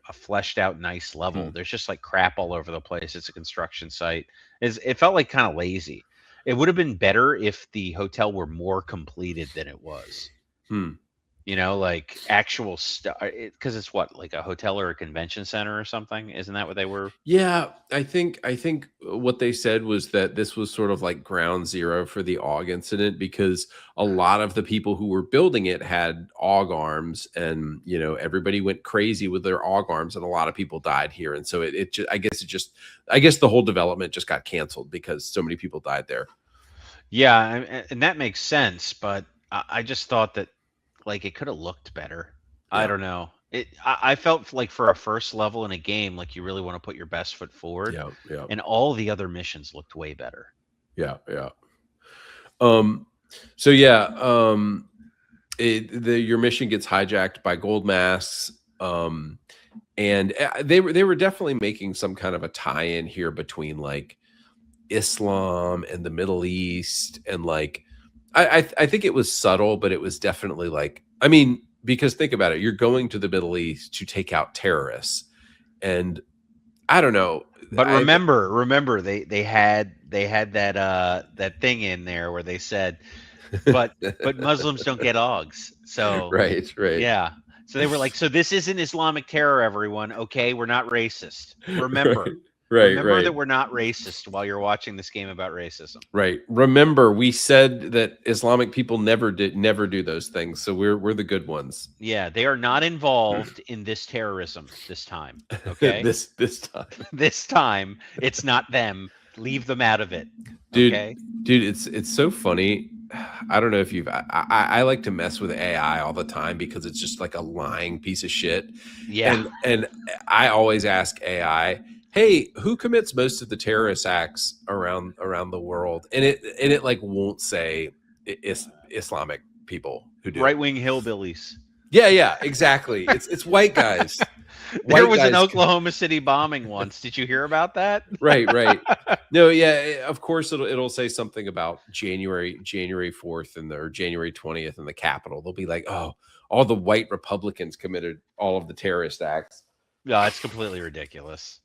a fleshed out nice level. There's just like crap all over the place. It's a construction site. It felt like kind of lazy. It would have been better if the hotel were more completed than it was. You know, like actual stuff, because it's what, like a hotel or a convention center or something? Isn't that what they were? Yeah, I think what they said was that this was sort of like ground zero for the AUG incident, because a lot of the people who were building it had AUG arms, and you know, everybody went crazy with their AUG arms, and a lot of people died here. And so it just, I guess the whole development just got canceled because so many people died there. Yeah, and that makes sense, but I just thought that like it could have looked better. I Yeah. don't know. I felt like for a first level in a game, like you really want to put your best foot forward. Yeah, yeah. And all the other missions looked way better. Yeah, yeah. So yeah, your mission gets hijacked by gold masks. And they were definitely making some kind of a tie-in here between like Islam and the Middle East, and like I think it was subtle, but it was definitely like, I mean, because think about it, you're going to the Middle East to take out terrorists, and I don't know. But remember, they had that thing in there where they said, but Muslims don't get AUGs. So right. yeah. So they were like, so this isn't Islamic terror, everyone. Okay, we're not racist. Remember. Remember that we're not racist while you're watching this game about racism. Right. Remember, we said that Islamic people never do those things, so we're the good ones. Yeah, they are not involved in this terrorism this time. Okay. this time. This time, it's not them. Leave them out of it. Dude, okay? Dude, it's so funny. I don't know if you've I like to mess with AI all the time because it's just like a lying piece of shit. Yeah. And I always ask AI, hey, who commits most of the terrorist acts around the world? And it like won't say Islamic people who do. Right-wing hillbillies. Yeah, exactly. It's white guys. There was an Oklahoma City bombing once. Did you hear about that? Right. No, yeah, of course it'll say something about January 4th or January 20th in the Capitol. They'll be like, oh, all the white Republicans committed all of the terrorist acts. No, it's completely ridiculous.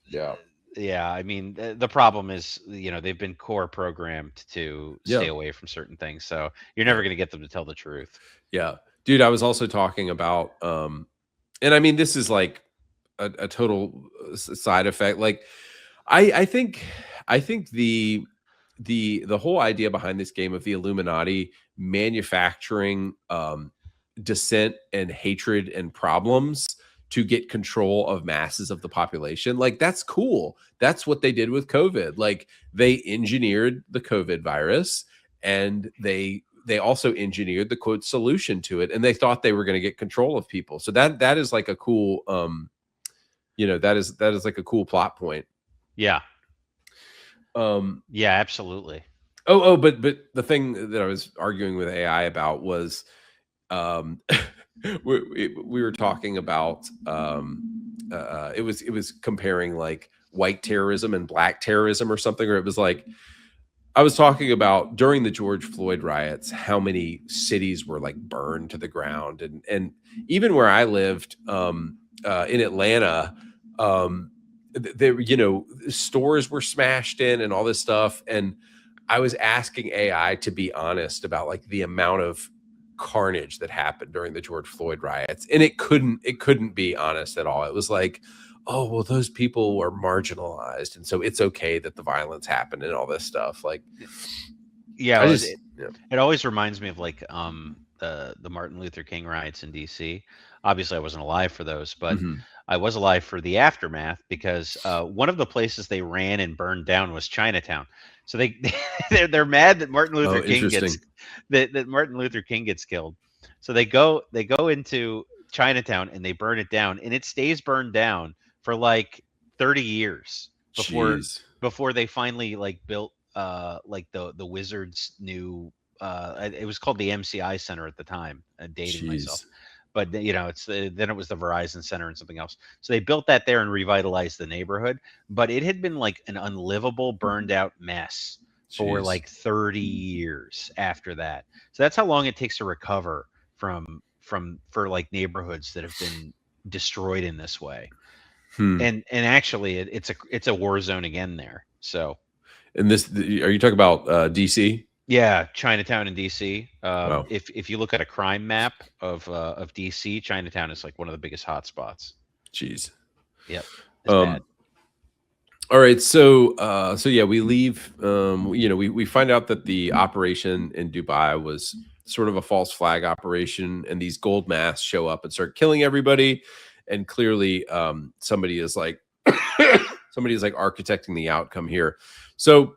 Yeah. Yeah, I mean, the problem is, you know, they've been core programmed to stay away from certain things. So you're never going to get them to tell the truth. Yeah. Dude, I was also talking about, and I mean, this is like a total side effect. Like, I think the whole idea behind this game of the Illuminati manufacturing dissent and hatred and problems to get control of masses of the population, like that's cool. That's what they did with COVID. Like they engineered the COVID virus, and they also engineered the quote solution to it, and they thought they were going to get control of people. So that is like a cool that is like a cool plot point. Yeah. Yeah, absolutely. But the thing that I was arguing with AI about was we were talking about it was comparing like white terrorism and black terrorism or something, or it was like I was talking about during the George Floyd riots, how many cities were like burned to the ground. And even where I lived in Atlanta, there, stores were smashed in and all this stuff. And I was asking AI to be honest about like the amount of carnage that happened during the George Floyd riots. And it couldn't be honest at all. It was like, oh, well, those people were marginalized, and so it's okay that the violence happened and all this stuff. Like, yeah, it always reminds me of like the Martin Luther King riots in DC. Obviously, I wasn't alive for those, but I was alive for the aftermath, because one of the places they ran and burned down was Chinatown. So they're mad that Martin Luther King that Martin Luther King gets killed. So they go into Chinatown and they burn it down, and it stays burned down for like 30 years before they finally like built like the Wizards new it was called the MCI Center at the time. Dating myself, but it's then it was the Verizon Center and something else. So they built that there and revitalized the neighborhood, but it had been like an unlivable, burned out mess for like 30 years after that. So that's how long it takes to recover for like neighborhoods that have been destroyed in this way. Hmm. And actually, it's a war zone again there. So, and are you talking about DC? Yeah, Chinatown in DC. Wow. If you look at a crime map of DC, Chinatown is like one of the biggest hotspots. Jeez. Yep, it's bad. All right, so yeah, we leave. We find out that the operation in Dubai was sort of a false flag operation, and these gold masks show up and start killing everybody. And clearly, somebody is like architecting the outcome here. So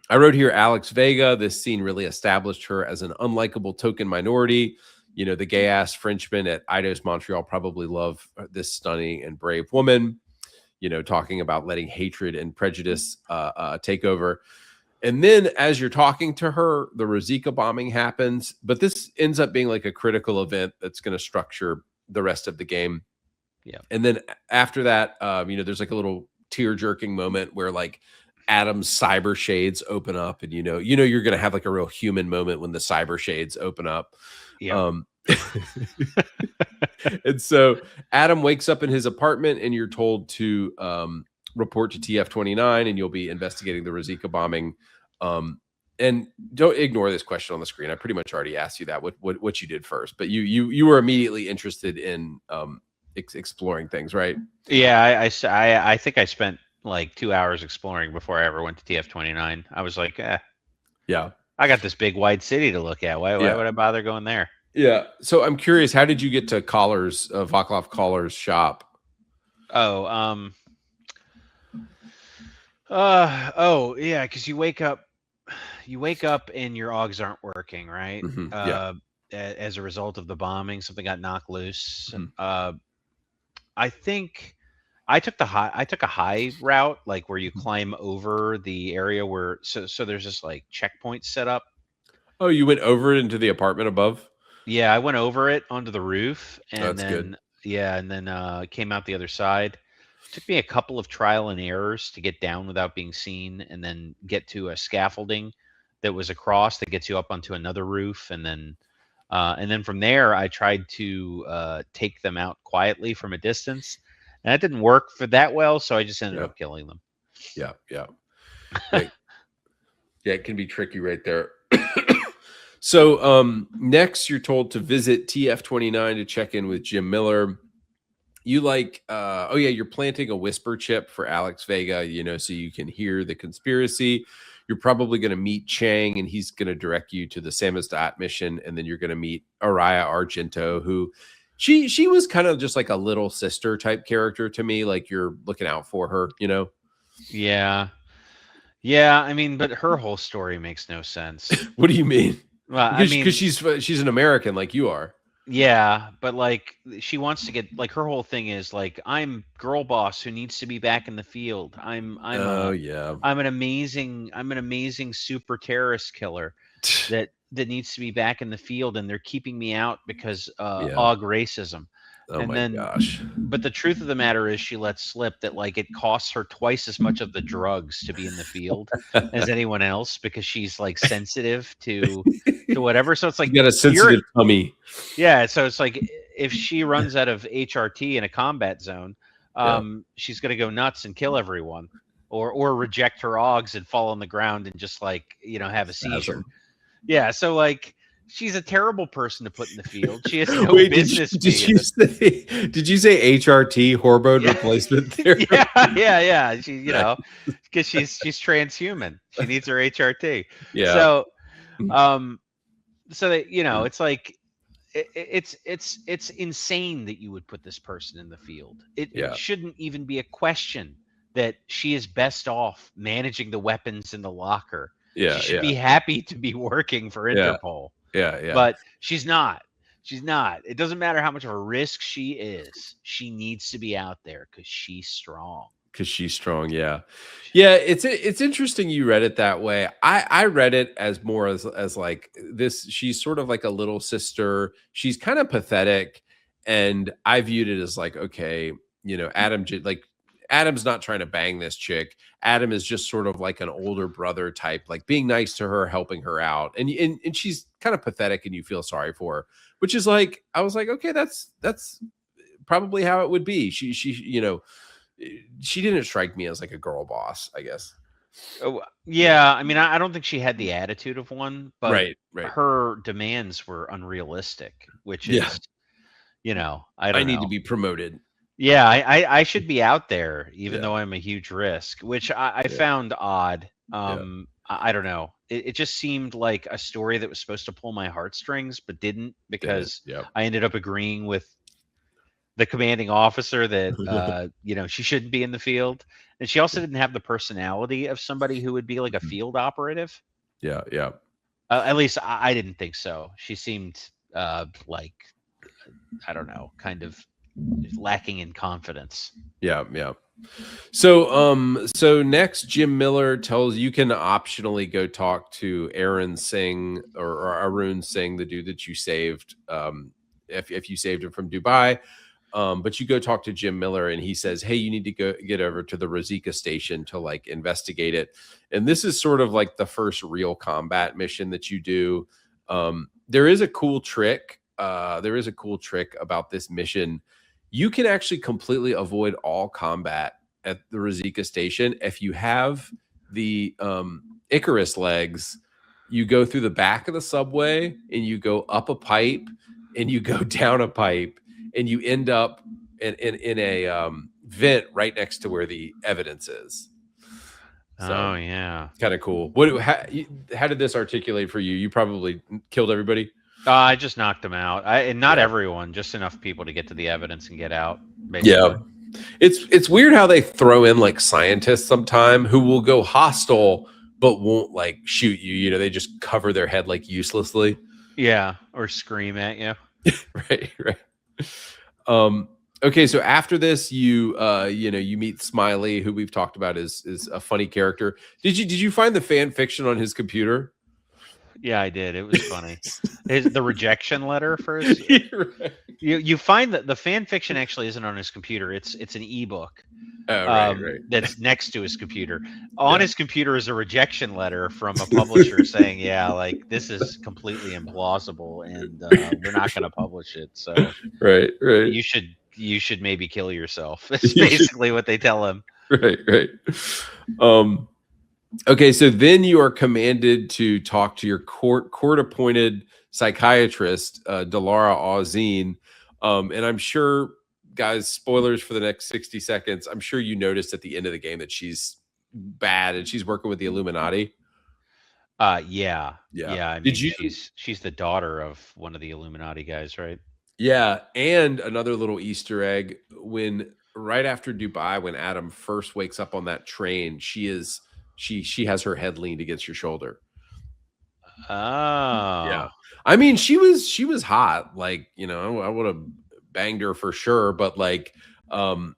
I wrote here Alex Vega. This scene really established her as an unlikable token minority. The gay ass Frenchmen at Eidos Montreal probably love this stunning and brave woman. Talking about letting hatred and prejudice take over. And then as you're talking to her, the Rosika bombing happens. But this ends up being like a critical event that's going to structure the rest of the game. Yeah. And then after that, there's like a little tear-jerking moment where like Adam's cyber shades open up, and you're going to have like a real human moment when the cyber shades open up. Yeah. And so Adam wakes up in his apartment, and you're told to report to TF-29, and you'll be investigating the Rosika bombing. And don't ignore this question on the screen. I pretty much already asked you that what you did first, but you were immediately interested in exploring things, right? Yeah, I think I spent like 2 hours exploring before I ever went to TF-29. I was like, yeah, I got this big wide city to look at. Why would I bother going there? Yeah. So I'm curious, how did you get to Vaclav Koller's shop? Yeah, because you wake up and your augs aren't working, right? Mm-hmm. As a result of the bombing, something got knocked loose. Mm-hmm. I think I took a high route, like where you climb over the area where so there's this like checkpoint set up. Oh, you went over it into the apartment above? Yeah, I went over it onto the roof, and That's good. Came out the other side. Took me a couple of trial and errors to get down without being seen, and then get to a scaffolding that was across that gets you up onto another roof, and then from there I tried to take them out quietly from a distance, and that didn't work for that well, so I just ended up killing them. Yeah. Yeah, it can be tricky right there. So next you're told to visit TF-29 to check in with Jim Miller. You you're planting a whisper chip for Alex Vega, so you can hear the conspiracy. You're probably going to meet Chang, and he's going to direct you to the Samizdat mission, and then you're going to meet Araya Argento, who she was kind of just like a little sister type character to me, like you're looking out for her, Yeah. I mean, but her whole story makes no sense. What do you mean? Well, because she's an American like you are. Yeah, but like she wants to get like her whole thing is like I'm girl boss who needs to be back in the field. I'm an amazing super terrorist killer that needs to be back in the field, and they're keeping me out because AUG racism. Oh my gosh. But the truth of the matter is she lets slip that like it costs her twice as much of the drugs to be in the field as anyone else because she's like sensitive to whatever. So it's like you got a sensitive tummy. Yeah, so it's like if she runs out of HRT in a combat zone, she's gonna go nuts and kill everyone, or reject her augs and fall on the ground and just like have a seizure. Yeah, so like she's a terrible person to put in the field. She has no business. Did you say HRT, hormone replacement therapy? Yeah. She because she's transhuman. She needs her HRT. Yeah. So so that it's like it's insane that you would put this person in the field. It shouldn't even be a question that she is best off managing the weapons in the locker. Yeah, she should be happy to be working for Interpol. Yeah. But she's not. It doesn't matter how much of a risk she is. She needs to be out there because she's strong. Yeah. It's interesting you read it that way. I read it as more as like this. She's sort of like a little sister. She's kind of pathetic, and I viewed it as like, okay, Adam's not trying to bang this chick. Adam is just sort of like an older brother type, like being nice to her, helping her out. And she's kind of pathetic and you feel sorry for her, which is like, I was like, okay, that's probably how it would be. She she didn't strike me as like a girl boss, I guess. Oh, yeah, I mean, I don't think she had the attitude of one, but Right. her demands were unrealistic, which Yeah. is, I don't need to know. be promoted. Yeah, I should be out there, even Yeah. though I'm a huge risk, which I Yeah. found odd. Yeah. I don't know. It just seemed like a story that was supposed to pull my heartstrings, but didn't, because Yep. I ended up agreeing with the commanding officer that she shouldn't be in the field, and she also didn't have the personality of somebody who would be like a field operative. Yeah. Yeah. At least I didn't think so. She seemed like, I don't know, kind of lacking in confidence. Yeah. Yeah. So next, Jim Miller tells you can optionally go talk to Aaron Singh or Arun Singh, the dude that you saved. If you saved him from Dubai. But you go talk to Jim Miller and he says, hey, you need to go get over to the Rosika station to like investigate it. And this is sort of like the first real combat mission that you do. There is a cool trick. There is a cool trick about this mission. You can actually completely avoid all combat at the Rosika station. If you have the Icarus legs, you go through the back of the subway and you go up a pipe and you go down a pipe and you end up in a vent right next to where the evidence is. So, oh yeah, kind of cool. How did this articulate for you? You probably killed everybody. I just knocked them out. And not everyone, just enough people to get to the evidence and get out. Basically. Yeah, it's weird how they throw in like scientists sometime who will go hostile but won't like shoot you. You know, they just cover their head like uselessly. Yeah, or scream at you. Right. Okay, so after this, you meet Smiley, who we've talked about is a funny character. Did you find the fan fiction on his computer? Yeah, I did. It was funny. The rejection letter first. Right. You find that the fan fiction actually isn't on his computer. It's an ebook. Right. That's next to his computer. On his computer is a rejection letter from a publisher saying, "Yeah, like this is completely implausible, and we're not going to publish it." So, right. You should maybe kill yourself. That's basically what they tell him. Right. Okay, so then you are commanded to talk to your court-appointed psychiatrist, Delara Auzine. And I'm sure, guys, spoilers for the next 60 seconds. I'm sure you noticed at the end of the game that she's bad and she's working with the Illuminati. Yeah. I mean, she's the daughter of one of the Illuminati guys, right? Yeah, and another little Easter egg: right after Dubai, when Adam first wakes up on that train, she has her head leaned against your shoulder. Oh, yeah. I mean, she was hot. Like, I would have banged her for sure. But like, that's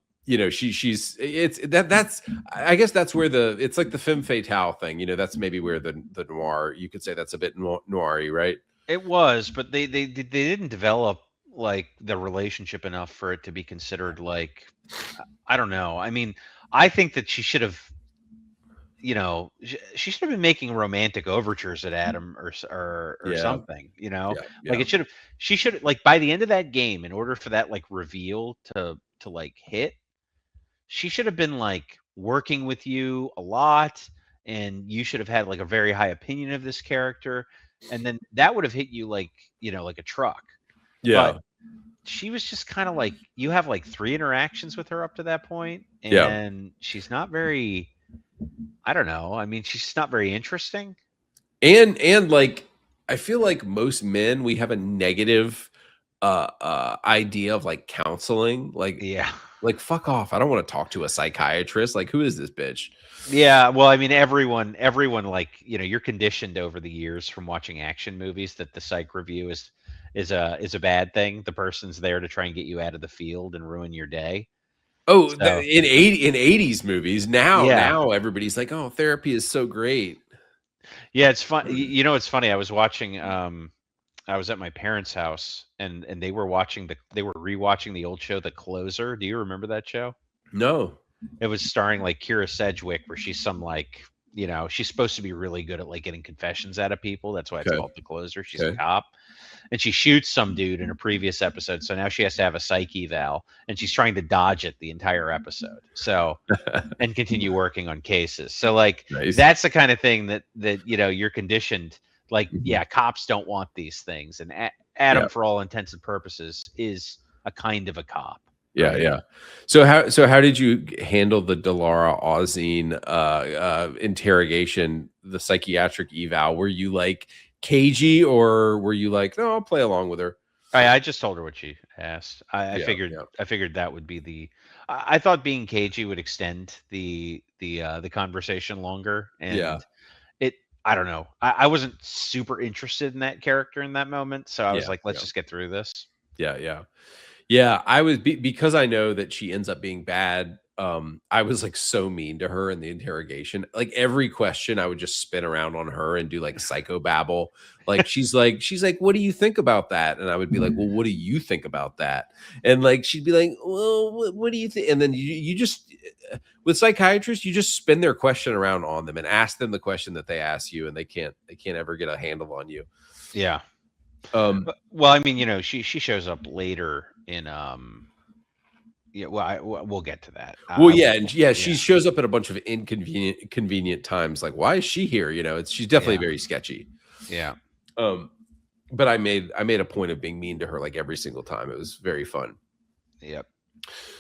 I guess that's where it's like the femme fatale thing. That's maybe where the noir, you could say that's a bit noir-y, right? It was, but they didn't develop like the relationship enough for it to be considered like, I don't know. I mean, I think that she should have, she should have been making romantic overtures at Adam or something, like she should, like, by the end of that game, in order for that like reveal to like hit, she should have been like working with you a lot, and you should have had like a very high opinion of this character, and then that would have hit you like, like a truck. Yeah. But she was just kind of like, you have like 3 interactions with her up to that point, and she's not very, I don't know. I mean, she's just not very interesting. And like, I feel like most men, we have a negative idea of like counseling. Like, like, fuck off. I don't want to talk to a psychiatrist. Like, who is this bitch? Yeah, well, I mean, everyone, like, you're conditioned over the years from watching action movies that the psych review is a bad thing. The person's there to try and get you out of the field and ruin your day. Oh, so, in 80s movies, now everybody's like, oh, therapy is so great. Yeah, it's fun. It's funny. I was watching. I was at my parents' house, and they were rewatching the old show, The Closer. Do you remember that show? No. It was starring like Kira Sedgwick, where she's some like, she's supposed to be really good at like getting confessions out of people. That's why it's called The Closer. She's a cop. and she shoots some dude in a previous episode. So now she has to have a psych eval, and she's trying to dodge it the entire episode. So and continue working on cases. So like Nice. that's the kind of thing that you're conditioned. Like cops don't want these things, and Adam, for all intents and purposes, is a kind of a cop. Yeah, right? yeah. So how did you handle the Delara Ozine interrogation, the psychiatric eval? Were you like cagey, or were you like, no, I'll play along with her? I just told her what she asked. I figured that would be the. I thought being cagey would extend the conversation longer, and I don't know. I wasn't super interested in that character in that moment, so I was like, let's just get through this. Yeah, I was because I know that she ends up being bad. I was like so mean to her in the interrogation. Like every question I would just spin around on her and do like psychobabble. Like she's like, what do you think about that? And I would be like, well, what do you think about that? And like she'd be like, well, what do you think? And then you just with psychiatrists, you just spin their question around on them and ask them the question that they ask you, and they can't ever get a handle on you. Yeah. Well, I mean, she shows up later in we'll get to that. She shows up at a bunch of convenient times. Like, why is she here? She's definitely very sketchy. Yeah. But I made a point of being mean to her like every single time. It was very fun. Yep.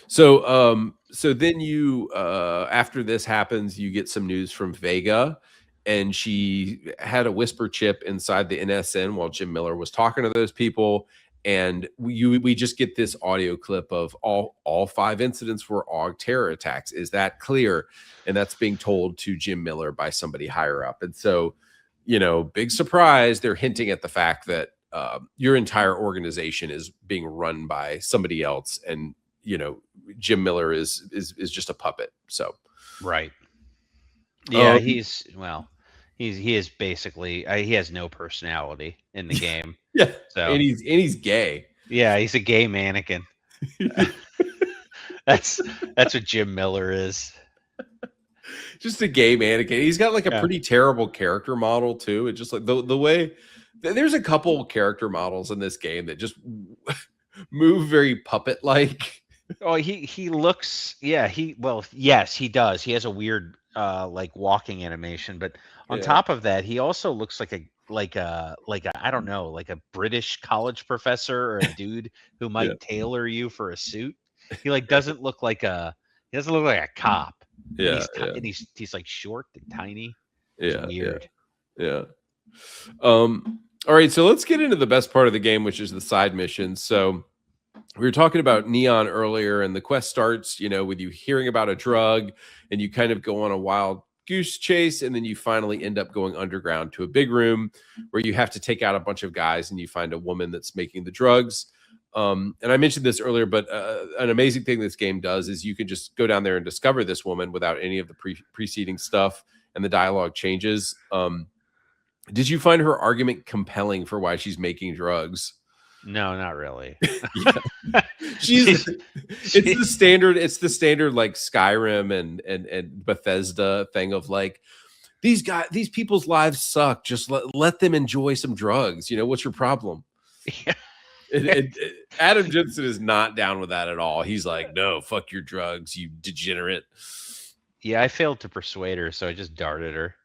So then you after this happens, you get some news from Vega, and she had a whisper chip inside the NSN while Jim Miller was talking to those people. And we just get this audio clip of all 5 incidents were AUG terror attacks. Is that clear? And that's being told to Jim Miller by somebody higher up. And so, big surprise, they're hinting at the fact that your entire organization is being run by somebody else. And, Jim Miller is just a puppet. So, right. Yeah, he is basically he has no personality in the game. Yeah. So and he's gay. Yeah, he's a gay mannequin. That's what Jim Miller is. Just a gay mannequin. He's got like a pretty terrible character model too. It's just like the way there's a couple character models in this game that just move very puppet like. Oh, he looks yes, he does. He has a weird like walking animation, but on top of that, he also looks like a I don't know, like a British college professor or a dude who might tailor you for a suit. He doesn't look like a cop. And he's like short and tiny. It's weird. Yeah. All right, so let's get into the best part of the game, which is the side missions. So we were talking about Neon earlier, and the quest starts, with you hearing about a drug, and you kind of go on a wild goose chase, and then you finally end up going underground to a big room where you have to take out a bunch of guys, and you find a woman that's making the drugs. And I mentioned this earlier, but an amazing thing this game does is you can just go down there and discover this woman without any of the preceding stuff, and the dialogue changes. Did you find her argument compelling for why she's making drugs? No, not really. It's the standard like Skyrim and Bethesda thing of like, these people's lives suck. Just let them enjoy some drugs. What's your problem? Yeah. Adam Jensen is not down with that at all. He's like, no, fuck your drugs, you degenerate. Yeah, I failed to persuade her, so I just darted her.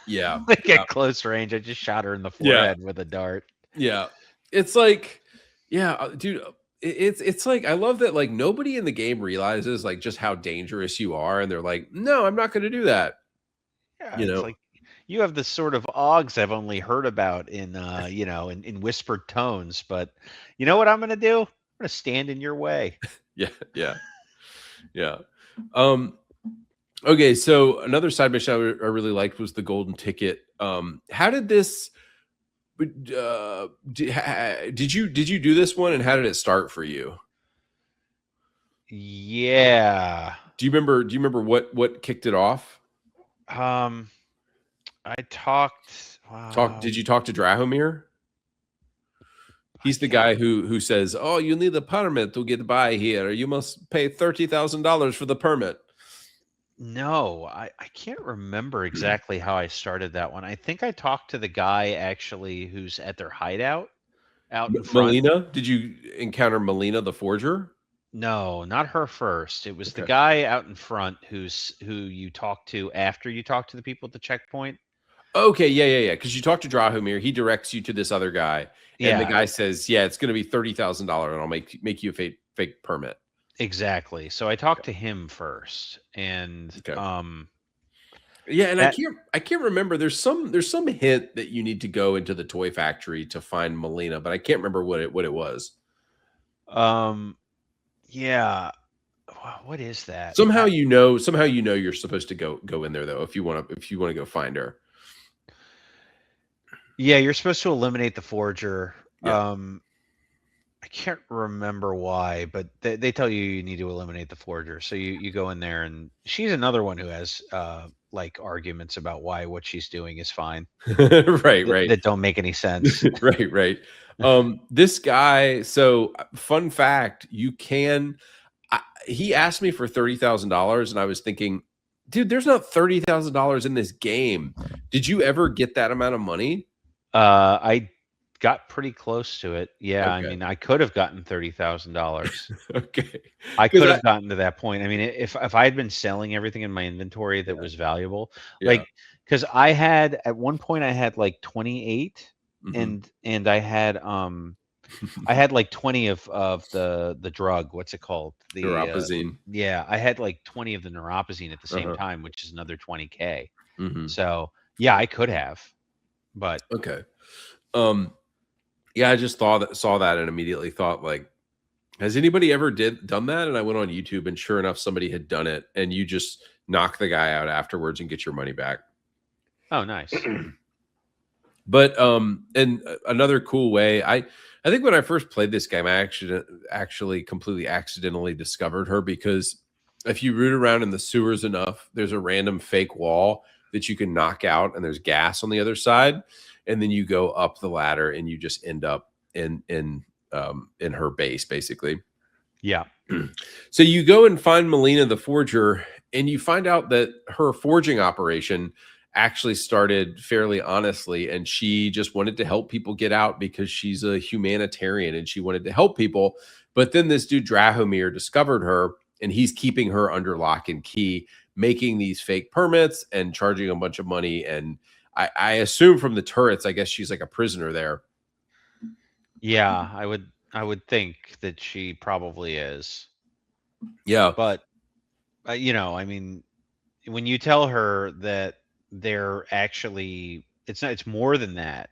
Yeah. At close range, I just shot her in the forehead with a dart. Yeah. It's like, dude, it's like, I love that like nobody in the game realizes like just how dangerous you are, and they're like, no, I'm not going to do that. Yeah, it's like you have this sort of AUGs I've only heard about in in whispered tones, but you know what I'm going to do? I'm going to stand in your way. Yeah. Okay, so another side mission I really liked was the golden ticket. How did this? Did you do this one, and how did it start for you? Yeah. Do you remember what kicked it off? I talked. Did you talk to Drahomir? He's the guy who says, "Oh, you need a permit to get by here. You must pay $30,000 for the permit." No, I can't remember exactly how I started that one. I think I talked to the guy actually who's at their hideout. out in front. Melina? Did you encounter Melina the Forger? No, not her first. It was the guy out in front who you talk to after you talk to the people at the checkpoint. Okay, yeah. Because you talk to Drahomir, he directs you to this other guy, and the guy says, "Yeah, it's going to be $30,000, and I'll make you a fake permit." Exactly. So I talked to him first, and yeah, and I can't remember. There's some hint that you need to go into the toy factory to find Melina, but I can't remember what it was. Yeah. What is that? Somehow you know you're supposed to go in there though if you want to go find her. Yeah, you're supposed to eliminate the Forger. Yeah. I can't remember why, but they tell you need to eliminate the Forger. So you go in there, and she's another one who has like arguments about why what she's doing is fine. right. That don't make any sense. right. This guy. So fun fact, you can. He asked me for $30,000, and I was thinking, dude, there's not $30,000 in this game. Did you ever get that amount of money? I got pretty close to it. Yeah, okay. I mean, I could have gotten $30,000. Okay, I could have gotten to that point. I mean, if I had been selling everything in my inventory that was valuable, like, because I had at one point I had like 28, and I had I had like 20 of the drug. What's it called? The neuropazine. Yeah, I had like 20 of the neuropazine at the same time, which is another 20K. So yeah, I could have, but okay. Yeah, I just saw that and immediately thought, like, has anybody ever done that? And I went on YouTube, and sure enough, somebody had done it, and you just knock the guy out afterwards and get your money back. Oh, nice. But and another cool way, I think when I first played this game, I actually completely accidentally discovered her, because if you root around in the sewers enough, there's a random fake wall that you can knock out, and there's gas on the other side, and then you go up the ladder, and you just end up in her base, basically. Yeah. So you go and find Melina the Forger, and you find out that her forging operation actually started fairly honestly, and she just wanted to help people get out because she's a humanitarian and she wanted to help people. But then this dude Drahomir discovered her, and he's keeping her under lock and key, making these fake permits and charging a bunch of money. And I assume from the turrets, I guess she's like a prisoner there. Yeah, I would think that she probably is. Yeah, but you know, I mean, when you tell her that they're actually, it's more than that,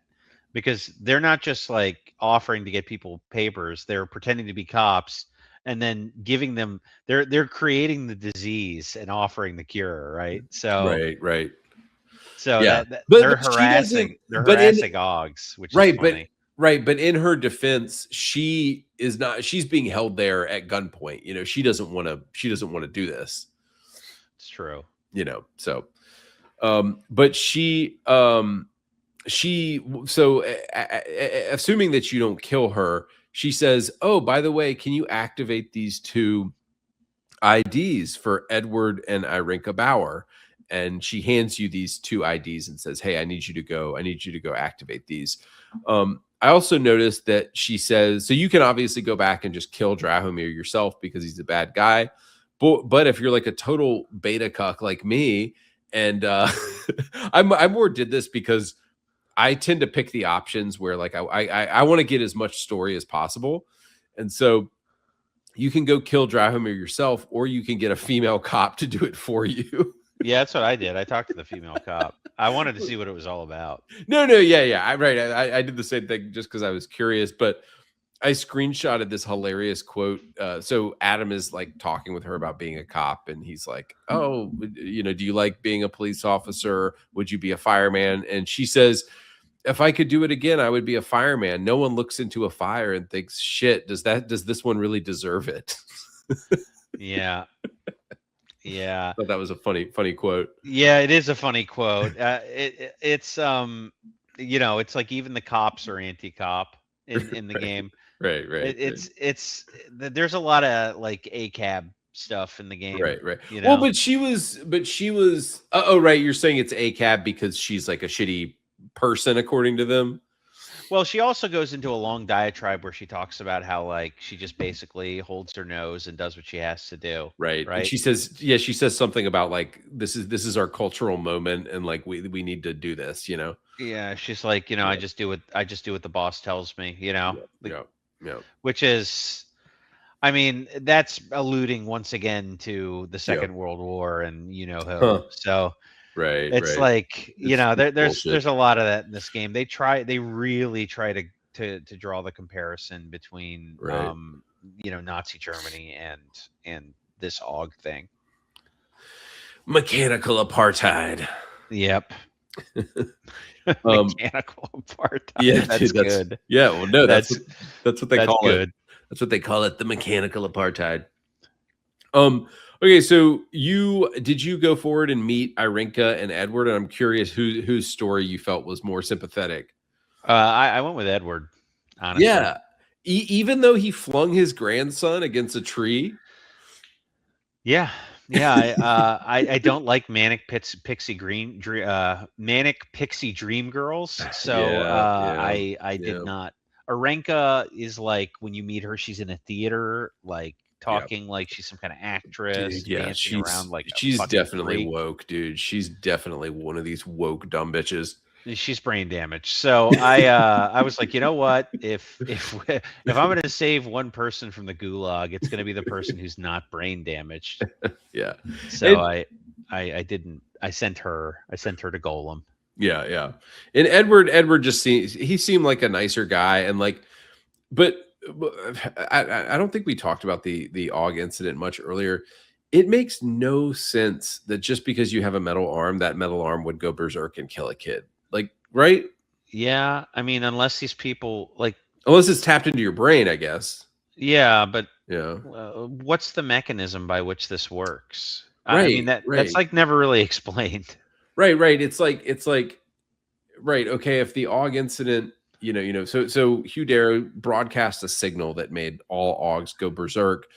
because they're not just like offering to get people papers. They're pretending to be cops and then giving them, they're creating the disease and offering the cure, right? So right. So yeah, they're harassing Oggs, which is funny. But in her defense, she is not. She's being held there at gunpoint. You know, she doesn't want to do this. It's true. You know, so, but assuming that you don't kill her, she says, "Oh, by the way, can you activate these two IDs for Edward and Irinka Bauer?" And she hands you these two IDs and says, "Hey, I need you to go activate these." I also noticed that she says, so you can obviously go back and just kill Drahomir yourself because he's a bad guy. But if you're like a total beta cuck like me, and I more did this because I tend to pick the options where like I want to get as much story as possible. And so you can go kill Drahomir yourself, or you can get a female cop to do it for you. Yeah, that's what I did. I talked to the female cop. I wanted to see what it was all about. No, yeah. I did the same thing just because I was curious, but I screenshotted this hilarious quote. So Adam is like talking with her about being a cop, and he's like, "Oh, you know, do you like being a police officer? Would you be a fireman?" And she says, "If I could do it again, I would be a fireman. No one looks into a fire and thinks, shit, does this one really deserve it?" Yeah. Yeah, I thought that was a funny quote. Yeah, it is a funny quote. It's you know, it's like even the cops are anti-cop in the game. Right. It's there's a lot of like ACAB stuff in the game. Right. You know? Well, but she was. Oh, right. You're saying it's ACAB because she's like a shitty person, according to them. Well, she also goes into a long diatribe where she talks about how like she just basically holds her nose and does what she has to do. Right. And Right. she says something about like this is our cultural moment and like we need to do this, Yeah, she's like, Yeah. I just do what the boss tells me, Yeah. which is, I mean, that's alluding once again to the Second World War and who. Huh. So Right. it's like, It's bullshit. there's a lot of that in this game. They really try to draw the comparison between Right. Nazi Germany and this AUG thing. Mechanical apartheid. Yep. Mechanical apartheid. Yeah, that's dude, good. Yeah, well, no, that's what they call good. it. That's what they call it, the mechanical apartheid. Okay, so did you go forward and meet Irinka and Edward? And I'm curious whose story you felt was more sympathetic. I went with Edward, honestly. Yeah, even though he flung his grandson against a tree. Yeah. I don't like manic pixie dream girls. So I did not. Arenka is like when you meet her, she's in a theater, like talking like she's some kind of actress, Dude, dancing around like she's definitely freak. woke, dude. She's definitely one of these woke dumb bitches. She's brain damaged. So I was like, you know what? If I'm going to save one person from the gulag, it's going to be the person who's not brain damaged. Yeah. So I didn't. I sent her to Golem. Yeah. And Edward just seemed like a nicer guy, and like, but I don't think we talked about the AUG incident much earlier. It makes no sense that just because you have a metal arm, that metal arm would go berserk and kill a kid. Like, right? Yeah, I mean, unless these people unless it's tapped into your brain, I guess. Yeah, but yeah, what's the mechanism by which this works? Right, I mean that's like never really explained. Right. It's like right. Okay, if the AUG incident, so Hugh Darrow broadcast a signal that made all AUGs go berserk.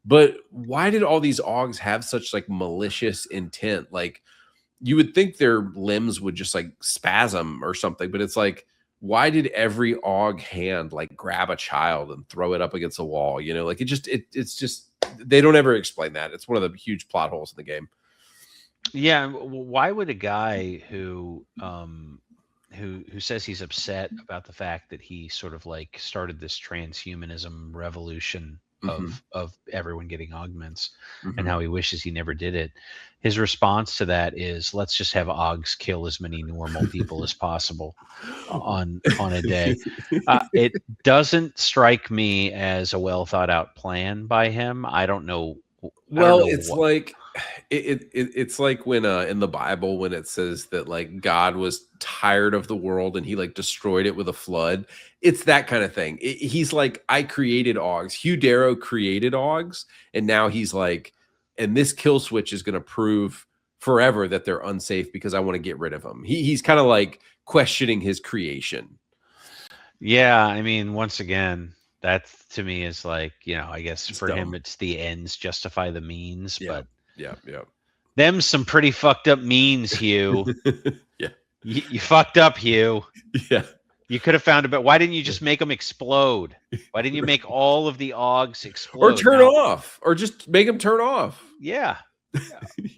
But why did all these AUGs have such like malicious intent? Like, you would think their limbs would just like spasm or something, but it's like, why did every AUG hand like grab a child and throw it up against a wall? Like it's just they don't ever explain that. It's one of the huge plot holes in the game. Yeah, why would a guy who says he's upset about the fact that he sort of like started this transhumanism revolution of everyone getting augments and how he wishes he never did it. His response to that is, let's just have AUGs kill as many normal people as possible on a day. It doesn't strike me as a well thought out plan by him. I don't know. It's like it's like when in the Bible when it says that like God was tired of the world and he like destroyed it with a flood. It's that kind of thing. He's like, I created AUGs. Hugh Darrow created AUGs, and now he's like, and this kill switch is going to prove forever that they're unsafe because I want to get rid of them. He's kind of like questioning his creation. Yeah, I mean, once again, that to me is like, I guess for him it's the ends justify the means. But yeah. Them some pretty fucked up means, Hugh. Yeah. You fucked up, Hugh. Yeah. You could have found it, but why didn't you just make them explode? Why didn't you make all of the AUGs explode? Or turn off, or just make them turn off. Yeah.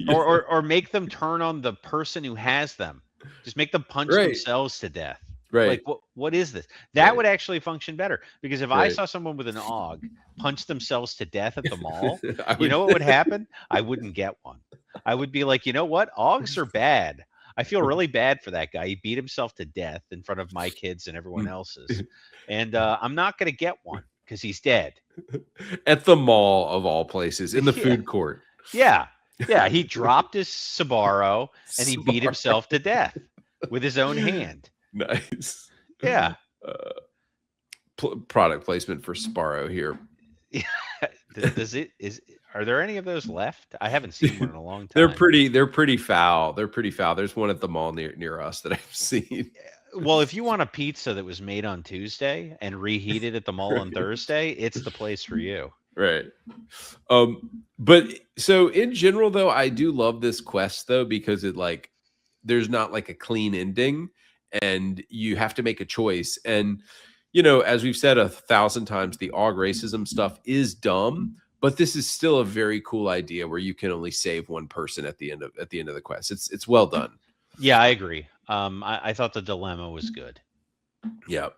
Or make them turn on the person who has them. Just make them punch themselves to death. Right. Like, what is this? That would actually function better, because if I saw someone with an AUG punch themselves to death at the mall, you know what would happen? I wouldn't get one. I would be like, you know what? AUGs are bad. I feel really bad for that guy. He beat himself to death in front of my kids and everyone else's. And I'm not going to get one because he's dead. At the mall, of all places, in the food court. Yeah. He dropped his Sbarro and he beat himself to death with his own hand. Nice. Yeah. Product placement for Sbarro here. Are there any of those left? I haven't seen one in a long time. They're pretty foul. There's one at the mall near us that I've seen. Well, if you want a pizza that was made on Tuesday and reheated at the mall on Thursday, it's the place for you. Right. But so in general though, I do love this quest though, because it like there's not like a clean ending. and you have to make a choice. And as we've said 1,000 times, the AUG racism stuff is dumb, but this is still a very cool idea where you can only save one person at the end of the quest. It's well done. Yeah, I agree. I thought the dilemma was good. Yeah.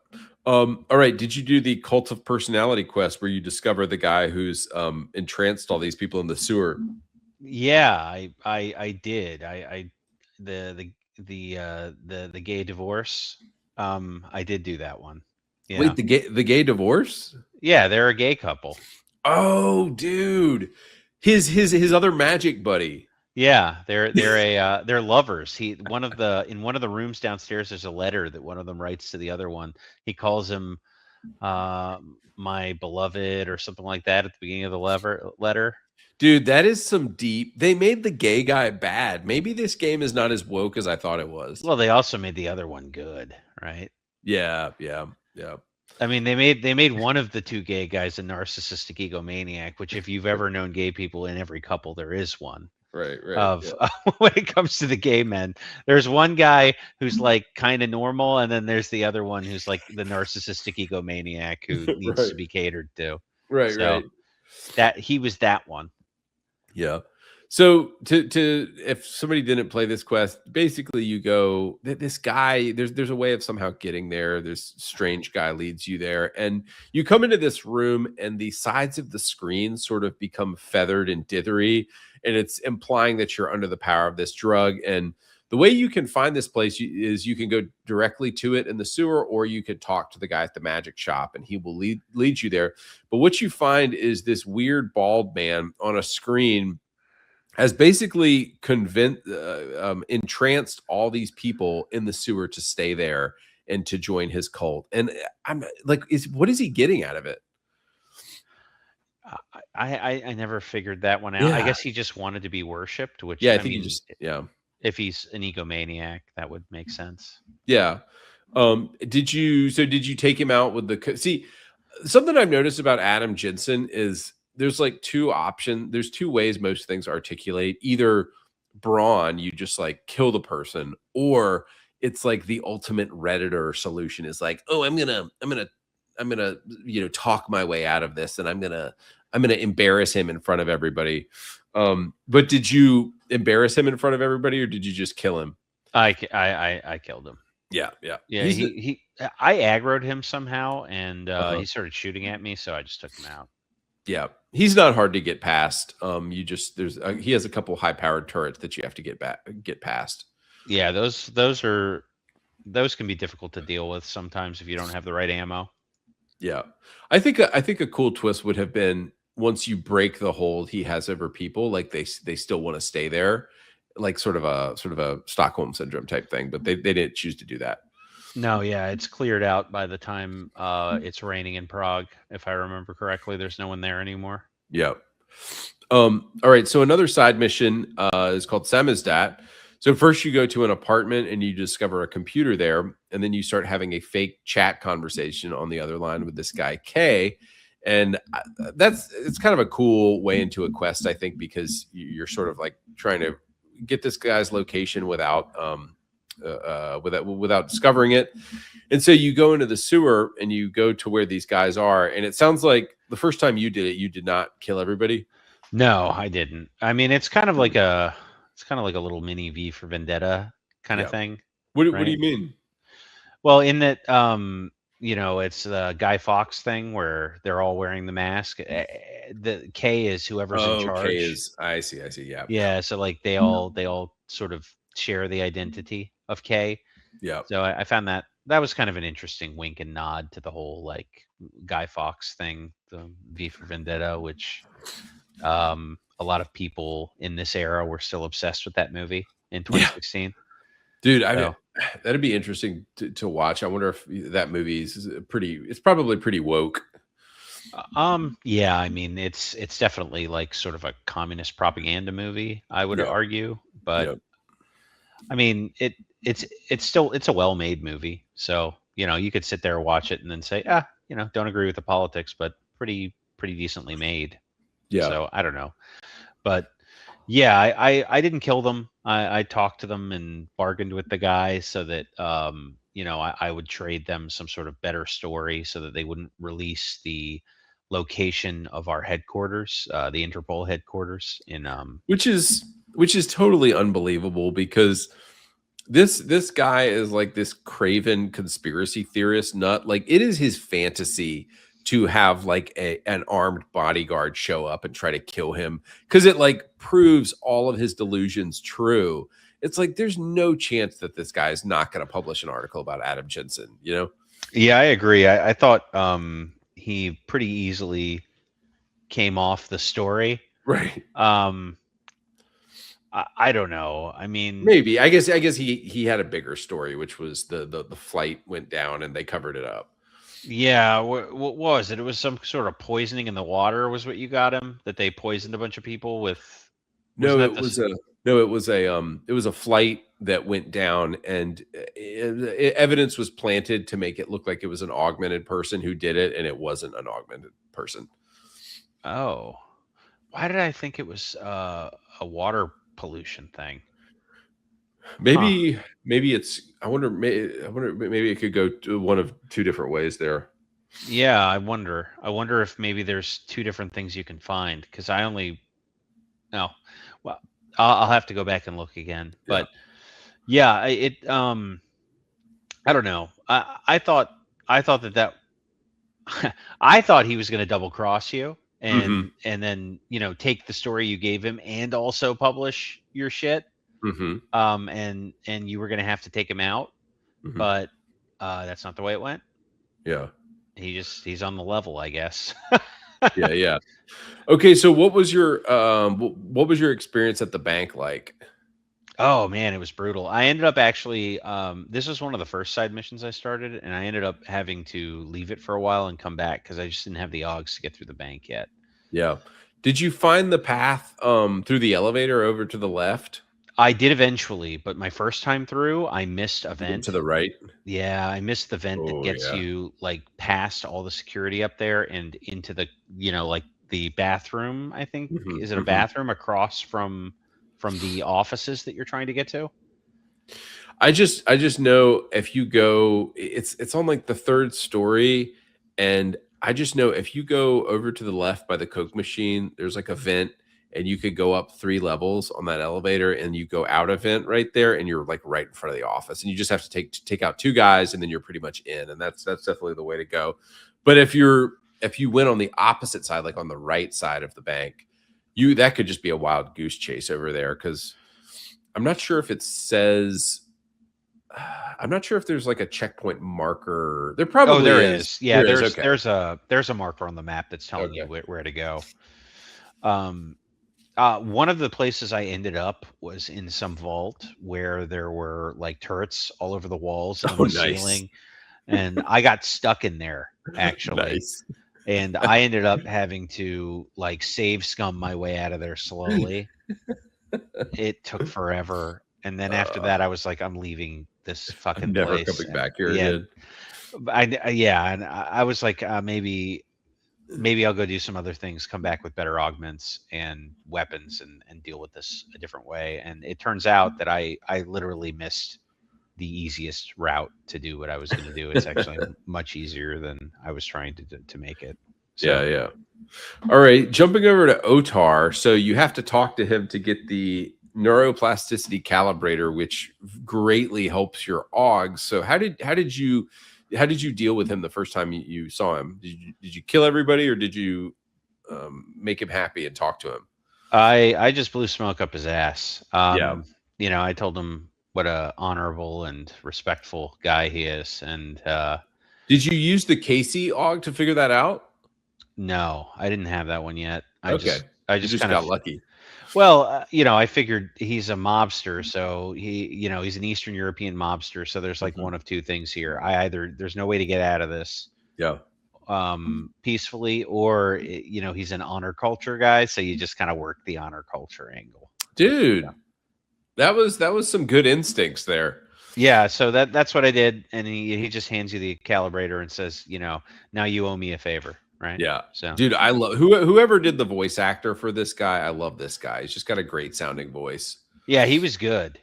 All right. Did you do the Cult of Personality quest where you discover the guy who's entranced all these people in the sewer? Yeah, I did. The gay divorce. I did do that one. Yeah. Wait, the gay divorce? Yeah, they're a gay couple. Oh, dude, his other magic buddy. Yeah, they're lovers. In one of the rooms downstairs, there's a letter that one of them writes to the other one. He calls him my beloved or something like that at the beginning of the letter. Dude, that is some deep. They made the gay guy bad. Maybe this game is not as woke as I thought it was. Well, they also made the other one good, right? Yeah. I mean, they made one of the two gay guys a narcissistic egomaniac, which if you've ever known gay people, in every couple there is one. Right. When it comes to the gay men, there's one guy who's like kind of normal, and then there's the other one who's like the narcissistic egomaniac who needs to be catered to. Right. That he was that one. Yeah. So to if somebody didn't play this quest, basically you go, this guy, there's a way of somehow getting there. This strange guy leads you there, and you come into this room, and the sides of the screen sort of become feathered and dithery, and it's implying that you're under the power of this drug. And the way you can find this place is you can go directly to it in the sewer, or you could talk to the guy at the magic shop, and he will lead you there. But what you find is this weird bald man on a screen has basically entranced all these people in the sewer to stay there and to join his cult. And I'm like, what is he getting out of it? I never figured that one out. Yeah. I guess he just wanted to be worshipped, which I think he just if he's an egomaniac, that would make sense. Yeah. Did you take him out with the something I've noticed about Adam Jensen is there's like two options. There's two ways most things articulate. Either brawn, you just like kill the person, or it's like the ultimate Redditor solution is like, oh, I'm gonna talk my way out of this, and I'm gonna embarrass him in front of everybody. But did you embarrass him in front of everybody, or did you just kill him? I killed him. Yeah. I aggroed him somehow, and he started shooting at me, so I just took him out. Yeah, he's not hard to get past. He has a couple high-powered turrets that you have to get past. Yeah, those can be difficult to deal with sometimes if you don't have the right ammo. Yeah, I think a cool twist would have been once you break the hold he has over people, like they still want to stay there, like sort of a Stockholm syndrome type thing, but they didn't choose to do that. No, yeah, it's cleared out by the time it's raining in Prague, if I remember correctly. There's no one there anymore. Yeah. All right. So another side mission is called Samizdat. So first you go to an apartment and you discover a computer there, and then you start having a fake chat conversation on the other line with this guy Kay. And it's kind of a cool way into a quest, I think, because you're sort of like trying to get this guy's location without discovering it. And so you go into the sewer and you go to where these guys are. And it sounds like the first time you did it, you did not kill everybody. No, I didn't. I mean, it's kind of like a little mini V for Vendetta kind of thing. What do you mean? Well, in that, it's the Guy Fawkes thing where they're all wearing the mask. The K is whoever's in charge. K is, I see. Yeah. Yeah. So like they all sort of share the identity of K. Yeah. So I found that was kind of an interesting wink and nod to the whole like Guy Fawkes thing, the V for Vendetta, which a lot of people in this era were still obsessed with that movie in 2016. Dude, that'd be interesting to watch. I wonder if that movie it's probably pretty woke. Yeah, I mean it's definitely like sort of a communist propaganda movie, I would argue, but I mean it's a well-made movie. So, you could sit there and watch it and then say, don't agree with the politics, but pretty decently made. Yeah. So I don't know. But yeah, I didn't kill them. I talked to them and bargained with the guy so that I would trade them some sort of better story so that they wouldn't release the location of our headquarters, the Interpol headquarters in which is totally unbelievable, because this guy is like this craven conspiracy theorist nut. Like, it is his fantasy to have like an armed bodyguard show up and try to kill him, because it like proves all of his delusions true. It's like there's no chance that this guy is not going to publish an article about Adam Jensen, Yeah, I agree. I thought he pretty easily came off the story. Right. I don't know. I mean, maybe. I guess he had a bigger story, which was the flight went down and they covered it up. Yeah, what was it? It was some sort of poisoning in the water, was what you got him? That they poisoned a bunch of people with? No, it was a flight that went down, and evidence was planted to make it look like it was an augmented person who did it, and it wasn't an augmented person. Oh, why did I think it was a water pollution thing? Maybe it's. I wonder. Maybe it could go to one of two different ways there. Yeah, I wonder if maybe there's two different things you can find, because I only. No, well, I'll have to go back and look again. But yeah, I don't know. I thought that I thought he was going to double cross you and then take the story you gave him and also publish your shit. And you were going to have to take him out, but that's not the way it went. Yeah, he's on the level, I guess. yeah. Okay, so what was your experience at the bank like? Oh man, it was brutal. I ended up actually, this was one of the first side missions I started, and I ended up having to leave it for a while and come back because I just didn't have the augs to get through the bank yet. Yeah. Did you find the path through the elevator over to the left? I did eventually, but my first time through, I missed a vent. To the right? Yeah, I missed the vent that gets you like past all the security up there and into the, like the bathroom, I think. Is it a bathroom across from the offices that you're trying to get to? I just know if you go, it's on like the third story, and I just know if you go over to the left by the Coke machine, there's like a vent, and you could go up 3 levels on that elevator, and you go out a vent right there, and you're like right in front of the office, and you just have to take out 2 guys, and then you're pretty much in, and that's definitely the way to go. But if you went on the opposite side, like on the right side of the bank, that could just be a wild goose chase over there, because I'm not sure if it says. I'm not sure if there's like a checkpoint marker. There probably there is. Yeah, Okay. there's a marker on the map that's telling you where to go. One of the places I ended up was in some vault where there were like turrets all over the walls and the ceiling, and I got stuck in there actually. Nice. And I ended up having to like save scum my way out of there slowly. It took forever. And then after that, I was like, I'm leaving this fucking never place. Coming back here. Yeah. And I was like, maybe I'll go do some other things, come back with better augments and weapons and deal with this a different way. And it turns out that I literally missed the easiest route to do what I was going to do. It's actually much easier than I was trying to make it. So. Yeah. All right. Jumping over to Otar. So you have to talk to him to get the neuroplasticity calibrator, which greatly helps your augs. So how did you deal with him the first time you saw him? Did you kill everybody, or did you make him happy and talk to him? I just blew smoke up his ass. I told him what a honorable and respectful guy he is. And did you use the Casey aug to figure that out? No, I didn't have that one yet. I just kind of got lucky. Well, I figured he's a mobster, so he's an Eastern European mobster. So there's like one of two things here. There's no way to get out of this, peacefully, or he's an honor culture guy. So you just kind of work the honor culture angle, dude. That was some good instincts there. Yeah, so that's what I did, and he just hands you the calibrator and says, now you owe me a favor. Right. Yeah. So, dude, I love whoever did the voice actor for this guy. I love this guy. He's just got a great sounding voice. Yeah, he was good.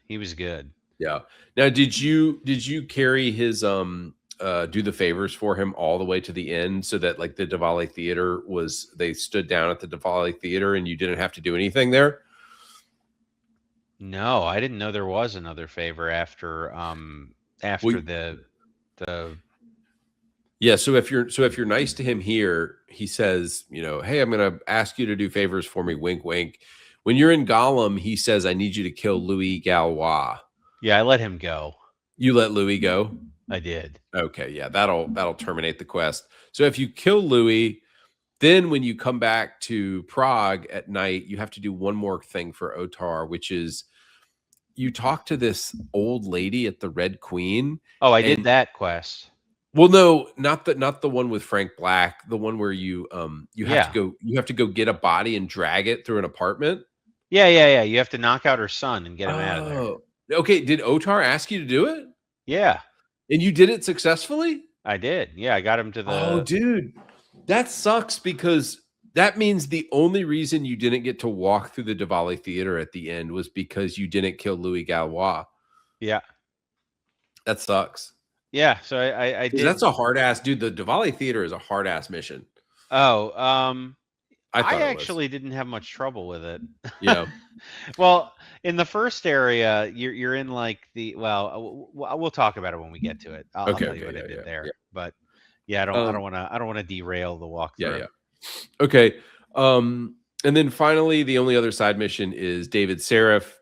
Yeah. Now, did you carry his do the favors for him all the way to the end, so that like the Diwali theater they stood down at the Diwali theater and you didn't have to do anything there? No, I didn't know there was another favor after Well, the yeah. So if you're nice to him here, he says, hey, I'm going to ask you to do favors for me. Wink, wink. When you're in Gollum, he says, I need you to kill Louis Galois. Yeah, I let him go. You let Louis go? I did. Okay, yeah, that'll terminate the quest. So if you kill Louis, then when you come back to Prague at night, you have to do one more thing for Otar, which is you talk to this old lady at the Red Queen. Oh, I did that quest. Well, no, not the one with Frank Black, the one where you have to go get a body and drag it through an apartment. Yeah. You have to knock out her son and get him out of there. Okay, did Otar ask you to do it? Yeah. And you did it successfully? I did. Yeah, I got him to the Oh, dude. That sucks, because that means the only reason you didn't get to walk through the Diwali theater at the end was because you didn't kill Louis Galois. Yeah. That sucks. Yeah, so I did. That's a hard ass, dude. The Diwali theater is a hard ass mission. Oh, I actually didn't have much trouble with it. Yeah. Well, in the first area, you're in like we'll talk about it when we get to it. I'll tell you what I did there. Yeah. But yeah, I don't want to derail the walkthrough. Yeah. Okay. And then finally, the only other side mission is David Seraph.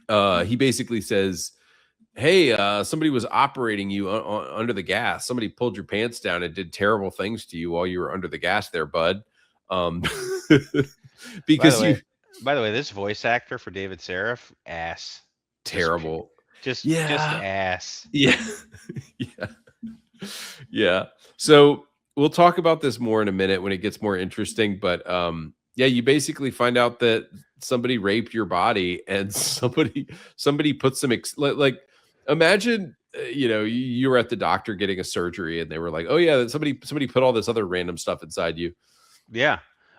He basically says, hey, somebody was operating you under the gas. Somebody pulled your pants down and did terrible things to you while you were under the gas there, bud. Because by the way, this voice actor for David Seraph, ass. Terrible. Just ass. Yeah. Yeah. So we'll talk about this more in a minute when it gets more interesting. But yeah, you basically find out that somebody raped your body, and somebody put some like imagine you were at the doctor getting a surgery and they were like, oh yeah, somebody put all this other random stuff inside you. Yeah.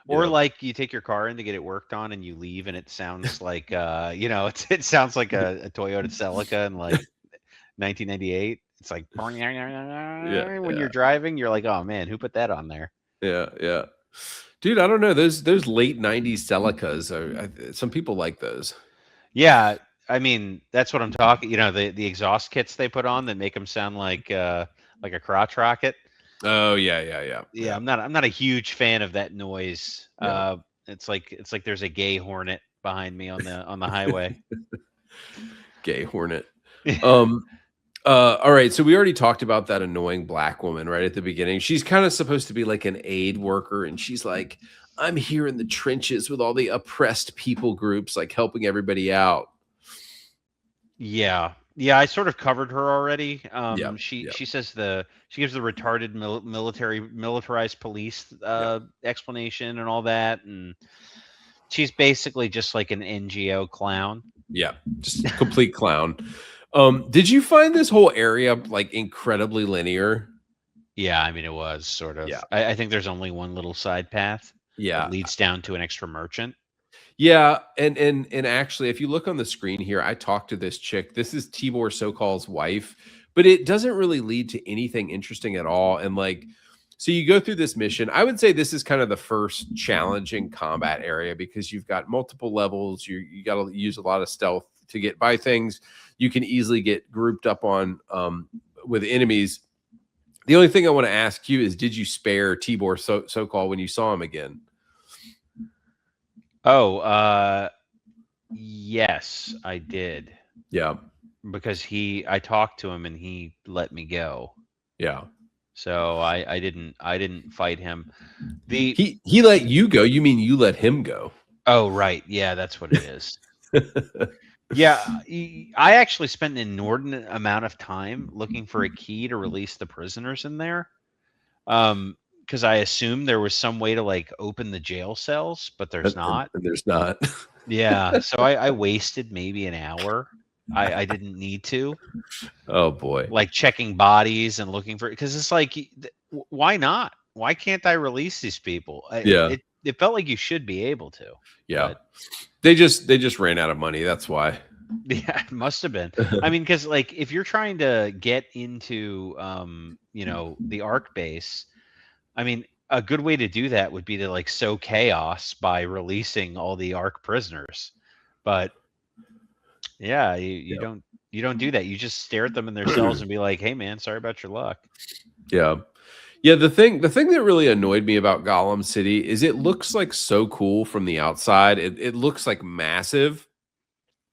Or like you take your car in to get it worked on and you leave and it sounds like it sounds like a Toyota Celica in like 1998. It's like when you're driving, you're like, oh man, who put that on there? Yeah. Dude, I don't know. Those late 90s Celicas, some people like those. Yeah, I mean, that's what I'm talking. The exhaust kits they put on that make them sound like a crotch rocket. Oh yeah. I'm not a huge fan of that noise. Yeah. It's like there's a gay hornet behind me on the highway. Gay hornet. All right, so we already talked about that annoying black woman right at the beginning. She's kind of supposed to be like an aid worker, and she's like, I'm here in the trenches with all the oppressed people groups, like helping everybody out. Yeah, I sort of covered her already. She says she gives the retarded militarized police explanation and all that, and she's basically just like an NGO clown. Yeah, just a complete clown. Did you find this whole area like incredibly linear? Yeah, I mean it was sort of. Yeah. I think there's only one little side path. Yeah, that leads down to an extra merchant. Yeah, and actually, if you look on the screen here, I talked to this chick. This is Tibor Sokol's wife, but it doesn't really lead to anything interesting at all. And like, so you go through this mission. I would say this is kind of the first challenging combat area because you've got multiple levels. You got to use a lot of stealth to get by things. You can easily get grouped up on with enemies. The only thing I want to ask you is, did you spare Tibor Sokol when you saw him again? Oh, yes, I did. Yeah. Because I talked to him and he let me go. Yeah. So I didn't fight him. He let you go. You mean you let him go? Oh, right. Yeah, that's what it is. Yeah, I actually spent an inordinate amount of time looking for a key to release the prisoners in there. Because I assumed there was some way to like open the jail cells, but there's not. There's not. Yeah, so I wasted maybe an hour. I didn't need to. Oh boy! Like checking bodies and looking for, because it's like, why not? Why can't I release these people? Yeah, it felt like you should be able to. Yeah, but they just ran out of money. That's why. Yeah, it must have been. I mean, because like if you're trying to get into the Ark base, I mean, a good way to do that would be to like sow chaos by releasing all the Ark prisoners. But yeah, you don't do that. You just stare at them in their cells and be like, "Hey, man, sorry about your luck." Yeah. Yeah, the thing that really annoyed me about Gollum City is it looks like so cool from the outside. It looks like massive.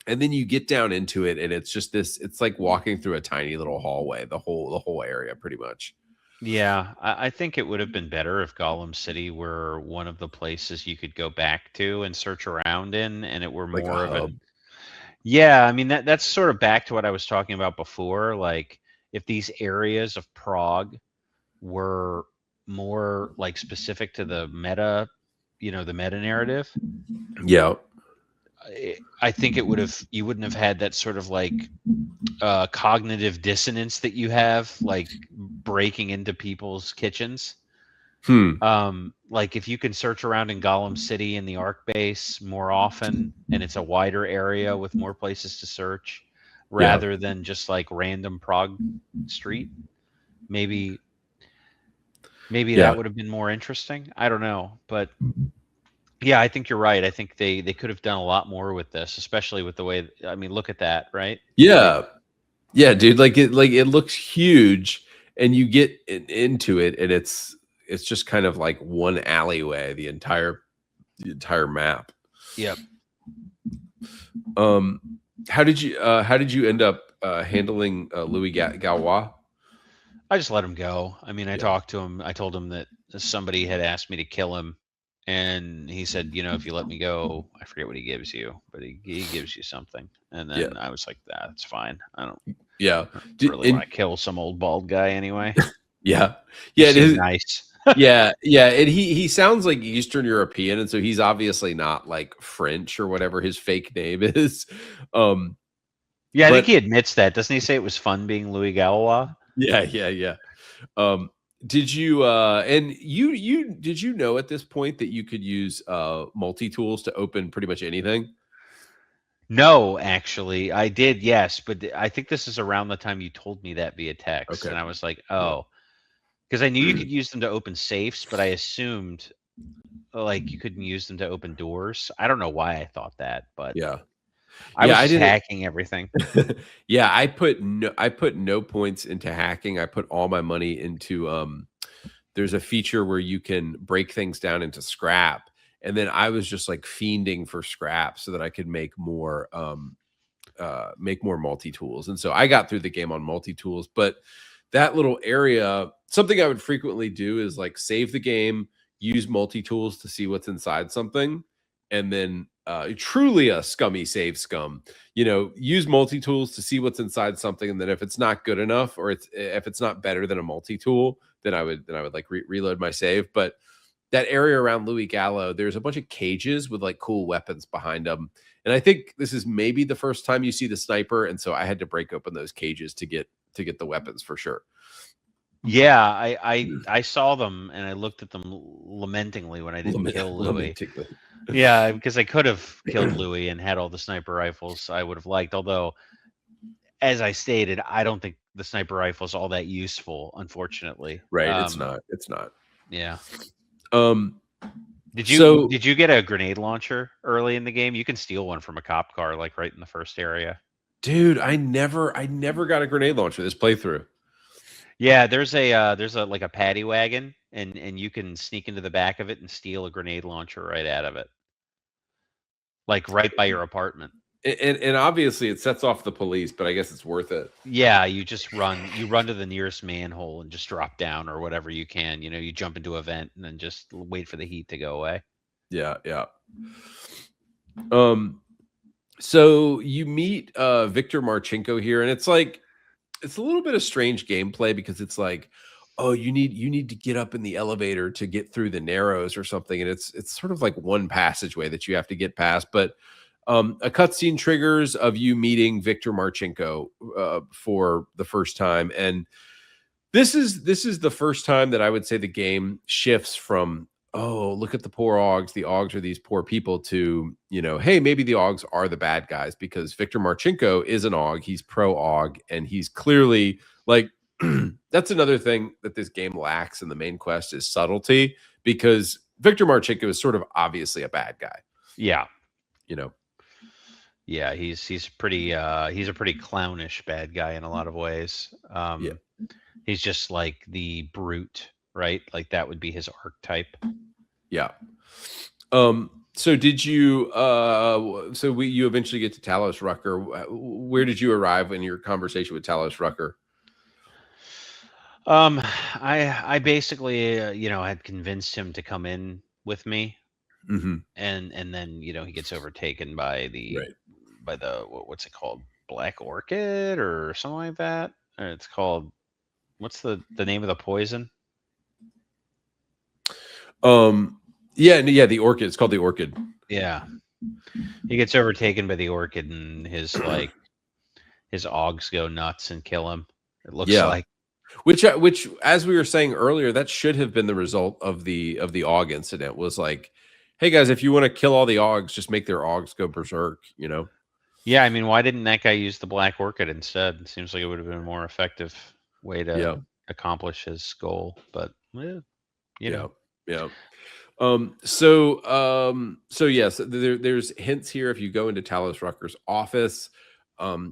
And then you get down into it and it's just it's like walking through a tiny little hallway, the whole area pretty much. Yeah, I think it would have been better if Gollum City were one of the places you could go back to and search around in, and it were Like a more of hub. an. Yeah, I mean that's sort of back to what I was talking about before. Like if these areas of Prague were more like specific to the meta, the meta narrative, Yeah. I think it would have you wouldn't have had that sort of like cognitive dissonance that you have like breaking into people's kitchens. Like if you can search around in Gollum City in the Ark base more often, and it's a wider area with more places to search, Yeah. rather than just like random Prague street, maybe Yeah. that would have been more interesting. I don't know, but yeah, I think you're right. I think they could have done a lot more with this, especially with the way. I mean, look at that, right? Yeah. Yeah, dude. Like it looks huge, and you get into it, and it's just kind of like one alleyway, the entire map. Yep. How did you end up handling Louis Galois? I just let him go. I mean, I talked to him. I told him that somebody had asked me to kill him, and he said, if you let me go, I forget what he gives you, but he gives you something. And then I was like, that's fine. I don't really want to kill some old bald guy anyway. Yeah. It is nice. Yeah. And he sounds like Eastern European, and so he's obviously not like French or whatever his fake name is. Yeah, I think he admits that. Doesn't he say it was fun being Louis Galois? Yeah. Did you and did you know at this point that you could use multi-tools to open pretty much anything? No, actually, I did, yes, but I think this is around the time you told me that via text, and I was like, oh, because I knew you could use them to open safes, but I assumed like you couldn't use them to open doors. I don't know why I thought that, but I was just hacking everything. Yeah, I put no points into hacking. I put all my money into there's a feature where you can break things down into scrap, and then I was just like fiending for scrap so that I could make more multi-tools. And so I got through the game on multi-tools, but that little area, something I would frequently do is like save the game, use multi-tools to see what's inside something, and then truly a scummy save scum, use multi-tools to see what's inside something, and then if it's not good enough, or if it's not better than a multi-tool, then I would like reload my save. But that area around Louis Gallo, there's a bunch of cages with like cool weapons behind them, and I think this is maybe the first time you see the sniper, and so I had to break open those cages to get the weapons for sure. Yeah, I saw them and I looked at them lamentingly when I didn't kill Louis. Yeah, because I could have killed Louis and had all the sniper rifles I would have liked. Although, as I stated, I don't think the sniper rifle is all that useful, unfortunately. Right? It's not. Yeah. Did you get a grenade launcher early in the game? You can steal one from a cop car, like right in the first area. Dude, I never got a grenade launcher this playthrough. Yeah, there's a like a paddy wagon, and you can sneak into the back of it and steal a grenade launcher right out of it, like right by your apartment. And obviously it sets off the police, but I guess it's worth it. Yeah, you run to the nearest manhole and just drop down or whatever you can. You jump into a vent and then just wait for the heat to go away. Yeah. So you meet Victor Marchenko here, and it's like it's a little bit of strange gameplay because it's like, oh, you need to get up in the elevator to get through the Narrows or something, and it's sort of like one passageway that you have to get past. But a cutscene triggers of you meeting Victor Marchenko for the first time, and this is the first time that I would say the game shifts from oh, look at the poor Augs. The Augs are these poor people to, hey, maybe the Augs are the bad guys because Victor Marchenko is an Aug. He's pro Aug, and he's clearly like, that's another thing that this game lacks in the main quest is subtlety, because Victor Marchenko is sort of obviously a bad guy. Yeah. Yeah, he's pretty he's a pretty clownish bad guy in a lot of ways. He's just like the brute, right? Like that would be his archetype. Yeah. So did you you eventually get to Talos Rucker. Where did you arrive in your conversation with Talos Rucker? I basically had convinced him to come in with me. Mm-hmm. And then he gets overtaken by the right. What's it called, Black Orchid or something like that. Or it's called, what's the name of the poison? Yeah, the Orchid. It's called the Orchid. Yeah, he gets overtaken by the Orchid, and his his Augs go nuts and kill him. It looks like. Which, as we were saying earlier, that should have been the result of the Aug incident. Was like, hey guys, if you want to kill all the Augs, just make their Augs go berserk. Yeah, I mean, why didn't that guy use the Black Orchid instead? It seems like it would have been a more effective way to accomplish his goal. But Yeah. So yes, there's hints here. If you go into Talos Rucker's office,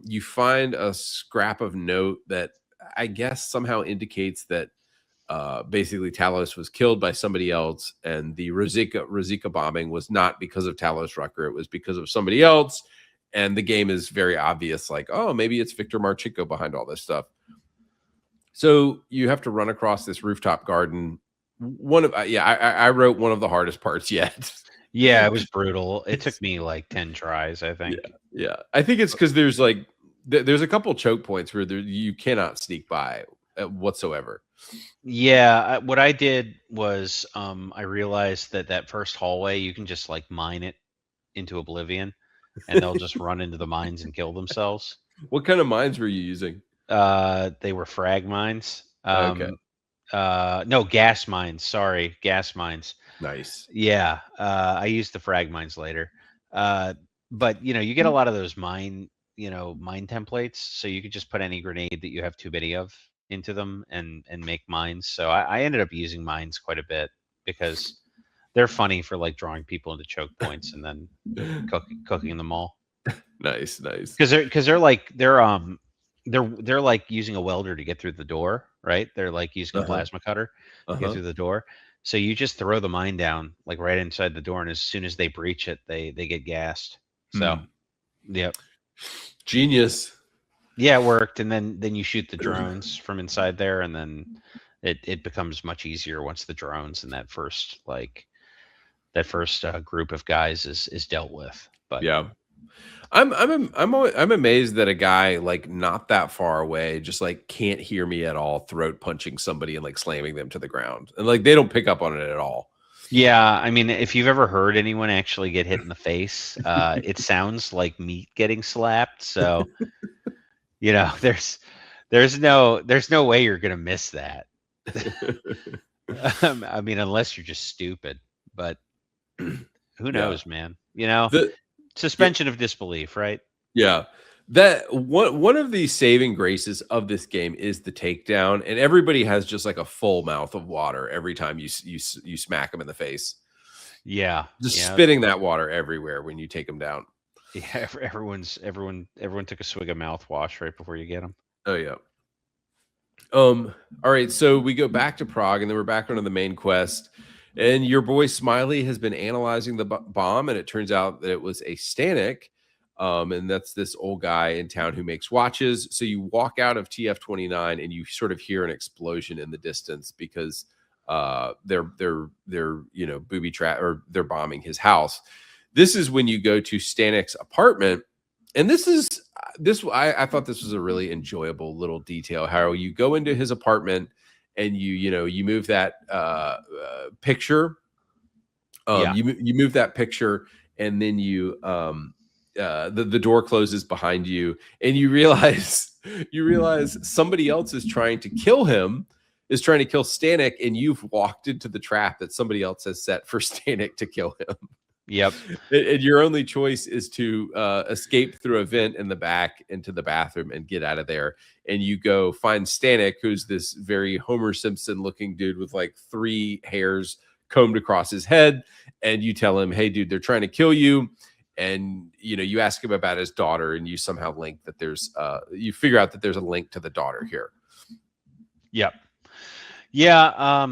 you find a scrap of note that I guess somehow indicates that basically Talos was killed by somebody else, and the Ruzicka bombing was not because of Talos Rucker. It was because of somebody else. And the game is very obvious, like, oh, maybe it's Victor Marchenko behind all this stuff. So you have to run across this rooftop garden. I wrote one of the hardest parts yet. Yeah, it was brutal. It took me like 10 tries, I think. Yeah. I think it's because there's like there's a couple choke points where you cannot sneak by whatsoever. Yeah, what I did was I realized that first hallway you can just like mine it into oblivion, and they'll just run into the mines and kill themselves. What kind of mines were you using? They were frag mines. Okay. No, gas mines. Sorry, gas mines. Nice. Yeah, I used the frag mines later. But you get a lot of those mine templates, so you could just put any grenade that you have too many of into them and make mines. So I ended up using mines quite a bit because they're funny for like drawing people into choke points and then cooking them all. Nice. Because they're like using a welder to get through the door, right? They're like using a plasma cutter to get through the door. So you just throw the mine down like right inside the door, and as soon as they breach it, they get gassed. So, yep. Genius. Yeah, it worked. And then you shoot the drones from inside there, and then it becomes much easier once the drones and that first group of guys is dealt with. But yeah, I'm amazed that a guy like not that far away just like can't hear me at all, throat punching somebody and like slamming them to the ground, and like they don't pick up on it at all. Yeah, I mean, if you've ever heard anyone actually get hit in the face, it sounds like meat getting slapped. So, there's no way you're gonna miss that. I mean, unless you're just stupid. But who knows, man? Suspension of disbelief, right? Yeah. That one of the saving graces of this game is the takedown, and everybody has just like a full mouth of water every time you smack them in the face. Yeah, just spitting that water everywhere when you take them down. Yeah, everyone took a swig of mouthwash right before you get them. Oh yeah. All right, so we go back to Prague, and then we're back onto the main quest. And your boy Smiley has been analyzing the bomb, and it turns out that it was a Stanek. And that's this old guy in town who makes watches. So you walk out of TF-29 and you sort of hear an explosion in the distance because they're booby trap, or they're bombing his house. This is when you go to Stanek's apartment, and I thought this was a really enjoyable little detail. How you go into his apartment and you move that picture. You move that picture, and then the door closes behind you, and you realize somebody else is trying to kill him. is trying to kill Stanek, and you've walked into the trap that somebody else has set for Stanek to kill him. Yep. And your only choice is to escape through a vent in the back into the bathroom and get out of there. And you go find Stanek, who's this very Homer Simpson looking dude with like 3 hairs combed across his head. And you tell him, hey, dude, they're trying to kill you. And, you ask him about his daughter, and you somehow link that you figure out that there's a link to the daughter here. Yep. Yeah.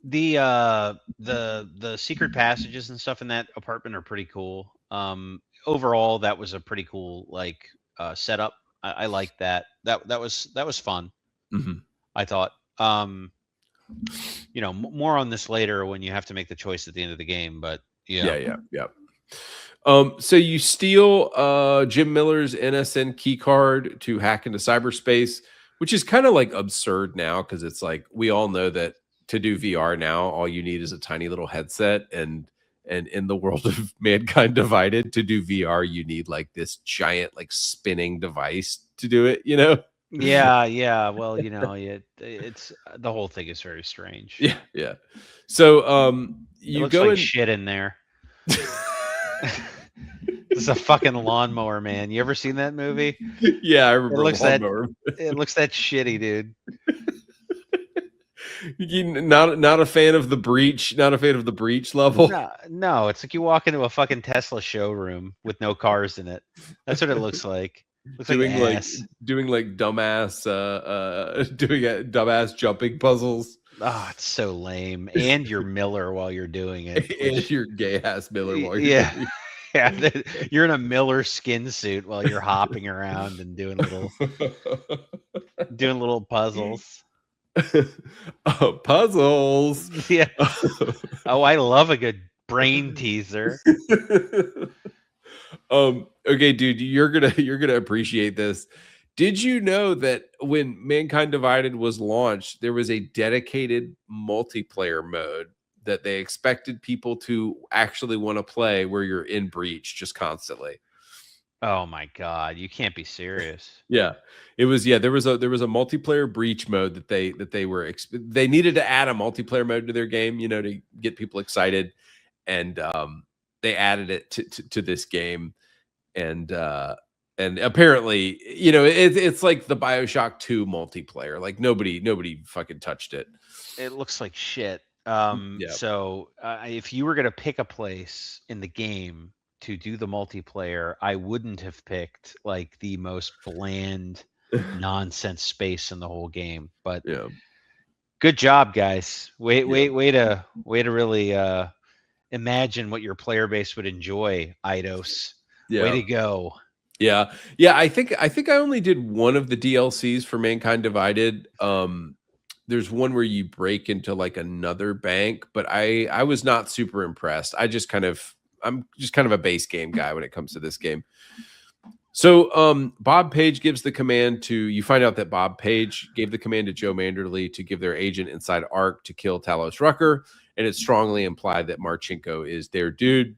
The secret passages and stuff in that apartment are pretty cool. Overall, that was a pretty cool setup. I like that. That was fun. Mm-hmm. I thought. More on this later when you have to make the choice at the end of the game. But yeah. So you steal Jim Miller's NSN key card to hack into cyberspace, which is kind of like absurd now because it's like we all know that to do VR now, all you need is a tiny little headset, and in the world of Mankind Divided, to do VR, you need like this giant like spinning device to do it. Yeah. Well, it's the whole thing is very strange. Yeah. So you it looks go like shit in there. It's a fucking lawnmower, man. You ever seen that movie? Yeah, I remember. It looks that shitty, dude. Not a fan of the breach. Not a fan of the breach level. No, it's like you walk into a fucking Tesla showroom with no cars in it. That's what it looks like. Doing dumbass jumping puzzles. Oh, it's so lame. And you're Miller while you're doing it. And you're gay ass Miller while you're doing it. Yeah, you're in a Miller skin suit while you're hopping around and doing little puzzles. Puzzles. Yeah. Oh, I love a good brain teaser. Okay, dude, you're gonna appreciate this. Did you know that when Mankind Divided was launched, there was a dedicated multiplayer mode that they expected people to actually want to play, where you're in breach just constantly? Oh my God, you can't be serious. Yeah, it was. Yeah, there was a multiplayer breach mode that they they needed to add a multiplayer mode to their game, to get people excited, and they added it to this game, and apparently, it's like the BioShock 2 multiplayer. Like nobody fucking touched it. It looks like shit. Yeah. So if you were gonna pick a place in the game to do the multiplayer, I wouldn't have picked like the most bland nonsense space in the whole game. But yeah, good job, guys. Way to really imagine what your player base would enjoy, Eidos. Yeah. Way to go. Yeah. I think I only did one of the DLCs for Mankind Divided. There's one where you break into like another bank, but I was not super impressed. I'm just kind of a base game guy when it comes to this game. So Bob Page gives the command to, you find out that Bob Page gave the command to Joe Manderley to give their agent inside ARC to kill Talos Rucker, and it's strongly implied that Marchenko is their dude.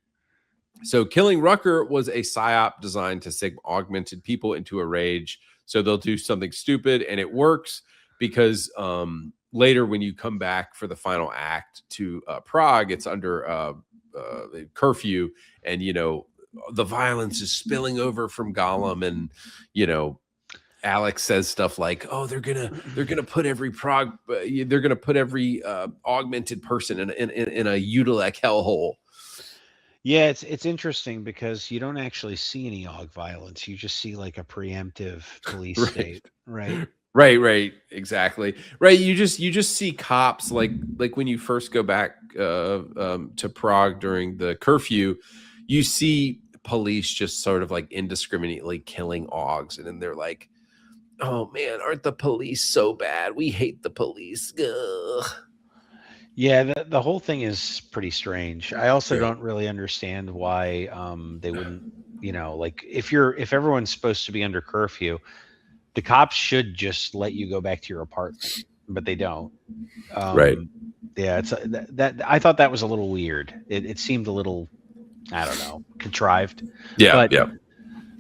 So killing Rucker was a psyop designed to sink augmented people into a rage, so they'll do something stupid, and it works because later when you come back for the final act to Prague, it's under curfew, and the violence is spilling over from Gollum, and Alex says stuff like, "Oh, they're gonna put every augmented person in a Udalek hellhole." Yeah, it's interesting because you don't actually see any AUG violence. You just see like a preemptive police state, right? Right, exactly. Right, you just see cops like when you first go back to Prague during the curfew, you see police just sort of like indiscriminately killing AUGs, and then they're like, "Oh man, aren't the police so bad? We hate the police." Ugh. Yeah, the whole thing is pretty strange. I also don't really understand why they wouldn't, like if everyone's supposed to be under curfew, the cops should just let you go back to your apartment, but they don't. Right. Yeah, it's that I thought that was a little weird. It seemed a little, I don't know, contrived. Yeah.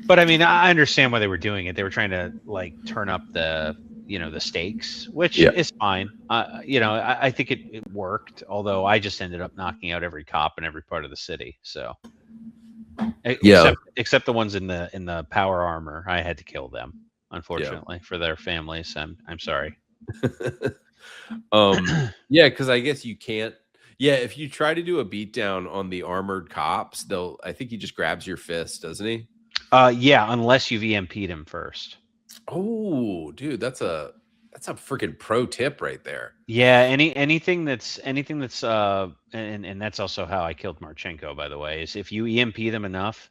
But I mean, I understand why they were doing it. They were trying to like turn up the the stakes, which is fine. I think it worked, although I just ended up knocking out every cop in every part of the city. So except the ones in the power armor, I had to kill them, unfortunately, for their families. I'm sorry. Because I guess you can't. Yeah, if you try to do a beatdown on the armored cops, I think he just grabs your fist, doesn't he? Yeah, unless you've EMP'd him first. Oh, dude, that's a freaking pro tip right there. Yeah, anything that's and that's also how I killed Marchenko, by the way, is if you EMP them enough,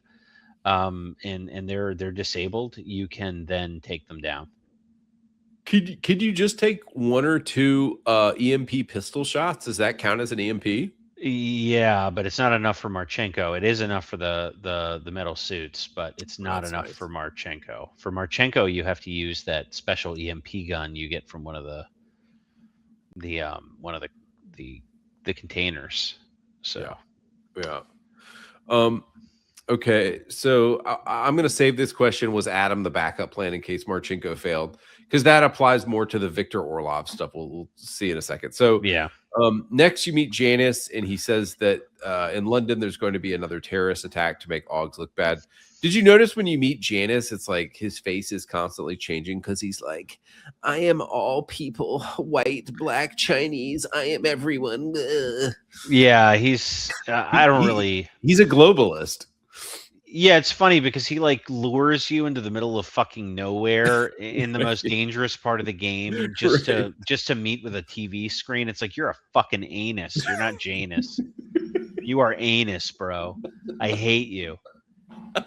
and they're disabled, you can then take them down. Could you just take 1 or 2 EMP pistol shots? Does that count as an EMP? Yeah, but it's not enough for Marchenko. It is enough for the metal suits, but it's not enough for Marchenko. For Marchenko, you have to use that special EMP gun you get from one of the containers. So yeah. Okay, so I'm going to save this question. Was Adam the backup plan in case Marchenko failed? Because that applies more to the Victor Orlov stuff. We'll see in a second. So yeah. Next, you meet Janice, and he says that in London there's going to be another terrorist attack to make Augs look bad. Did you notice when you meet Janice, it's like his face is constantly changing because he's like, I am all people, white, black, Chinese. I am everyone. Ugh. Yeah, he's he's a globalist. Yeah, it's funny because he like lures you into the middle of fucking nowhere in the most dangerous part of the game just to meet with a TV screen. It's like, you're a fucking anus. You're not Janus. You are anus, bro. I hate you.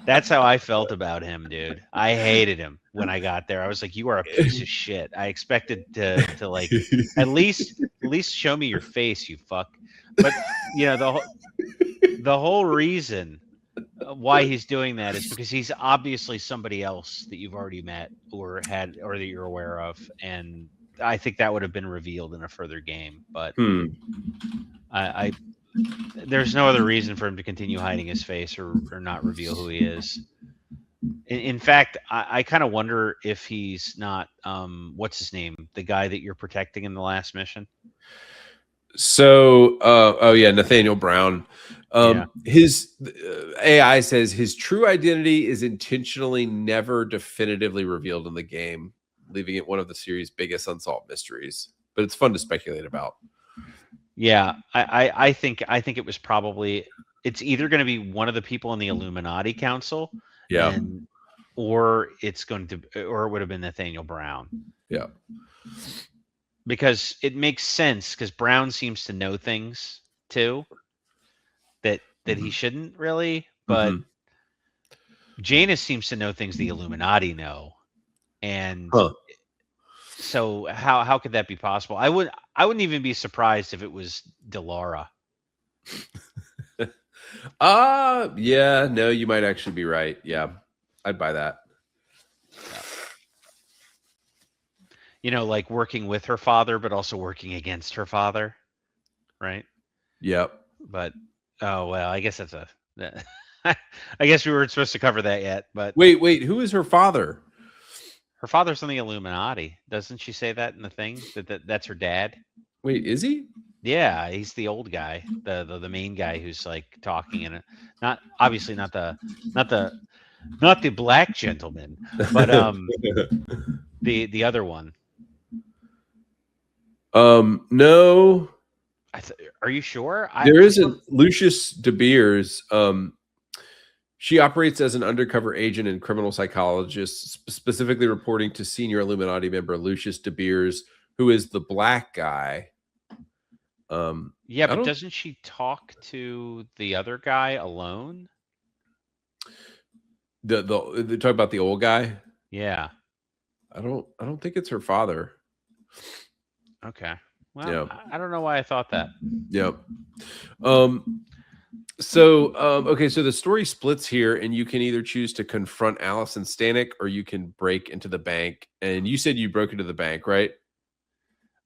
That's how I felt about him, dude. I hated him when I got there. I was like, you are a piece of shit. I expected to like at least show me your face, you fuck. But the whole reason why he's doing that is because he's obviously somebody else that you've already met or that you're aware of, and I think that would have been revealed in a further game. But I there's no other reason for him to continue hiding his face or not reveal who he is. In fact, I kind of wonder if he's not what's his name, the guy that you're protecting in the last mission. So, Nathaniel Brown. His AI says his true identity is intentionally never definitively revealed in the game, leaving it one of the series' biggest unsolved mysteries. But it's fun to speculate about. Yeah, I think it was probably, it's either going to be one of the people in the Illuminati Council, or it would have been Nathaniel Brown. Yeah. Because it makes sense, because Brown seems to know things too that he shouldn't really, but Janus seems to know things the Illuminati know, and so how could that be possible? I wouldn't even be surprised if it was Delara. Yeah, no, you might actually be right. Yeah, I'd buy that. Like working with her father, but also working against her father, right? Yep. But I guess that's I guess we weren't supposed to cover that yet. But wait, who is her father? Her father's in the Illuminati. Doesn't she say that in the thing that's her dad? Wait, is he? Yeah, he's the old guy, the main guy who's like talking in it. Not obviously not the black gentleman, but the other one. No. Are you sure? There isn't. Lucius De Beers. She operates as an undercover agent and criminal psychologist, specifically reporting to senior Illuminati member Lucius De Beers, who is the black guy. Yeah, but doesn't she talk to the other guy alone? They talk about the old guy. Yeah. I don't think it's her father. Okay. Well, I don't know why I thought that. Yep. So the story splits here, and you can either choose to confront Allison Stanek or you can break into the bank. And you said you broke into the bank, right?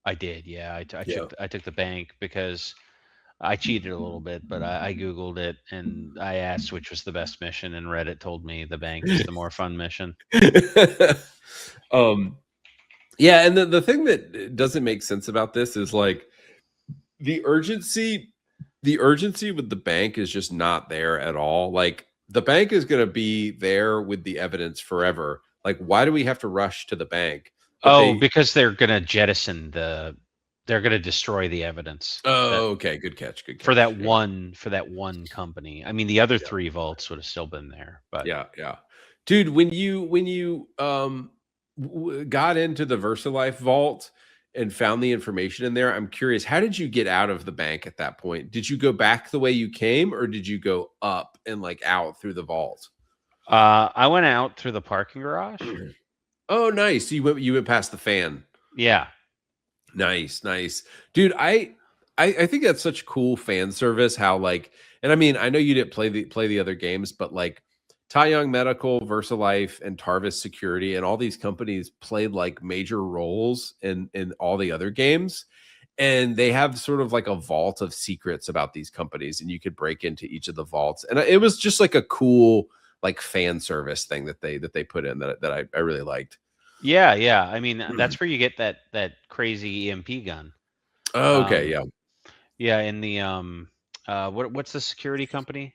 I did. Yeah. I took the bank because I cheated a little bit, but I Googled it and I asked which was the best mission, and Reddit told me the bank is the more fun mission. Yeah, and the thing that doesn't make sense about this is like the urgency with the bank is just not there at all. Like the bank is going to be there with the evidence forever. Like, why do we have to rush to the bank? But because they're gonna jettison they're gonna destroy the evidence. Okay, good catch. For that one company. I mean, the other 3 vaults would have still been there, but yeah. Dude, when you got into the VersaLife vault and found the information in there, I'm curious, how did you get out of the bank at that point? Did you go back the way you came, or did you go up and like out through the vault? I went out through the parking garage. Oh, nice. You went past the fan. Yeah. Nice. Dude, I think that's such cool fan service, how like, and I mean, I know you didn't play the other games, but like Tai Young Medical, VersaLife, and Tarvis Security, and all these companies played like major roles in all the other games. And they have sort of like a vault of secrets about these companies, and you could break into each of the vaults. And it was just like a cool like fan service thing that they put in that I really liked. Yeah. I mean, that's where you get that crazy EMP gun. Oh, okay, yeah. Yeah, in the what's the security company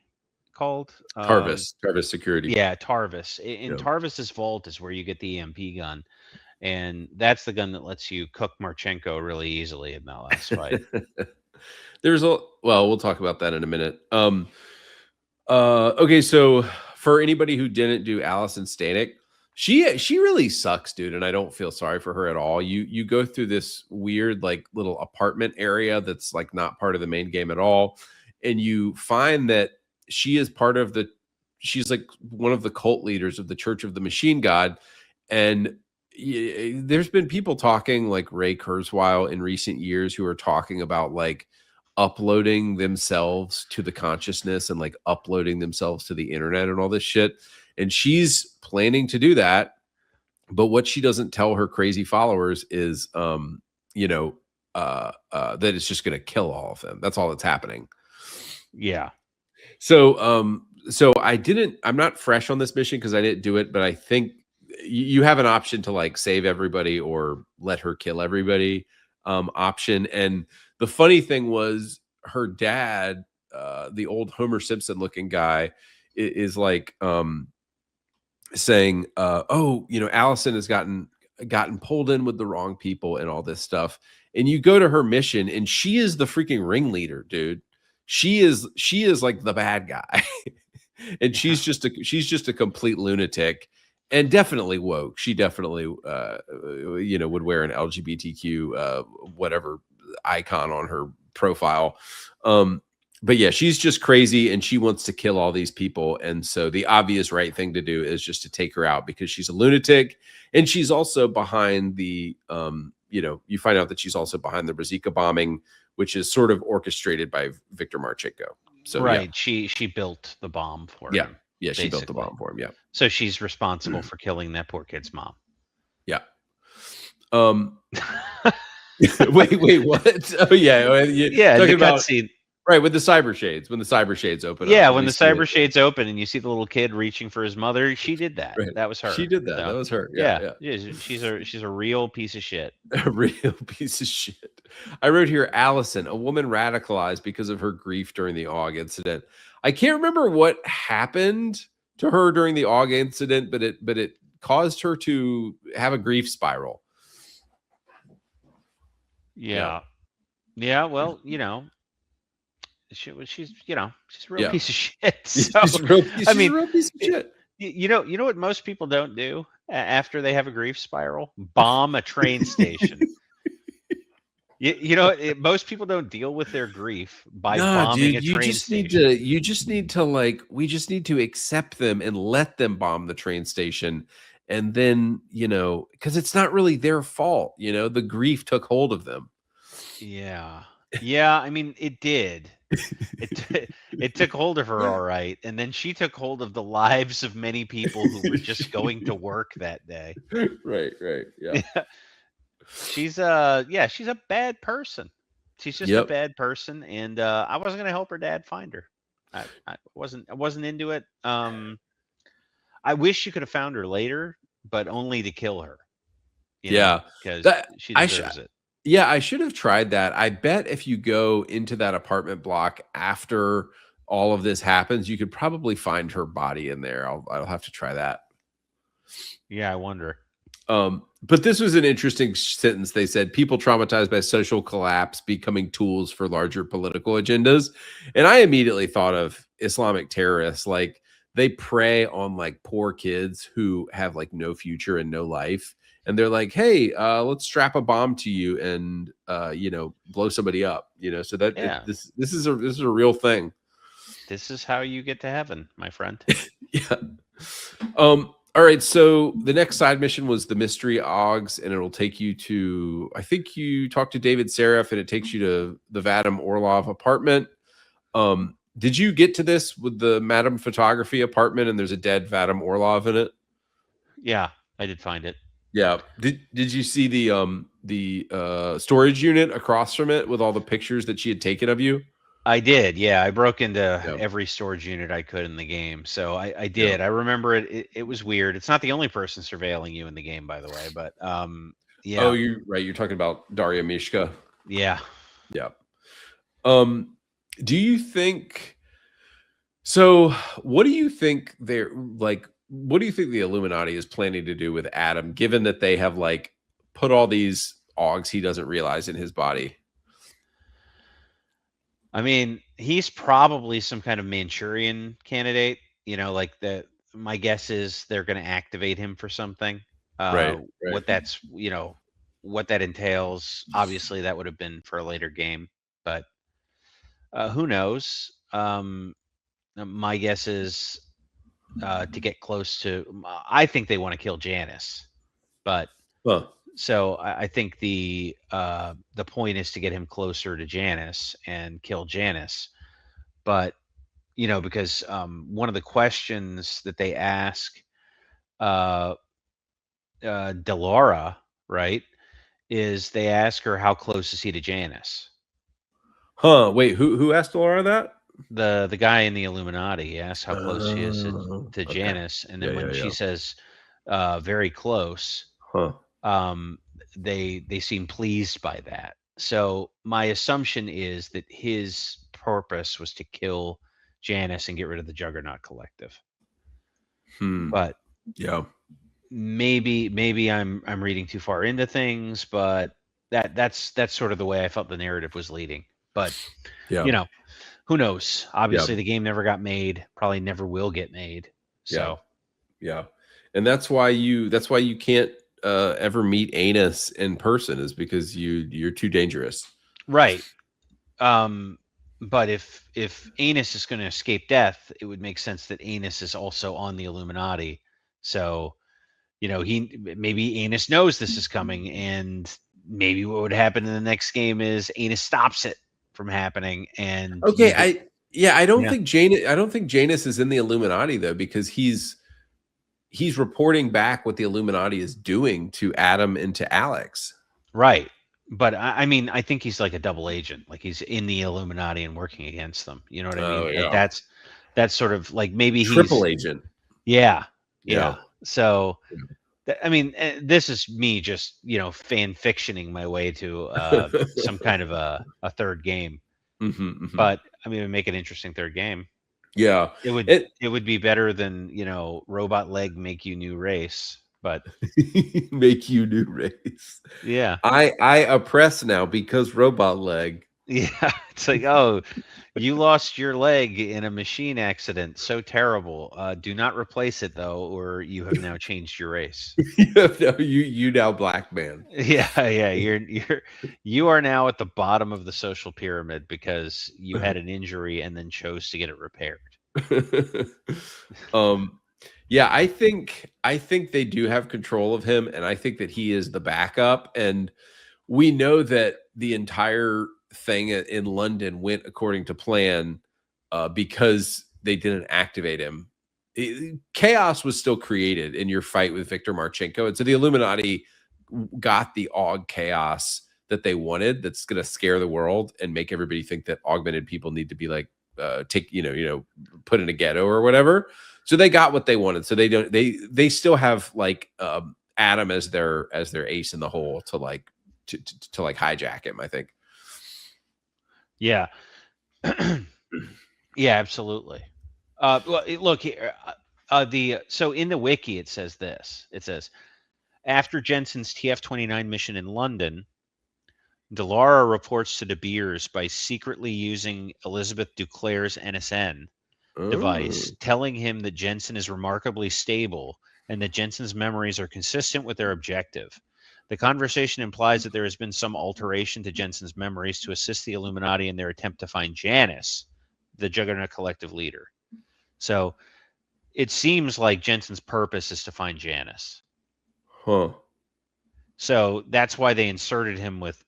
called? Tarvis Security. Yeah, Tarvis. In Tarvis's vault is where you get the EMP gun, and that's the gun that lets you cook Marchenko really easily in that last fight. We'll talk about that in a minute. Okay, so for anybody who didn't do Allison Stanek, she really sucks, dude, and I don't feel sorry for her at all. You go through this weird like little apartment area that's like not part of the main game at all, and you find that she's like one of the cult leaders of the Church of the Machine God. And there's been people talking like Ray Kurzweil in recent years who are talking about like uploading themselves to the consciousness and like uploading themselves to the internet and all this shit. And she's planning to do that. But what she doesn't tell her crazy followers is, that it's just going to kill all of them. That's all that's happening. Yeah. So I'm not fresh on this mission because I didn't do it, but I think you have an option to like save everybody or let her kill everybody option. And the funny thing was her dad, the old Homer Simpson looking guy, is like saying, Allison has gotten pulled in with the wrong people and all this stuff. And you go to her mission and she is the freaking ringleader, dude. She is like the bad guy. And she's just a complete lunatic and definitely woke. She definitely would wear an LGBTQ whatever icon on her profile. But yeah, she's just crazy and she wants to kill all these people. And so the obvious right thing to do is just to take her out because she's a lunatic. And she's also behind the, you find out that she's also behind the Brzezika bombing, which is sort of orchestrated by Viktor Marchenko. So right. Yeah. She built the bomb for him. Yeah. She built the bomb for him. Yeah. So she's responsible for killing that poor kid's mom. Yeah. Wait, what? Oh yeah. Yeah. The cutscene. Right, with the cyber shades, when the cyber shades open. Yeah, when the cyber shades open and you see the little kid reaching for his mother, she did that. Right. That was her. She did that. So, that was her. Yeah. She's a real piece of shit. A real piece of shit. I wrote here, Allison, a woman radicalized because of her grief during the AUG incident. I can't remember what happened to her during the AUG incident, but it caused her to have a grief spiral. Yeah. Well, she's a real piece of shit. So, she's a real piece of shit. You know what most people don't do after they have a grief spiral? Bomb a train station. Most people don't deal with their grief by bombing a train station. You just need to we just need to accept them and let them bomb the train station. And then, because it's not really their fault, the grief took hold of them. Yeah. I mean, it did. It took hold of her, all right, and then she took hold of the lives of many people who were just going to work that day. Right, yeah. She's a bad person. She's just a bad person, and I wasn't gonna help her dad find her. I wasn't into it. I wish you could have found her later, but only to kill her. because she deserves it. Yeah, I should have tried that. I bet if you go into that apartment block after all of this happens, you could probably find her body in there. I'll have to try that. Yeah, I wonder. But this was an interesting sentence. They said people traumatized by social collapse becoming tools for larger political agendas. And I immediately thought of Islamic terrorists. Like they prey on like poor kids who have like no future and no life. And they're like, hey, let's strap a bomb to you and, blow somebody up, so that this is a real thing. This is how you get to heaven, my friend. Yeah. All right, so the next side mission was the mystery Oggs, and it'll take you to, I think you talk to David Seraph, and it takes you to the Vadim Orlov apartment. Did you get to this with the Madame Photography apartment, and there's a dead Vadim Orlov in it? Yeah, I did find it. Yeah. Did you see the storage unit across from it with all the pictures that she had taken of you? I did, yeah. I broke into every storage unit I could in the game, so I did. I remember it. It was weird. It's not the only person surveilling you in the game, by the way, but yeah. Oh, you're right. You're talking about Daria Mishka. Yeah. Yeah. Do you think? So, what do you think they're like? What do you think the Illuminati is planning to do with Adam, given that they have like put all these Oggs he doesn't realize in his body? I mean, he's probably some kind of Manchurian candidate. My guess is they're going to activate him for something. Right. What that's, what that entails. Obviously, that would have been for a later game, but who knows? My guess is to get close to. I think they want to kill Janice, but. So I think the point is to get him closer to Janice and kill Janice. But, because one of the questions that they ask Delora, right, is they ask her how close is he to Janice? Huh. Wait, who asked Delora that? The guy in the Illuminati asks how close she is to Janice. And then when she says very close, they seem pleased by that. So my assumption is that his purpose was to kill Janice and get rid of the Juggernaut Collective. But maybe I'm reading too far into things, but that's sort of the way I felt the narrative was leading. But who knows? Obviously the game never got made, probably never will get made. So yeah. And that's why you can't ever meet Anus in person, is because you're too dangerous. Right. But if Anus is going to escape death, it would make sense that Anus is also on the Illuminati. So, maybe Anus knows this is coming, and maybe what would happen in the next game is Anus stops it from happening. And I don't think Janus is in the Illuminati though, because he's reporting back what the Illuminati is doing to Adam and to Alex. Right. But I mean, I think he's like a double agent. Like he's in the Illuminati and working against them. You know what I mean? Yeah. Like that's sort of like maybe triple agent. Yeah. So, I mean, this is me just, fan fictioning my way to some kind of a third game. But I mean, it would make an interesting third game. Yeah. It would be better than, Robot Leg make you new race. But make you new race. Yeah. I oppress now because Robot Leg. Yeah. It's like, oh, you lost your leg in a machine accident. So terrible. Do not replace it though, or you have now changed your race. you now black man. Yeah. You are now at the bottom of the social pyramid because you had an injury and then chose to get it repaired. Yeah, I think they do have control of him, and I think that he is the backup. And we know that the entire thing in London went according to plan because they didn't activate him. Chaos was still created in your fight with Viktor Marchenko, and so the Illuminati got the Aug chaos that they wanted. That's going to scare the world and make everybody think that augmented people need to be like put in a ghetto or whatever. So they got what they wanted. So they still have like Adam as their ace in the hole to like to like hijack him, I think. Yeah. Yeah, absolutely. Well, look here. So in the wiki it says this. It says after Jensen's TF-29 mission in London, Delara reports to De Beers by secretly using Elizabeth Duclair's NSN device, telling him that Jensen is remarkably stable and that Jensen's memories are consistent with their objective. The conversation implies that there has been some alteration to Jensen's memories to assist the Illuminati in their attempt to find Janus, the Juggernaut Collective leader. So it seems like Jensen's purpose is to find Janus. Huh. So that's why they inserted him with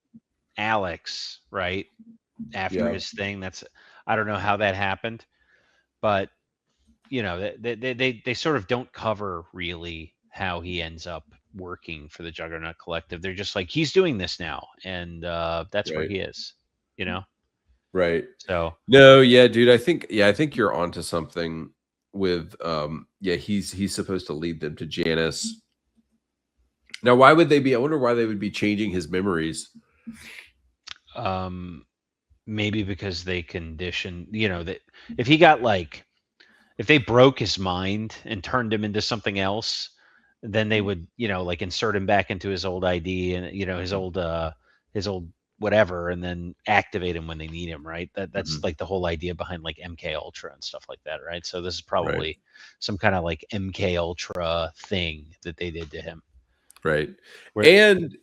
Alex, right? After his thing. I don't know how that happened, but they sort of don't cover really how he ends up working for the Juggernaut Collective. They're just like, he's doing this now, and that's where he is, Right. So no, yeah, dude, I think you're onto something with he's supposed to lead them to Janus. Now, why would they be? I wonder why they would be changing his memories. Maybe because they condition, that if he got if they broke his mind and turned him into something else, then they would, insert him back into his old ID and his old whatever, and then activate him when they need him, right? That's like the whole idea behind like MK Ultra and stuff like that, right? So this is probably some kind of like MK Ultra thing that they did to him, right? And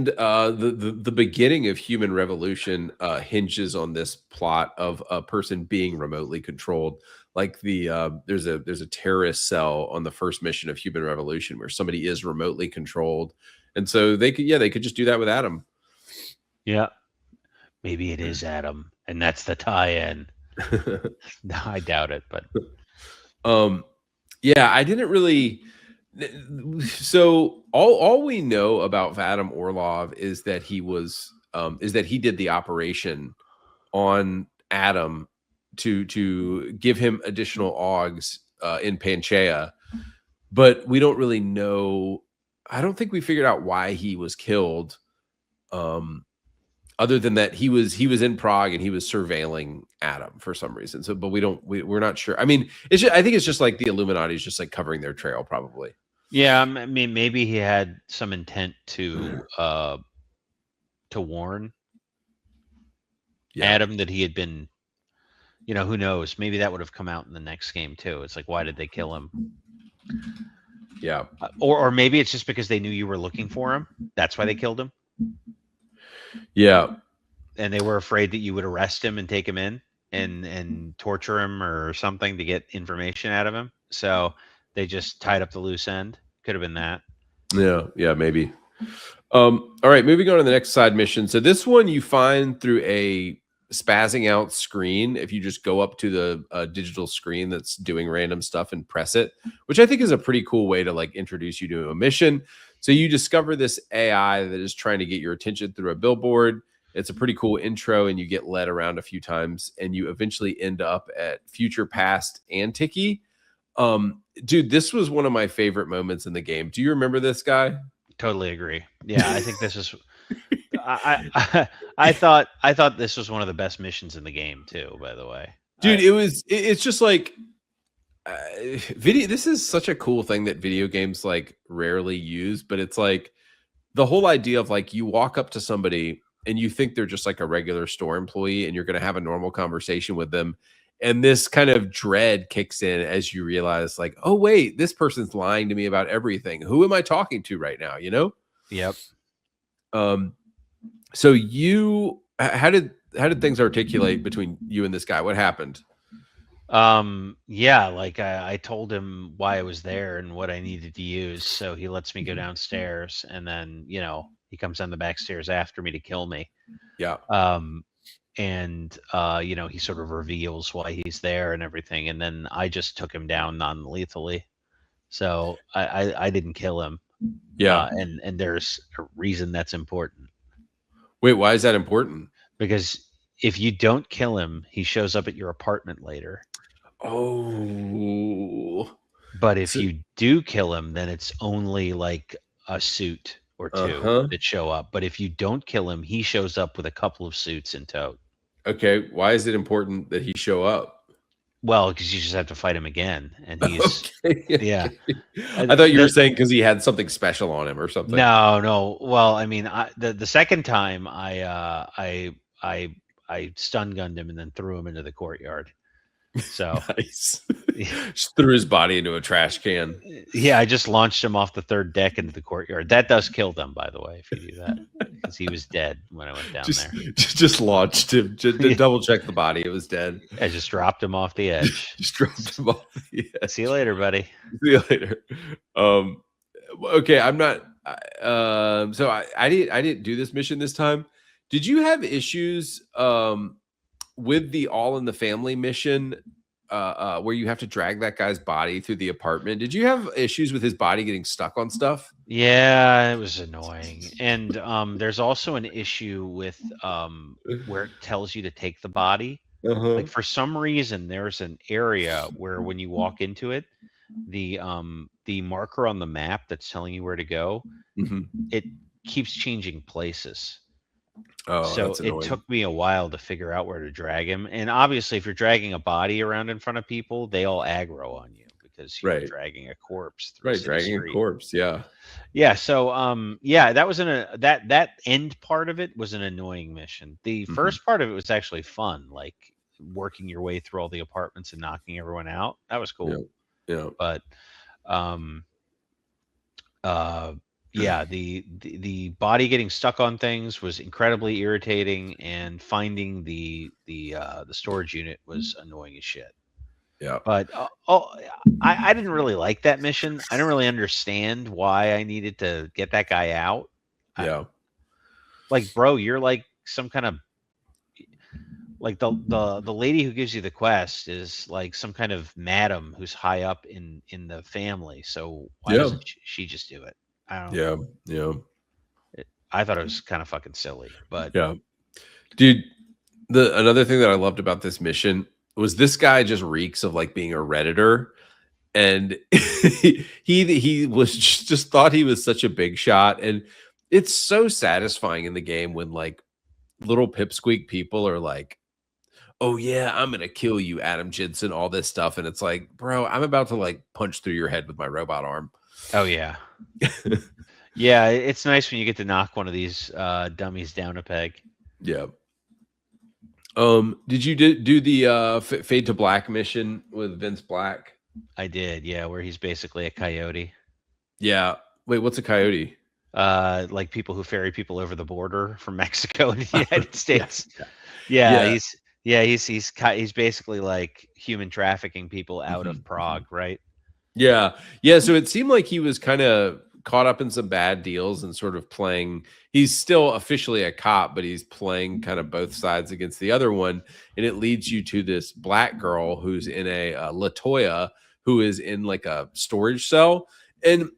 the beginning of Human Revolution hinges on this plot of a person being remotely controlled. Like there's a terrorist cell on the first mission of Human Revolution where somebody is remotely controlled, and so they could just do that with Adam. Yeah, maybe it is Adam, and that's the tie-in. No, I doubt it, but yeah, I didn't really. So all we know about Vadim Orlov is that he did the operation on Adam to give him additional augs in Panchaea, but we don't really know. I don't think we figured out why he was killed. Other than that, he was in Prague and he was surveilling Adam for some reason. So, but we're not sure. I mean, I think it's just like the Illuminati is just like covering their trail, probably. Yeah, I mean, maybe he had some intent to warn Adam that he had been, who knows? Maybe that would have come out in the next game too. It's like, why did they kill him? Yeah, or maybe it's just because they knew you were looking for him. That's why they killed him. Yeah, and they were afraid that you would arrest him and take him in and torture him or something to get information out of him. So they just tied up the loose end. Could have been that. Yeah, maybe. All right, moving on to the next side mission. So this one you find through a spazzing out screen. If you just go up to the digital screen that's doing random stuff and press it, which I think is a pretty cool way to like introduce you to a mission. So you discover this AI that is trying to get your attention through a billboard. It's a pretty cool intro, and you get led around a few times, and you eventually end up at Future Past Antiky. Dude, this was one of my favorite moments in the game. Do you remember this guy? Totally agree. Yeah, I think this is. I thought this was one of the best missions in the game too. By the way, dude, it's just like video. This is such a cool thing that video games like rarely use, but it's like the whole idea of like you walk up to somebody and you think they're just like a regular store employee, and you're going to have a normal conversation with them. And this kind of dread kicks in as you realize, like, oh, wait, this person's lying to me about everything. Who am I talking to right now? Yep. So how did things articulate between you and this guy? What happened? Yeah, like I told him why I was there and what I needed to use. So he lets me go downstairs, and then, he comes down the back stairs after me to kill me. Yeah. And he sort of reveals why he's there and everything, and then I just took him down non-lethally, so I didn't kill him. And there's a reason that's important. Wait, why is that important? Because if you don't kill him, he shows up at your apartment later. Oh, But if So, you do kill him, then it's only like a suit or two that show up. But if you don't kill him, he shows up with a couple of suits in tow. okay. Why is it important that he show up? Well, because you just have to fight him again, and he's yeah. I thought you were The saying because he had something special on him or something. No. Well, I mean, the second time I stun gunned him and then threw him into the courtyard. So Nice. Just threw his body into a trash can. yeah, I just launched him off the third deck into the courtyard. That does kill them, by the way, if you do that, because he was dead when I went down there. Just launched him. Just to double check the body. It was dead. I just dropped him off the edge. Just dropped him off the edge. See you later, buddy. See you later. Okay, I'm not. So I didn't do this mission this time. Did you have issues with the All in the Family mission where you have to drag that guy's body through the apartment? Did you have issues with his body getting stuck on stuff? Yeah, it was annoying. And there's also an issue with where it tells you to take the body. Like for some reason, there's an area where when you walk into it, the marker on the map that's telling you where to go, it keeps changing places. Oh, so it took me a while to figure out where to drag him. And obviously, if you're dragging a body around in front of people, they all aggro on you because you're dragging a corpse through dragging street. A corpse. Yeah. So that was that end part of it was an annoying mission. The first part of it was actually fun, like working your way through all the apartments and knocking everyone out. That was cool. Yeah. But yeah, the body getting stuck on things was incredibly irritating, and finding the storage unit was annoying as shit. Yeah. But I didn't really like that mission. I didn't really understand why I needed to get that guy out. Yeah. Like, bro, you're like some kind of like the lady who gives you the quest is like some kind of madam who's high up in the family. So why doesn't she just do it? I don't know. Yeah. I thought it was kind of fucking silly, but yeah, dude. Another thing that I loved about this mission was this guy just reeks of like being a Redditor, and he was just thought he was such a big shot, and it's so satisfying in the game when like little pipsqueak people are like, "Oh yeah, I'm gonna kill you, Adam Jensen," all this stuff, and it's like, bro, I'm about to like punch through your head with my robot arm. Oh yeah. Yeah, it's nice when you get to knock one of these dummies down a peg. Yeah. Did you do the Fade to Black mission with Vince Black? I did, yeah, where he's basically a coyote. Yeah. Wait, what's a coyote? Like people who ferry people over the border from Mexico to the United States. He's basically like human trafficking people out of Prague, right? Yeah. So it seemed like he was kind of caught up in some bad deals and sort of playing. He's still officially a cop, but he's playing kind of both sides against the other one. And it leads you to this black girl who's in a Latoya, who is in like a storage cell. And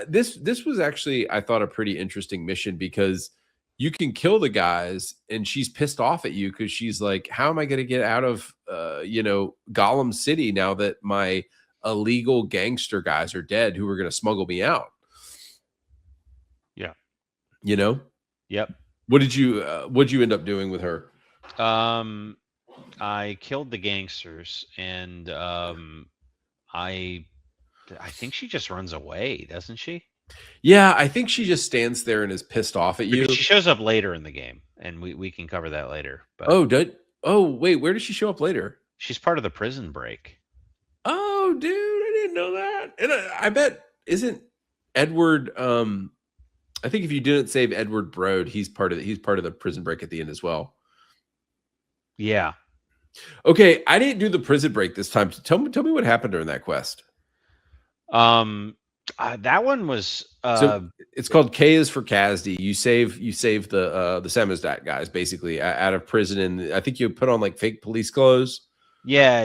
this was actually, I thought, a pretty interesting mission because you can kill the guys and she's pissed off at you because she's like, how am I going to get out of, Gollum City now that my illegal gangster guys are dead who were going to smuggle me out? Yeah. Yep. What'd you end up doing with her? I killed the gangsters, and I think she just runs away, doesn't she? Yeah, I think she just stands there and is pissed off at you. She shows up later in the game, and we can cover that later. But wait, where does she show up later? She's part of the prison break. Oh, dude, I didn't know that. And I bet isn't Edward? I think if you didn't save Edward Broad, he's part of the prison break at the end as well. Yeah. Okay, I didn't do the prison break this time. So tell me what happened during that quest. That one was so it's called K is for Kazdi. You save the Samizdat guys basically out of prison, and I think you put on like fake police clothes. Yeah,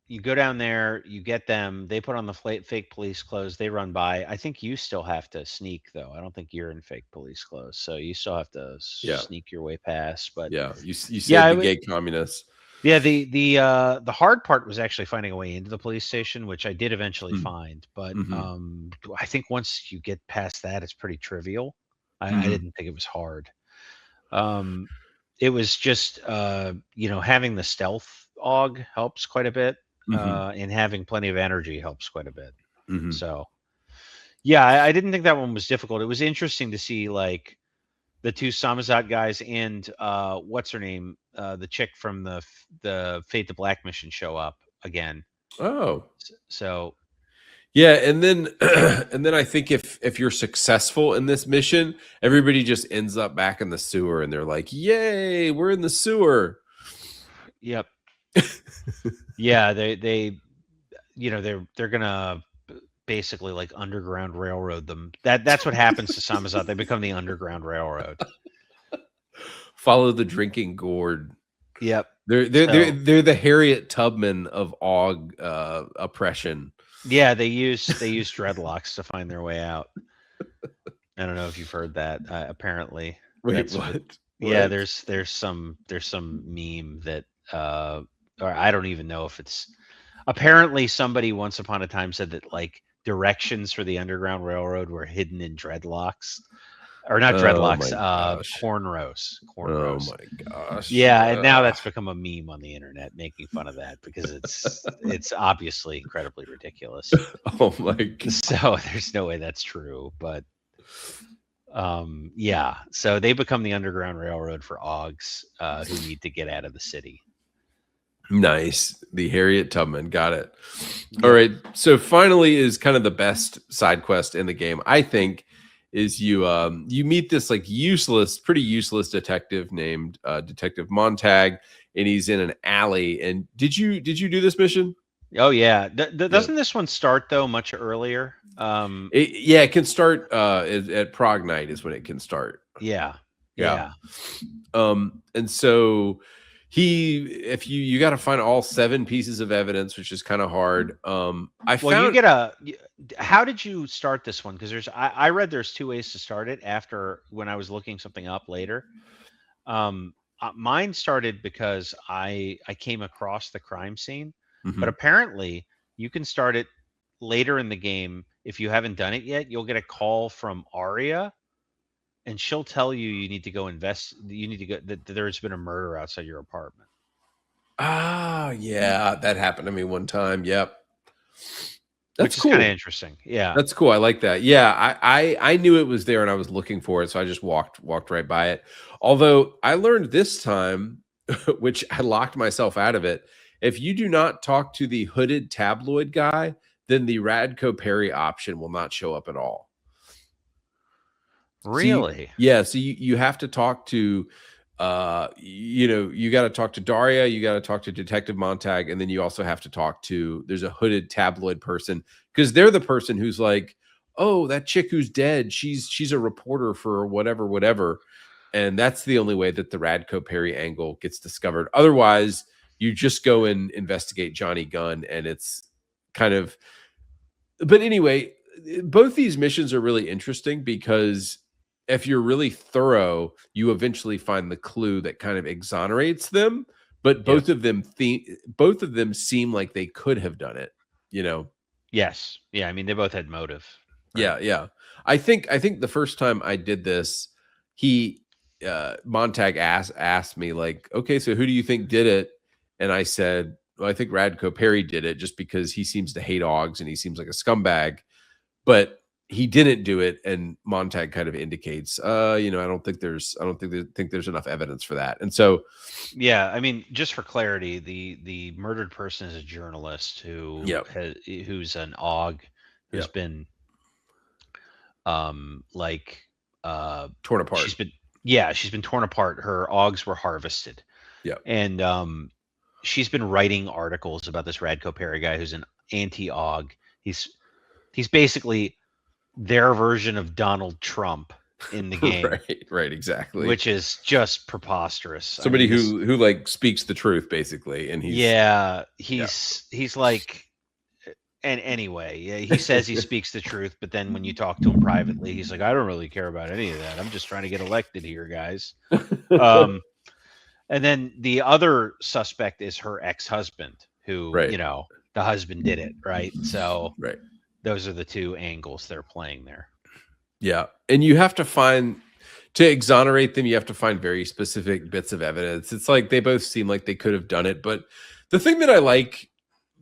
you go down there, you get them, they put on the fake police clothes, they run by. I think you still have to sneak, though. I don't think you're in fake police clothes, so you still have to sneak your way past. But you save the gay communists. Yeah, the hard part was actually finding a way into the police station, which I did eventually find. But I think once you get past that, it's pretty trivial. I didn't think it was hard. It was just having the stealth AUG helps quite a bit, and having plenty of energy helps quite a bit. So yeah, I didn't think that one was difficult. It was interesting to see like the two Samizat guys and what's her name, the chick from the Fate the Black mission show up again. Oh, so yeah, and then and then I think if you're successful in this mission, everybody just ends up back in the sewer, and they're like, "Yay, we're in the sewer." Yep. Yeah, they're gonna basically like underground railroad them. That's what happens to Samizat. They become the underground railroad. Follow the drinking gourd. Yep. They're the Harriet Tubman of AUG oppression. Yeah, they use dreadlocks to find their way out. I don't know if you've heard that. Apparently, wait, what? Yeah, there's some meme that or I don't even know if it's. Apparently, somebody once upon a time said that like directions for the Underground Railroad were hidden in dreadlocks, or not dreadlocks, cornrows. Oh my gosh! Yeah, and now that's become a meme on the internet, making fun of that because it's obviously incredibly ridiculous. Oh my god! So there's no way that's true, but yeah. So they become the Underground Railroad for AUGs who need to get out of the city. Nice. The Harriet Tubman. Got it. All right. So finally is kind of the best side quest in the game, I think, is you meet this like pretty useless detective named Detective Montag, and he's in an alley. And did you do this mission? Oh yeah. Doesn't this one start though much earlier? It can start at Prague Night is when it can start. Yeah. And so if you got to find all 7 pieces of evidence, which is kind of hard. How did you start this one? Because I read there's 2 ways to start it after when I was looking something up later. Mine started because I came across the crime scene, but apparently you can start it later in the game. If you haven't done it yet, you'll get a call from Aria, and she'll tell you need to go invest. You need to go that there's been a murder outside your apartment. Ah, yeah, that happened to me one time. Yep, that's cool. Kind of interesting. Yeah, that's cool. I like that. Yeah, I knew it was there and I was looking for it, so I just walked right by it. Although I learned this time, which I locked myself out of it. If you do not talk to the hooded tabloid guy, then the Radko Perry option will not show up at all. Really? So you have to talk to you got to talk to Daria, you got to talk to Detective Montag, and then you also have to talk to there's a hooded tabloid person, because they're the person who's like, oh, that chick who's dead, she's a reporter for whatever, and that's the only way that the Radko Perry angle gets discovered. Otherwise, you just go and investigate Johnny Gunn, and it's kind of. But anyway, both these missions are really interesting because if you're really thorough, you eventually find the clue that kind of exonerates them. But both of them seem like they could have done it. Yes. Yeah. I mean, they both had motive. Right? Yeah. I think the first time I did this, Montag asked me like, okay, so who do you think did it? And I said, well, I think Radko Perry did it just because he seems to hate AUGs and he seems like a scumbag. But he didn't do it, and Montag kind of indicates, I don't think there's enough evidence for that. And so, yeah, I mean, just for clarity, the murdered person is a journalist who's an AUG who's been torn apart. She's been torn apart. Her AUGs were harvested. Yeah, and she's been writing articles about this Radko Perry guy who's an anti-AUG. He's basically their version of Donald Trump in the game. Right, exactly. Which is just preposterous. Somebody who like speaks the truth, basically, and he's like, and anyway, he says he speaks the truth, but then when you talk to him privately, he's like, I don't really care about any of that. I'm just trying to get elected here, guys. And then the other suspect is her ex-husband, who, Right. you know, the husband did it, right? So Right. those are the two angles they're playing there. Yeah. And you have to find, to exonerate them, you have to find very specific bits of evidence. It's like they both seem like they could have done it. But the thing that I like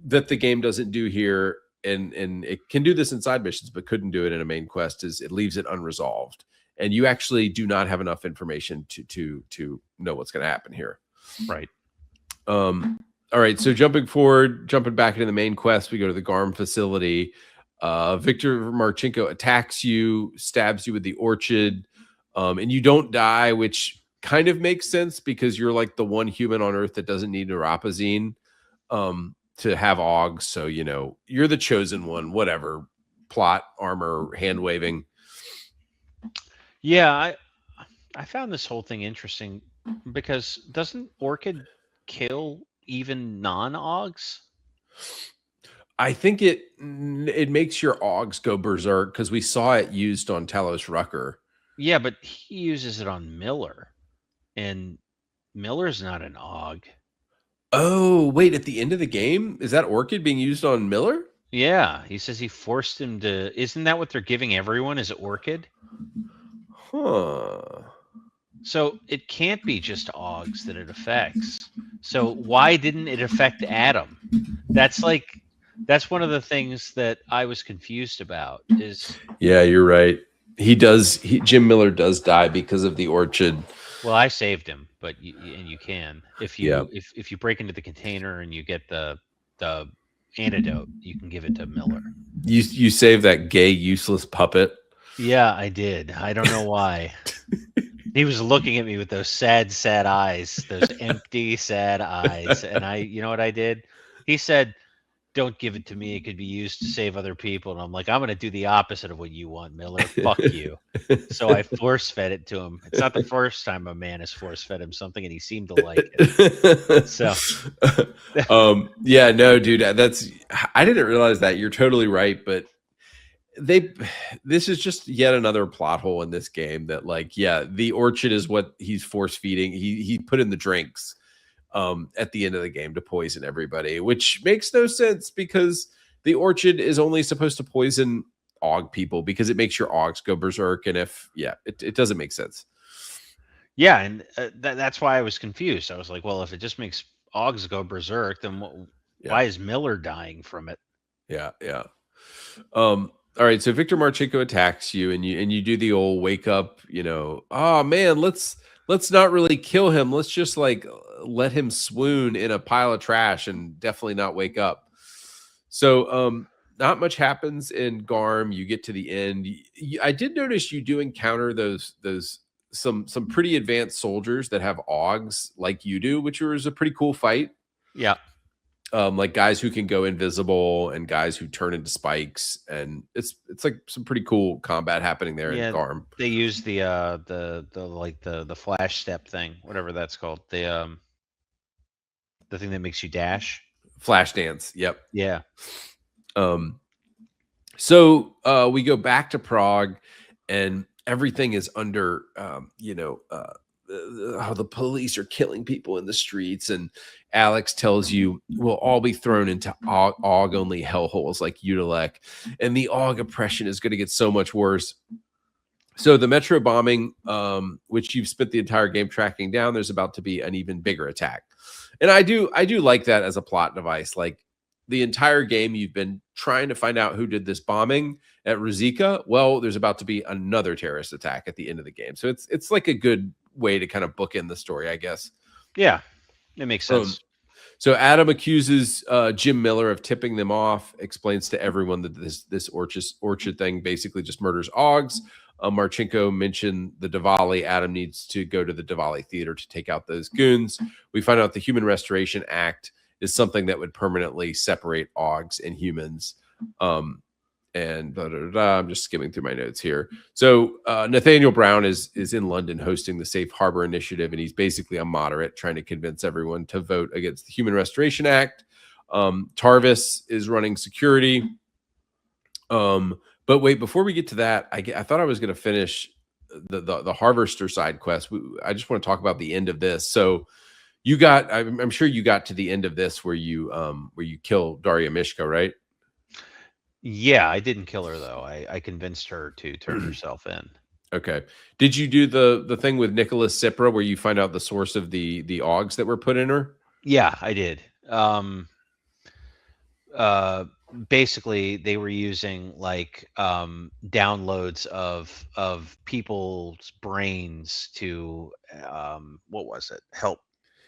that the game doesn't do here, and it can do this in side missions, but couldn't do it in a main quest, is it leaves it unresolved. And you actually do not have enough information to know what's going to happen here. Right. All right. So jumping back into the main quest, we go to the GARM facility. Victor Marchenko attacks you, stabs you with the orchid, and you don't die, which kind of makes sense because you're like the one human on Earth that doesn't need neuropozyne to have augs. So, you know, you're the chosen one, whatever. Plot, armor, hand waving. Yeah, I found this whole thing interesting because doesn't Orchid kill even non-Augs? I think it makes your augs go berserk because we saw it used on Talos Rucker. Yeah, but he uses it on Miller, and Miller's not an Aug. Oh, wait, at the end of the game? Is that Orchid being used on Miller? Yeah, he says he forced him to. Isn't that what they're giving everyone? Is Orchid? Huh. So it can't be just Augs that it affects. So why didn't it affect Adam? That's one of the things that I was confused about. Is yeah, you're right. Jim Miller does die because of the orchid. Well, I saved him, but you can if you break into the container and you get the antidote, you can give it to Miller. You save that gay useless puppet. Yeah, I did. I don't know why. He was looking at me with those sad eyes, those empty, sad eyes, and you know what I did? He said, "Don't give it to me. It could be used to save other people." And I'm like, "I'm going to do the opposite of what you want, Miller. Fuck you." So I force fed it to him. It's not the first time a man has force fed him something, and he seemed to like it. So, yeah, no, dude, I didn't realize that. You're totally right, but this is just yet another plot hole in this game that, like, yeah, the orchid is what he's force feeding. He put in the drinks at the end of the game to poison everybody, which makes no sense because the orchid is only supposed to poison aug people because it makes your augs go berserk. And it doesn't make sense. Yeah, and that's why I was confused. I was like, well, if it just makes augs go berserk, then why is Miller dying from it? Yeah. All right, so Victor Marchenko attacks you, and you do the old wake up. You know, oh man, let's not really kill him. Let's just like let him swoon in a pile of trash and definitely not wake up. So, not much happens in GARM. You get to the end. I did notice you do encounter those some pretty advanced soldiers that have augs like you do, which was a pretty cool fight. Yeah. Like guys who can go invisible and guys who turn into spikes, and it's like some pretty cool combat happening there in GARM. They use the flash step thing, whatever that's called. The thing that makes you dash. Flash dance. Yep. Yeah. So we go back to Prague, and everything is under how the police are killing people in the streets, and Alex tells you we'll all be thrown into AUG only hellholes like Udalek, and the AUG oppression is going to get so much worse. So the metro bombing, which you've spent the entire game tracking down, there's about to be an even bigger attack. And I do like that as a plot device. Like the entire game, you've been trying to find out who did this bombing at Ruzicka. Well, there's about to be another terrorist attack at the end of the game. So it's like a good way to kind of bookend the story, I guess. Yeah, it makes sense. So Adam accuses Jim Miller of tipping them off, explains to everyone that this orchid thing basically just murders augs. Marchenko mentioned the Diwali. Adam needs to go to the Diwali theater to take out those goons. We find out the Human Restoration Act is something that would permanently separate augs and humans. And I'm just skimming through my notes here. So Nathaniel Brown is in London hosting the Safe Harbor Initiative, and he's basically a moderate trying to convince everyone to vote against the Human Restoration Act. Tarvis is running security. But wait, before we get to that, I thought I was going to finish the Harvester side quest. I just want to talk about the end of this. So You got, I'm sure you got to the end of this where you kill Daria Mishka, right? Yeah, I didn't kill her though. I convinced her to turn herself in. Okay. Did you do the thing with Nicholas Cipra where you find out the source of the augs that were put in her? Yeah, I did. Basically they were using like downloads of people's brains to what was it? Help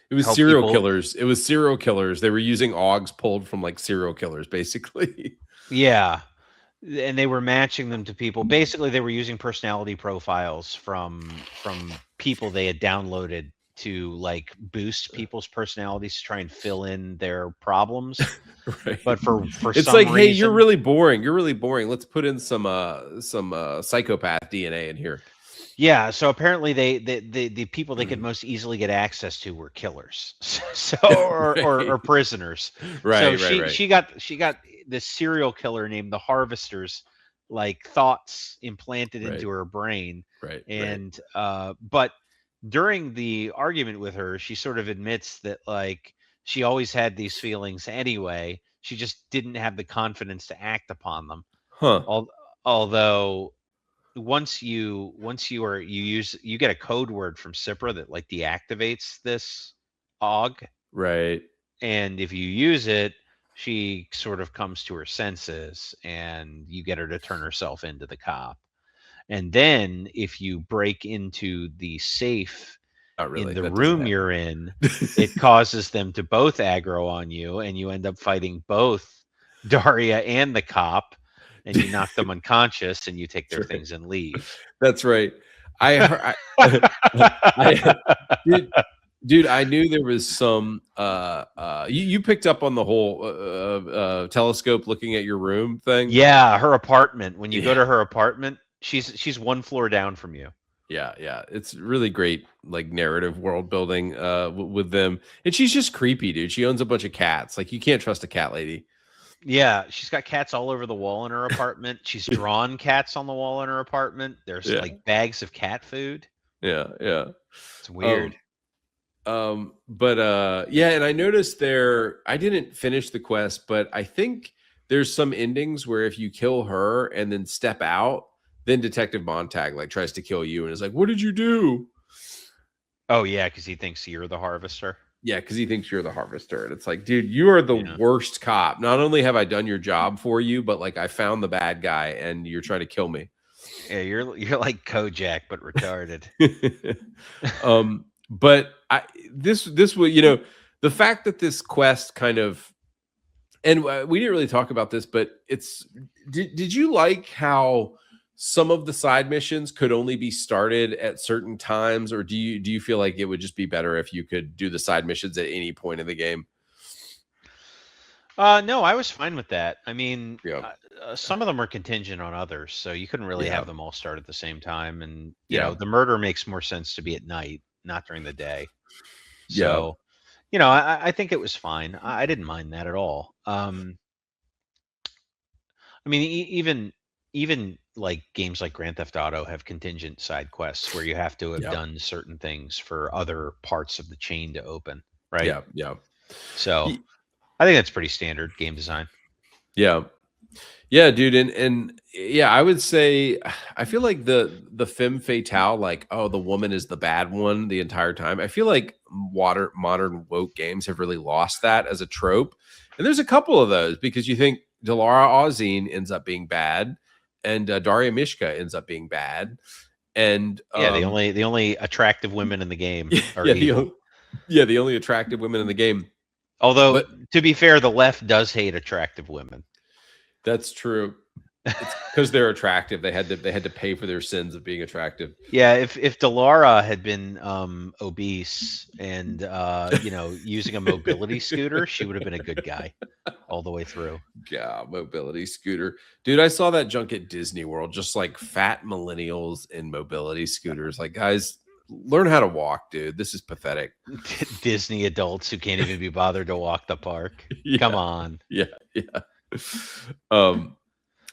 It was help serial people. killers. It was serial killers. They were using augs pulled from like serial killers, basically. Yeah. And they were matching them to people. Basically, they were using personality profiles from people they had downloaded to like boost people's personalities to try and fill in their problems. Right. But for it's some like, hey, reason, you're really boring. You're really boring. Let's put in some psychopath DNA in here. yeah. So apparently, the people they could most easily get access to were killers, so or prisoners. Right. So she got this serial killer named the Harvesters, like thoughts implanted into her brain. Right. And but during the argument with her, she sort of admits that like she always had these feelings anyway. She just didn't have the confidence to act upon them. Huh. Although once you get a code word from Cipra that like deactivates this AUG. Right. And if you use it, she sort of comes to her senses and you get her to turn herself into the cop. And then if you break into the safe in the room you're in, it causes them to both aggro on you and you end up fighting both Daria and the cop. And you knock them unconscious, and you take their things and leave. That's right. Dude, I knew there was some. You picked up on the whole telescope looking at your room thing. Yeah, her apartment. When you go to her apartment, she's one floor down from you. Yeah, it's really great, like narrative world building with them, and she's just creepy, dude. She owns a bunch of cats. Like you can't trust a cat lady. Yeah, she's got cats all over the wall in her apartment. She's drawn cats on the wall in her apartment. There's like bags of cat food. Yeah. It's weird. But and I noticed I didn't finish the quest, but I think there's some endings where if you kill her and then step out, then Detective Montag like tries to kill you and is like, "What did you do?" Oh yeah, because he thinks you're the harvester. Yeah, because he thinks you're the harvester. And it's like, dude, you are the worst cop. Not only have I done your job for you, but like I found the bad guy and you're trying to kill me. Yeah, you're like Kojak, but retarded. But this was, the fact that this quest kind of, and we didn't really talk about this, but did you like how some of the side missions could only be started at certain times, or do you feel like it would just be better if you could do the side missions at any point in the game? No, I was fine with that. I mean, some of them are contingent on others, so you couldn't really have them all start at the same time. And you know, the murder makes more sense to be at night, not during the day. So, I think it was fine. I didn't mind that at all. I mean, even like games like Grand Theft Auto have contingent side quests where you have to have done certain things for other parts of the chain to open, right? Yeah. So I think that's pretty standard game design. Yeah, dude, and I would say I feel like the femme fatale, like, oh, the woman is the bad one the entire time. I feel like modern woke games have really lost that as a trope, and there's a couple of those because you think Delara Ozine ends up being bad, and Daria Mishka ends up being bad, and the only attractive women in the game are evil. The only attractive women in the game. Although, to be fair, the left does hate attractive women. That's true. It's because they're attractive. They had to pay for their sins of being attractive. Yeah, if Delara had been obese and using a mobility scooter, she would have been a good guy all the way through. Yeah, mobility scooter. Dude, I saw that junk at Disney World, just like fat millennials in mobility scooters. Like, guys, learn how to walk, dude. This is pathetic. Disney adults who can't even be bothered to walk the park. Come on. Yeah.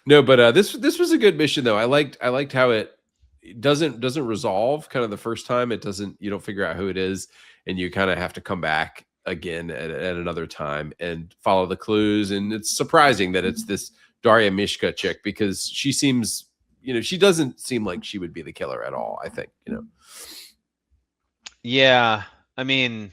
No, but this was a good mission though. I liked how it doesn't resolve kind of the first time. You don't figure out who it is, and you kind of have to come back again at another time and follow the clues. And it's surprising that it's this Daria Mishka chick, because she seems, she doesn't seem like she would be the killer at all, I think, Yeah, I mean,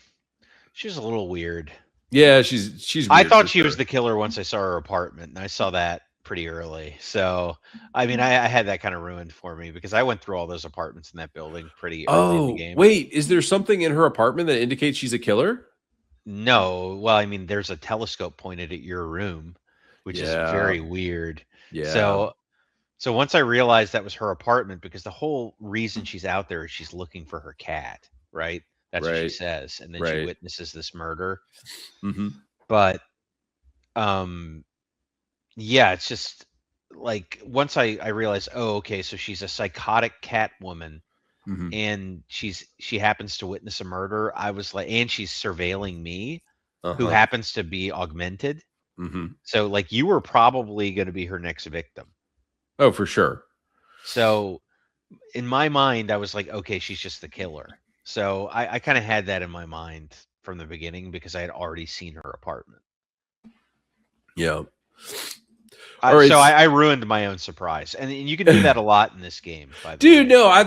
she's a little weird. Yeah, she's weird. I thought she was the killer once I saw her apartment, and I saw that pretty early. So, I mean, I had that kind of ruined for me because I went through all those apartments in that building pretty early in the game. Wait, is there something in her apartment that indicates she's a killer? No. Well, I mean, there's a telescope pointed at your room, which is very weird. Yeah. So once I realized that was her apartment, because the whole reason she's out there is she's looking for her cat, right? That's what she says. And then she witnesses this murder. Mm-hmm. But, yeah, it's just like once I realized, oh, okay, so she's a psychotic cat woman, and she happens to witness a murder. I was like, and she's surveilling me, who happens to be augmented. So like, you were probably going to be her next victim. Oh, for sure. So in my mind, I was like, okay, she's just the killer. So I kind of had that in my mind from the beginning because I had already seen her apartment. Yeah. So I ruined my own surprise, and you can do that a lot in this game. By the way. No, I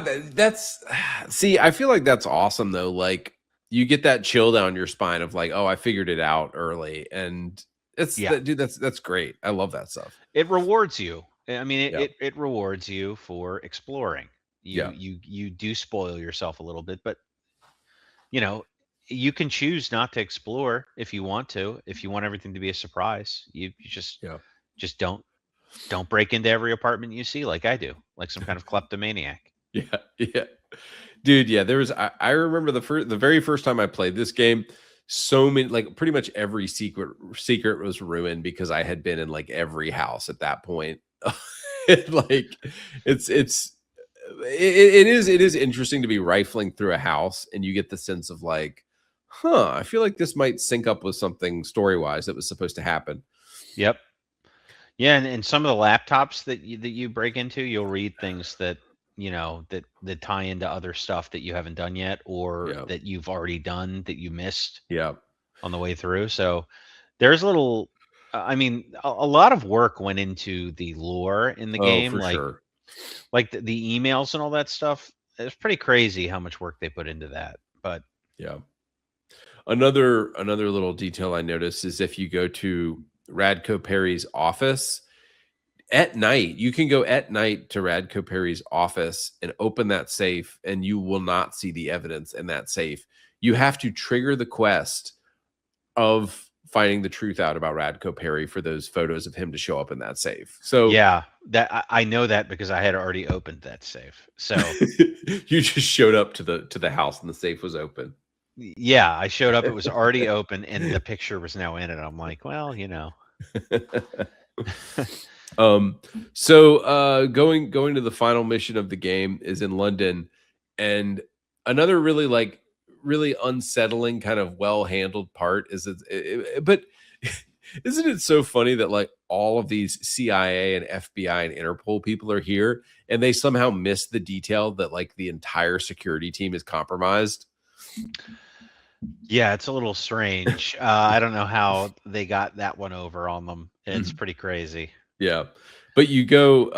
feel like that's awesome though. Like, you get that chill down your spine of like, oh, I figured it out early, and that's great. I love that stuff. It rewards you. I mean, it rewards you for exploring. You do spoil yourself a little bit, but you can choose not to explore if you want to. If you want everything to be a surprise, you just don't break into every apartment you see like I do, like some kind of kleptomaniac. Yeah. Dude, yeah, I remember the very first time I played this game, so many, like pretty much every secret was ruined because I had been in like every house at that point. Like, it is interesting to be rifling through a house and you get the sense of like, I feel like this might sync up with something story-wise that was supposed to happen. Yep. Yeah, and some of the laptops that you break into, you'll read things that that tie into other stuff that you haven't done yet, or that you've already done that you missed. On the way through. So there's a little. I mean, a lot of work went into the lore in the game, for sure. Like the emails and all that stuff. It's pretty crazy how much work they put into that. But yeah. Another little detail I noticed is if you go to Radko Perry's office at night, you can go at night to Radko Perry's office and open that safe, and you will not see the evidence in that safe. You have to trigger the quest of finding the truth out about Radko Perry for those photos of him to show up in that safe. So yeah, that I know that because I had already opened that safe. So you just showed up to the house and the safe was open. Yeah, I showed up. It was already open, and the picture was now in it. I'm like, well, So going to the final mission of the game is in London, and another really unsettling kind of well-handled part is but isn't it so funny that like all of these CIA and FBI and Interpol people are here and they somehow miss the detail that like the entire security team is compromised? Yeah, it's a little strange. I don't know how they got that one over on them. It's pretty crazy. Yeah. But you go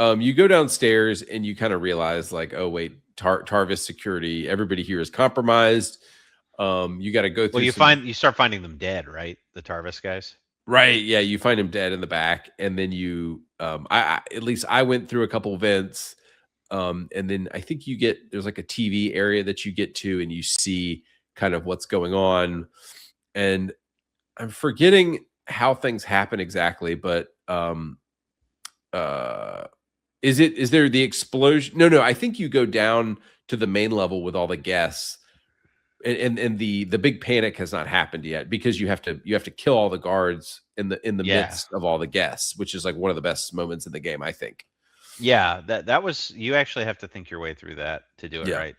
downstairs and you kind of realize like, oh wait, Tarvis security, everybody here is compromised. You got to go through. Well, you start finding them dead, right? The Tarvis guys. Right. Yeah. You find him dead in the back, and then at least I went through a couple vents, and then I think there's like a TV area that you get to, and you see kind of what's going on, and I'm forgetting how things happen exactly, but is there the explosion? No, I think you go down to the main level with all the guests. And the big panic has not happened yet because you have to kill all the guards in the midst of all the guests, which is like one of the best moments in the game, I think. Yeah, that was, you actually have to think your way through that to do it right.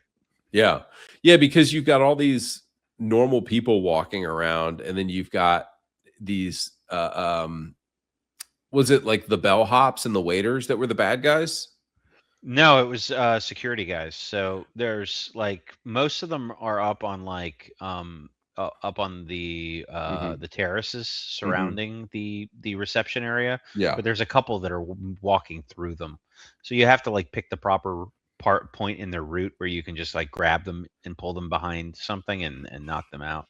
Yeah, because you've got all these normal people walking around, and then you've got these was it like the bellhops and the waiters that were the bad guys? No, it was security guys. So there's like most of them are up on like up on the terraces surrounding the reception area, Yeah. but there's a couple that are walking through them. So you have to like pick the proper point in their route where you can just like grab them and pull them behind something and knock them out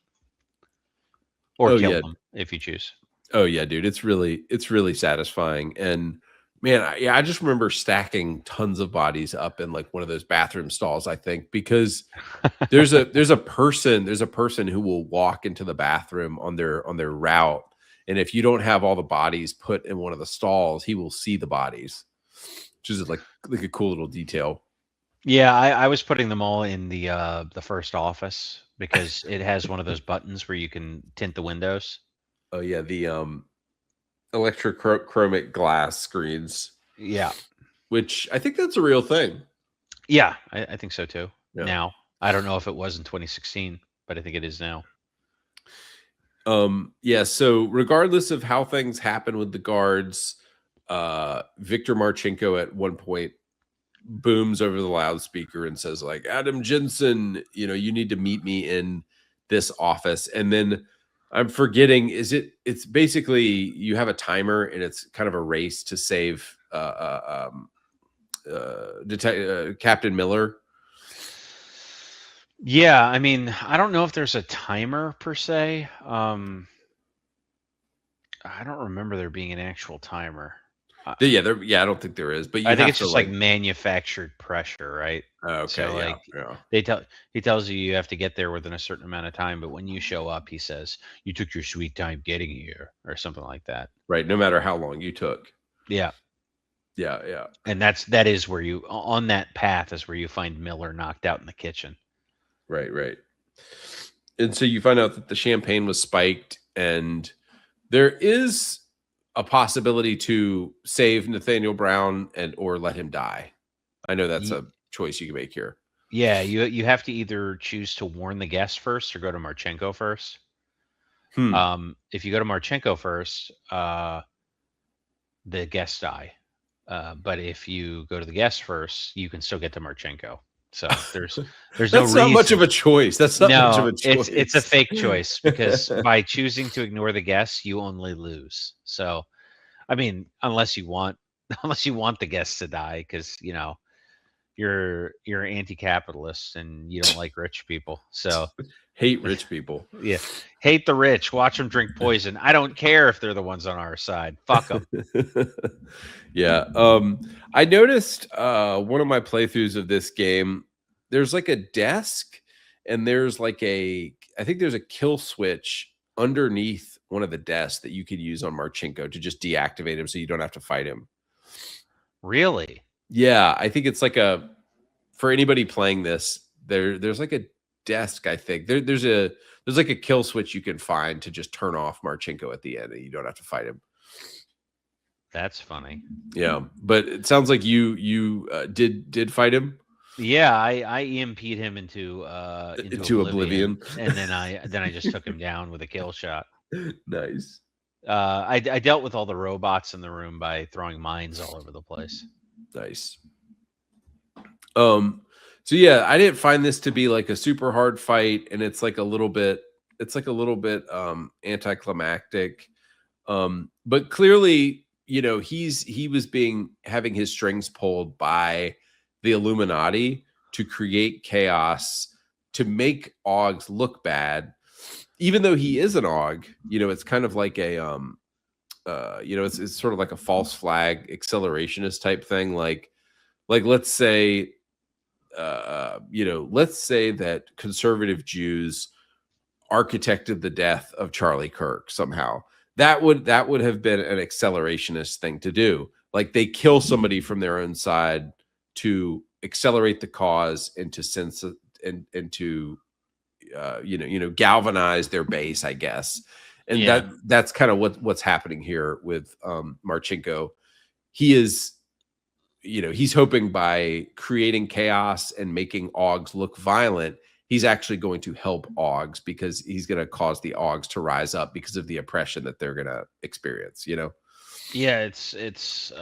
or Oh kill yeah. them if you choose. Oh yeah, dude. It's really satisfying. And man, I just remember stacking tons of bodies up in like one of those bathroom stalls, I think, because there's a person who will walk into the bathroom on their route, and if you don't have all the bodies put in one of the stalls, he will see the bodies, which is like a cool little detail. Yeah, I was putting them all in the first office because it has one of those buttons where you can tint the windows. Oh yeah, the electrochromic glass screens, Yeah. which I think that's a real thing. Yeah, I think so too. Yeah. Now, I don't know if it was in 2016, but I think it is now. Yeah, so regardless of how things happen with the guards, Victor Marchenko at one point booms over the loudspeaker and says like, Adam Jensen, you need to meet me in this office. And then I'm forgetting, it's basically you have a timer and it's kind of a race to save Captain Miller. Yeah, I mean, I don't know if there's a timer per se. I don't remember there being an actual timer. Yeah, I don't think there is, but I think it's just like manufactured pressure, right? Okay, so like he tells you have to get there within a certain amount of time, but when you show up, he says you took your sweet time getting here, or something like that. Right, no matter how long you took. Yeah. Yeah. And that is where you on that path is where you find Miller knocked out in the kitchen. Right. And so you find out that the champagne was spiked, and there is a possibility to save Nathaniel Brown or let him die. I know that's a choice you can make here. Yeah, you have to either choose to warn the guest first or go to Marchenko first. If you go to Marchenko first, the guests die. But if you go to the guest first, you can still get to Marchenko. So there's that's no not reason. Much of a choice. That's not much of a choice. It's a fake choice because by choosing to ignore the guests, you only lose. So, I mean, unless you want the guests to die, because you're anti-capitalist and you don't like rich people. So hate rich people. Yeah, hate the rich. Watch them drink poison. I don't care if they're the ones on our side. Fuck them. Yeah. I noticed one of my playthroughs of this game, there's like a desk and there's like I think there's a kill switch underneath one of the desks that you could use on Marchenko to just deactivate him so you don't have to fight him. Really? Yeah, I think it's like for anybody playing this, there's like a desk, I think. There's like a kill switch you can find to just turn off Marchenko at the end and you don't have to fight him. That's funny. Yeah, but it sounds like you did fight him. Yeah, I EMP'd him into oblivion, and then I just took him down with a kill shot. Nice. I dealt with all the robots in the room by throwing mines all over the place. Nice. So yeah, I didn't find this to be like a super hard fight, and it's like a little bit anticlimactic. But clearly, he was having his strings pulled by the Illuminati to create chaos, to make Augs look bad, even though he is an Aug. It's kind of like a it's sort of like a false flag accelerationist type thing. Like let's say that conservative Jews architected the death of Charlie Kirk somehow. That would have been an accelerationist thing to do. Like they kill somebody from their own side to accelerate the cause and to sense and to galvanize their base, I guess. And that's kind of what's happening here with Marchenko. He is, he's hoping by creating chaos and making Augs look violent, he's actually going to help Augs because he's going to cause the Augs to rise up because of the oppression that they're going to experience. Yeah, it's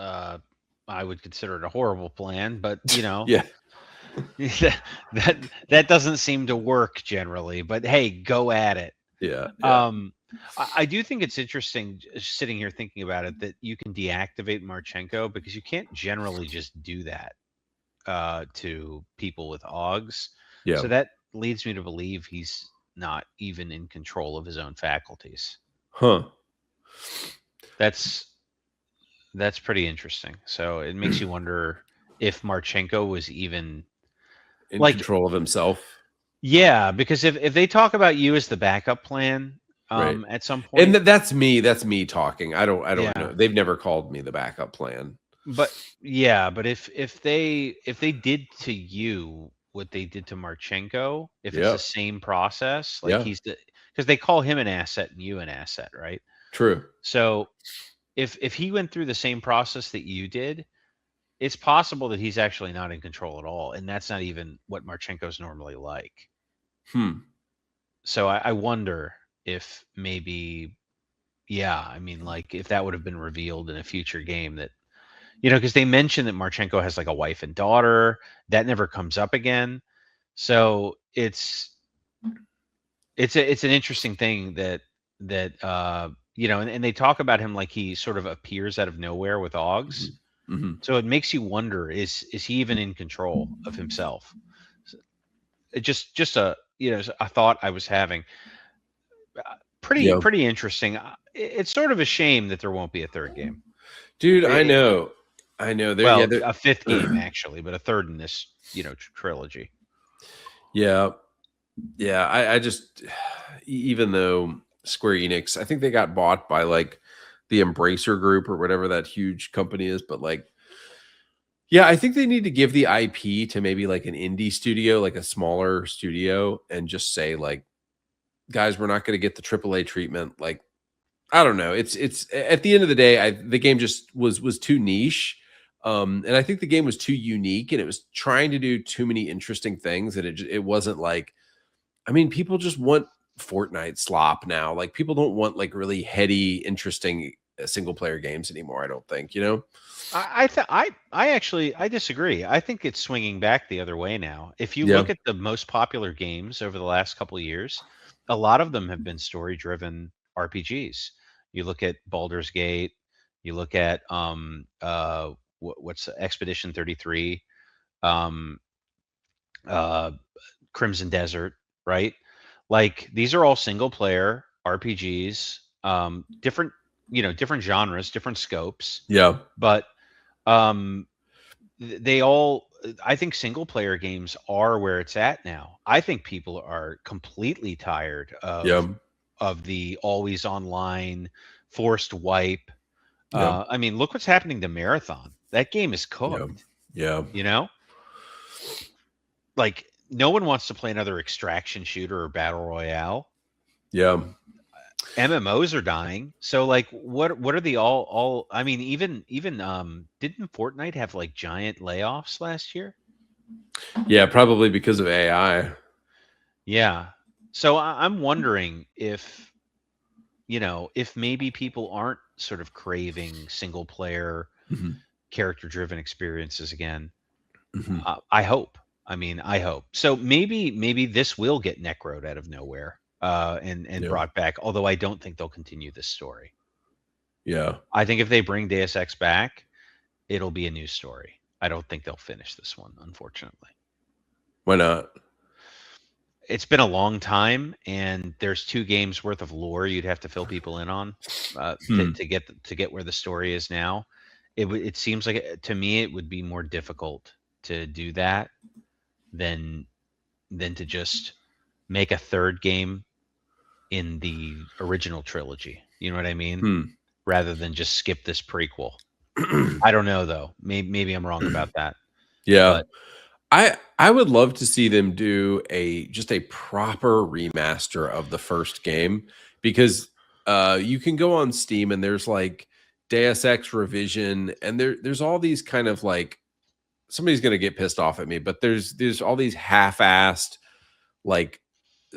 I would consider it a horrible plan, but Yeah. that doesn't seem to work generally. But hey, go at it. Yeah. I do think it's interesting sitting here thinking about it that you can deactivate Marchenko, because you can't generally just do that to people with AUGs. Yeah. So that leads me to believe he's not even in control of his own faculties. Huh. That's pretty interesting. So it makes you wonder if Marchenko was even in control of himself. Yeah, because if they talk about you as the backup plan right. At some point, and that's me talking. I don't know. They've never called me the backup plan. But if they did to you what they did to Marchenko, if it's the same process, like he's because they call him an asset and you an asset, right? True. So if he went through the same process that you did, it's possible that he's actually not in control at all, and that's not even what Marchenko's normally like. So I wonder if maybe, I mean, like if that would have been revealed in a future game, that because they mentioned that Marchenko has like a wife and daughter that never comes up again. So it's an interesting thing that and they talk about him like he sort of appears out of nowhere with AUGs. So it makes you wonder, is he even in control of himself? It just a a thought I was having. Pretty interesting. It's sort of a shame that there won't be a third game, dude. I know. Well, a fifth game actually, but a third in this trilogy. Yeah. I just, even though Square Enix, I think they got bought by like the Embracer Group or whatever that huge company is, but like, I think they need to give the IP to maybe like an indie studio, like a smaller studio, and just say like, guys, we're not going to get the AAA treatment. Like, I don't know. It's at the end of the day, the game just was too niche. And I think the game was too unique, and it was trying to do too many interesting things. And it wasn't like, I mean, people just want Fortnite slop now. Like, people don't want like really heady, interesting single player games anymore. I don't think, I actually disagree. I think it's swinging back the other way now. If you look at the most popular games over the last couple of years, a lot of them have been story driven RPGs. You look at Baldur's Gate, you look at what's Expedition 33, Crimson Desert, right? Like, these are all single player RPGs, different different genres, different scopes. But they all, I think single player games are where it's at now. I think people are completely tired of the always online forced wipe. I mean, look what's happening to Marathon. That game is cooked. Like, no one wants to play another extraction shooter or battle royale. MMOs are dying. So like, what are the all I mean, even didn't Fortnite have like giant layoffs last year? Yeah, probably because of AI. Yeah. So I'm wondering if if maybe people aren't sort of craving single player character driven experiences again. I hope. I mean, I hope. So maybe this will get necroed out of nowhere. And brought back, although I don't think they'll continue this story. I think if they bring Deus Ex back, it'll be a new story. I don't think they'll finish this one, unfortunately. Why not? It's been a long time, and there's 2 games worth of lore you'd have to fill people in on to get where the story is now. It seems like, to me, it would be more difficult to do that than to just make a third game in the original trilogy. You know what I mean? Rather than just skip this prequel. I don't know though. Maybe I'm wrong about that. But I would love to see them do just a proper remaster of the first game, because you can go on Steam and there's like Deus Ex Revision, and there's all these kind of like, somebody's going to get pissed off at me, but there's all these half-assed like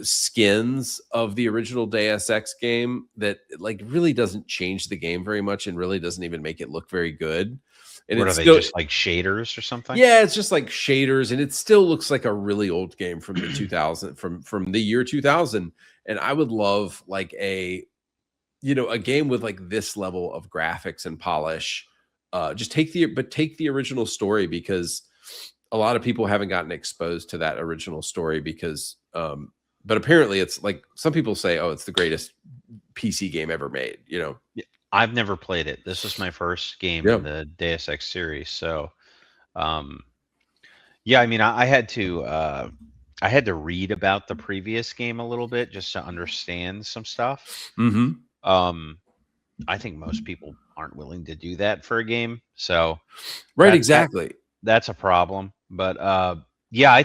skins of the original Deus Ex game that like really doesn't change the game very much and really doesn't even make it look very good. And what it's are they, still just like shaders or something? Yeah, it's just like shaders, and it still looks like a really old game from the 2000 from the year 2000. And I would love like a game with like this level of graphics and polish. Just take the original story, because a lot of people haven't gotten exposed to that original story, because but apparently it's like some people say, oh, it's the greatest PC game ever made, Yeah, I've never played it. This is my first game in the Deus Ex series. So yeah, I mean, I had to read about the previous game a little bit just to understand some stuff. I think most people aren't willing to do that for a game, so Right, exactly. That's a problem. But yeah, I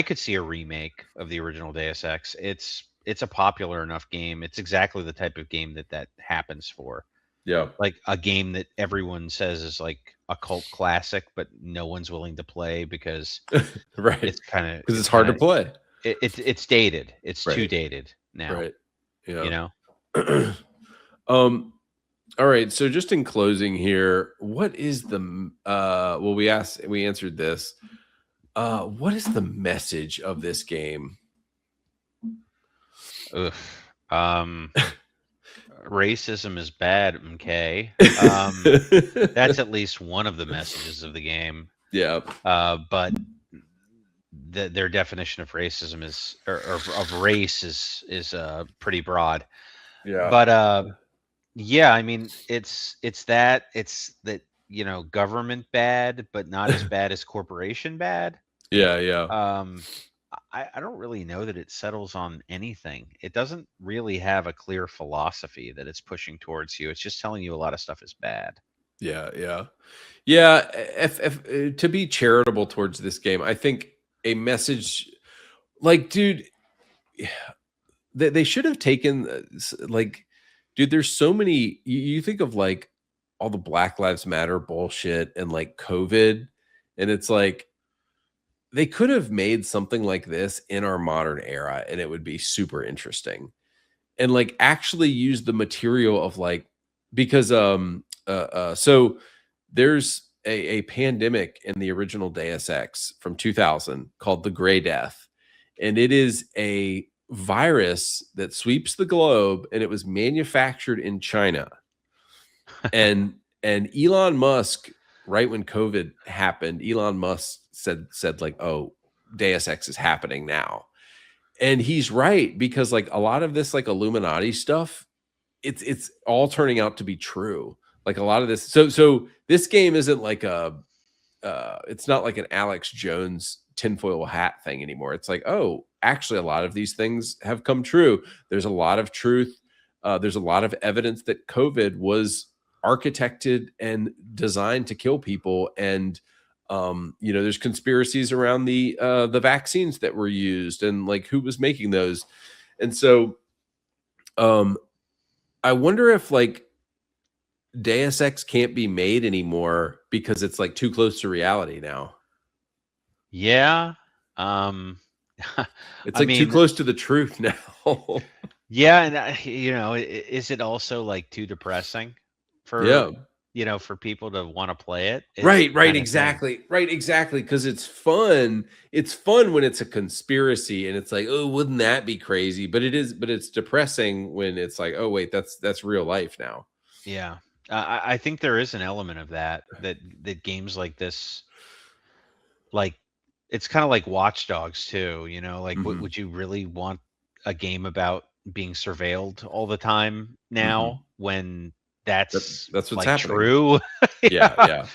could see a remake of the original Deus Ex. It's a popular enough game. It's exactly the type of game that happens for. Yeah. Like a game that everyone says is like a cult classic, but no one's willing to play because right. it's kind of because it's hard to play. It's dated. It's too Right. dated now. Right. Yeah. You know. All right. So just in closing here, what is the well, we answered this. What is the message of this game? Racism is bad, okay. That's at least one of the messages of the game. Yeah. But their definition of racism is or of race is pretty broad. Yeah. But yeah, I mean it's that government bad, but not as bad as corporation bad. Yeah, yeah. I don't really know that it settles on anything. It doesn't really have a clear philosophy that it's pushing towards you. It's just telling you a lot of stuff is bad. Yeah, yeah. Yeah, if to be charitable towards this game, I think a message like, dude, they should have taken like, dude, there's so many, you think of like all the Black Lives Matter bullshit and like COVID, and it's like they could have made something like this in our modern era and it would be super interesting. And like actually use the material of like, because so there's a pandemic in the original Deus Ex from 2000 called the Gray Death, and it is a virus that sweeps the globe, and it was manufactured in China. and Elon Musk, right when COVID happened, Elon Musk said like, oh, Deus Ex is happening now. And he's right, because like a lot of this like Illuminati stuff, it's all turning out to be true. Like a lot of this. So this game isn't like it's not like an Alex Jones tinfoil hat thing anymore. It's like, oh, actually a lot of these things have come true. There's a lot of truth. There's a lot of evidence that COVID was architected and designed to kill people. And there's conspiracies around the vaccines that were used and like who was making those. And so I wonder if like Deus Ex can't be made anymore because it's like too close to reality now. Yeah. It's like too close to the truth now. Yeah, and is it also like too depressing for for people to want to play it? Right, exactly. Right, exactly. Because it's fun. It's fun when it's a conspiracy and it's like, oh, wouldn't that be crazy? But it's depressing when it's like, oh wait, that's real life now. Yeah. I think there is an element of that games like this, like it's kind of like Watch Dogs too, like would you really want a game about being surveilled all the time now when that's what's like happening. True? Yeah.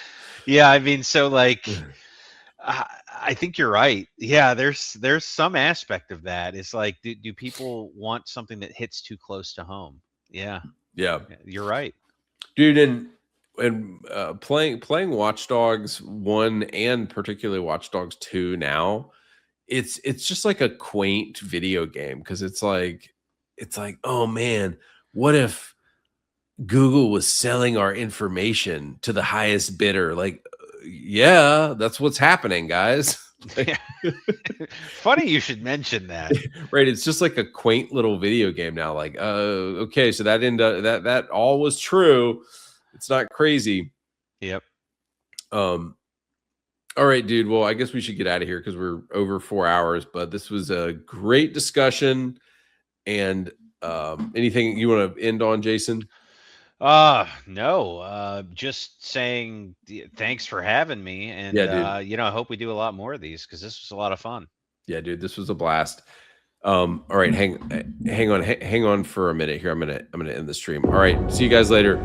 I mean, so like I think you're right. Yeah, there's some aspect of that. It's like, do people want something that hits too close to home? Yeah, you're right, dude. And playing Watch Dogs 1 and particularly Watch Dogs 2 now, it's just like a quaint video game, because it's like, oh man, what if Google was selling our information to the highest bidder? Like, yeah, that's what's happening, guys. Funny you should mention that. Right, it's just like a quaint little video game now. Like, okay, so that all was true. It's not crazy. Yep. All right, dude. Well, I guess we should get out of here because we're over 4 hours, but this was a great discussion. And anything you want to end on, Jason? No. Just saying thanks for having me. And, yeah, dude. I hope we do a lot more of these because this was a lot of fun. Yeah, dude. This was a blast. All right. Hang on for a minute here. I'm going to end the stream. All right. See you guys later.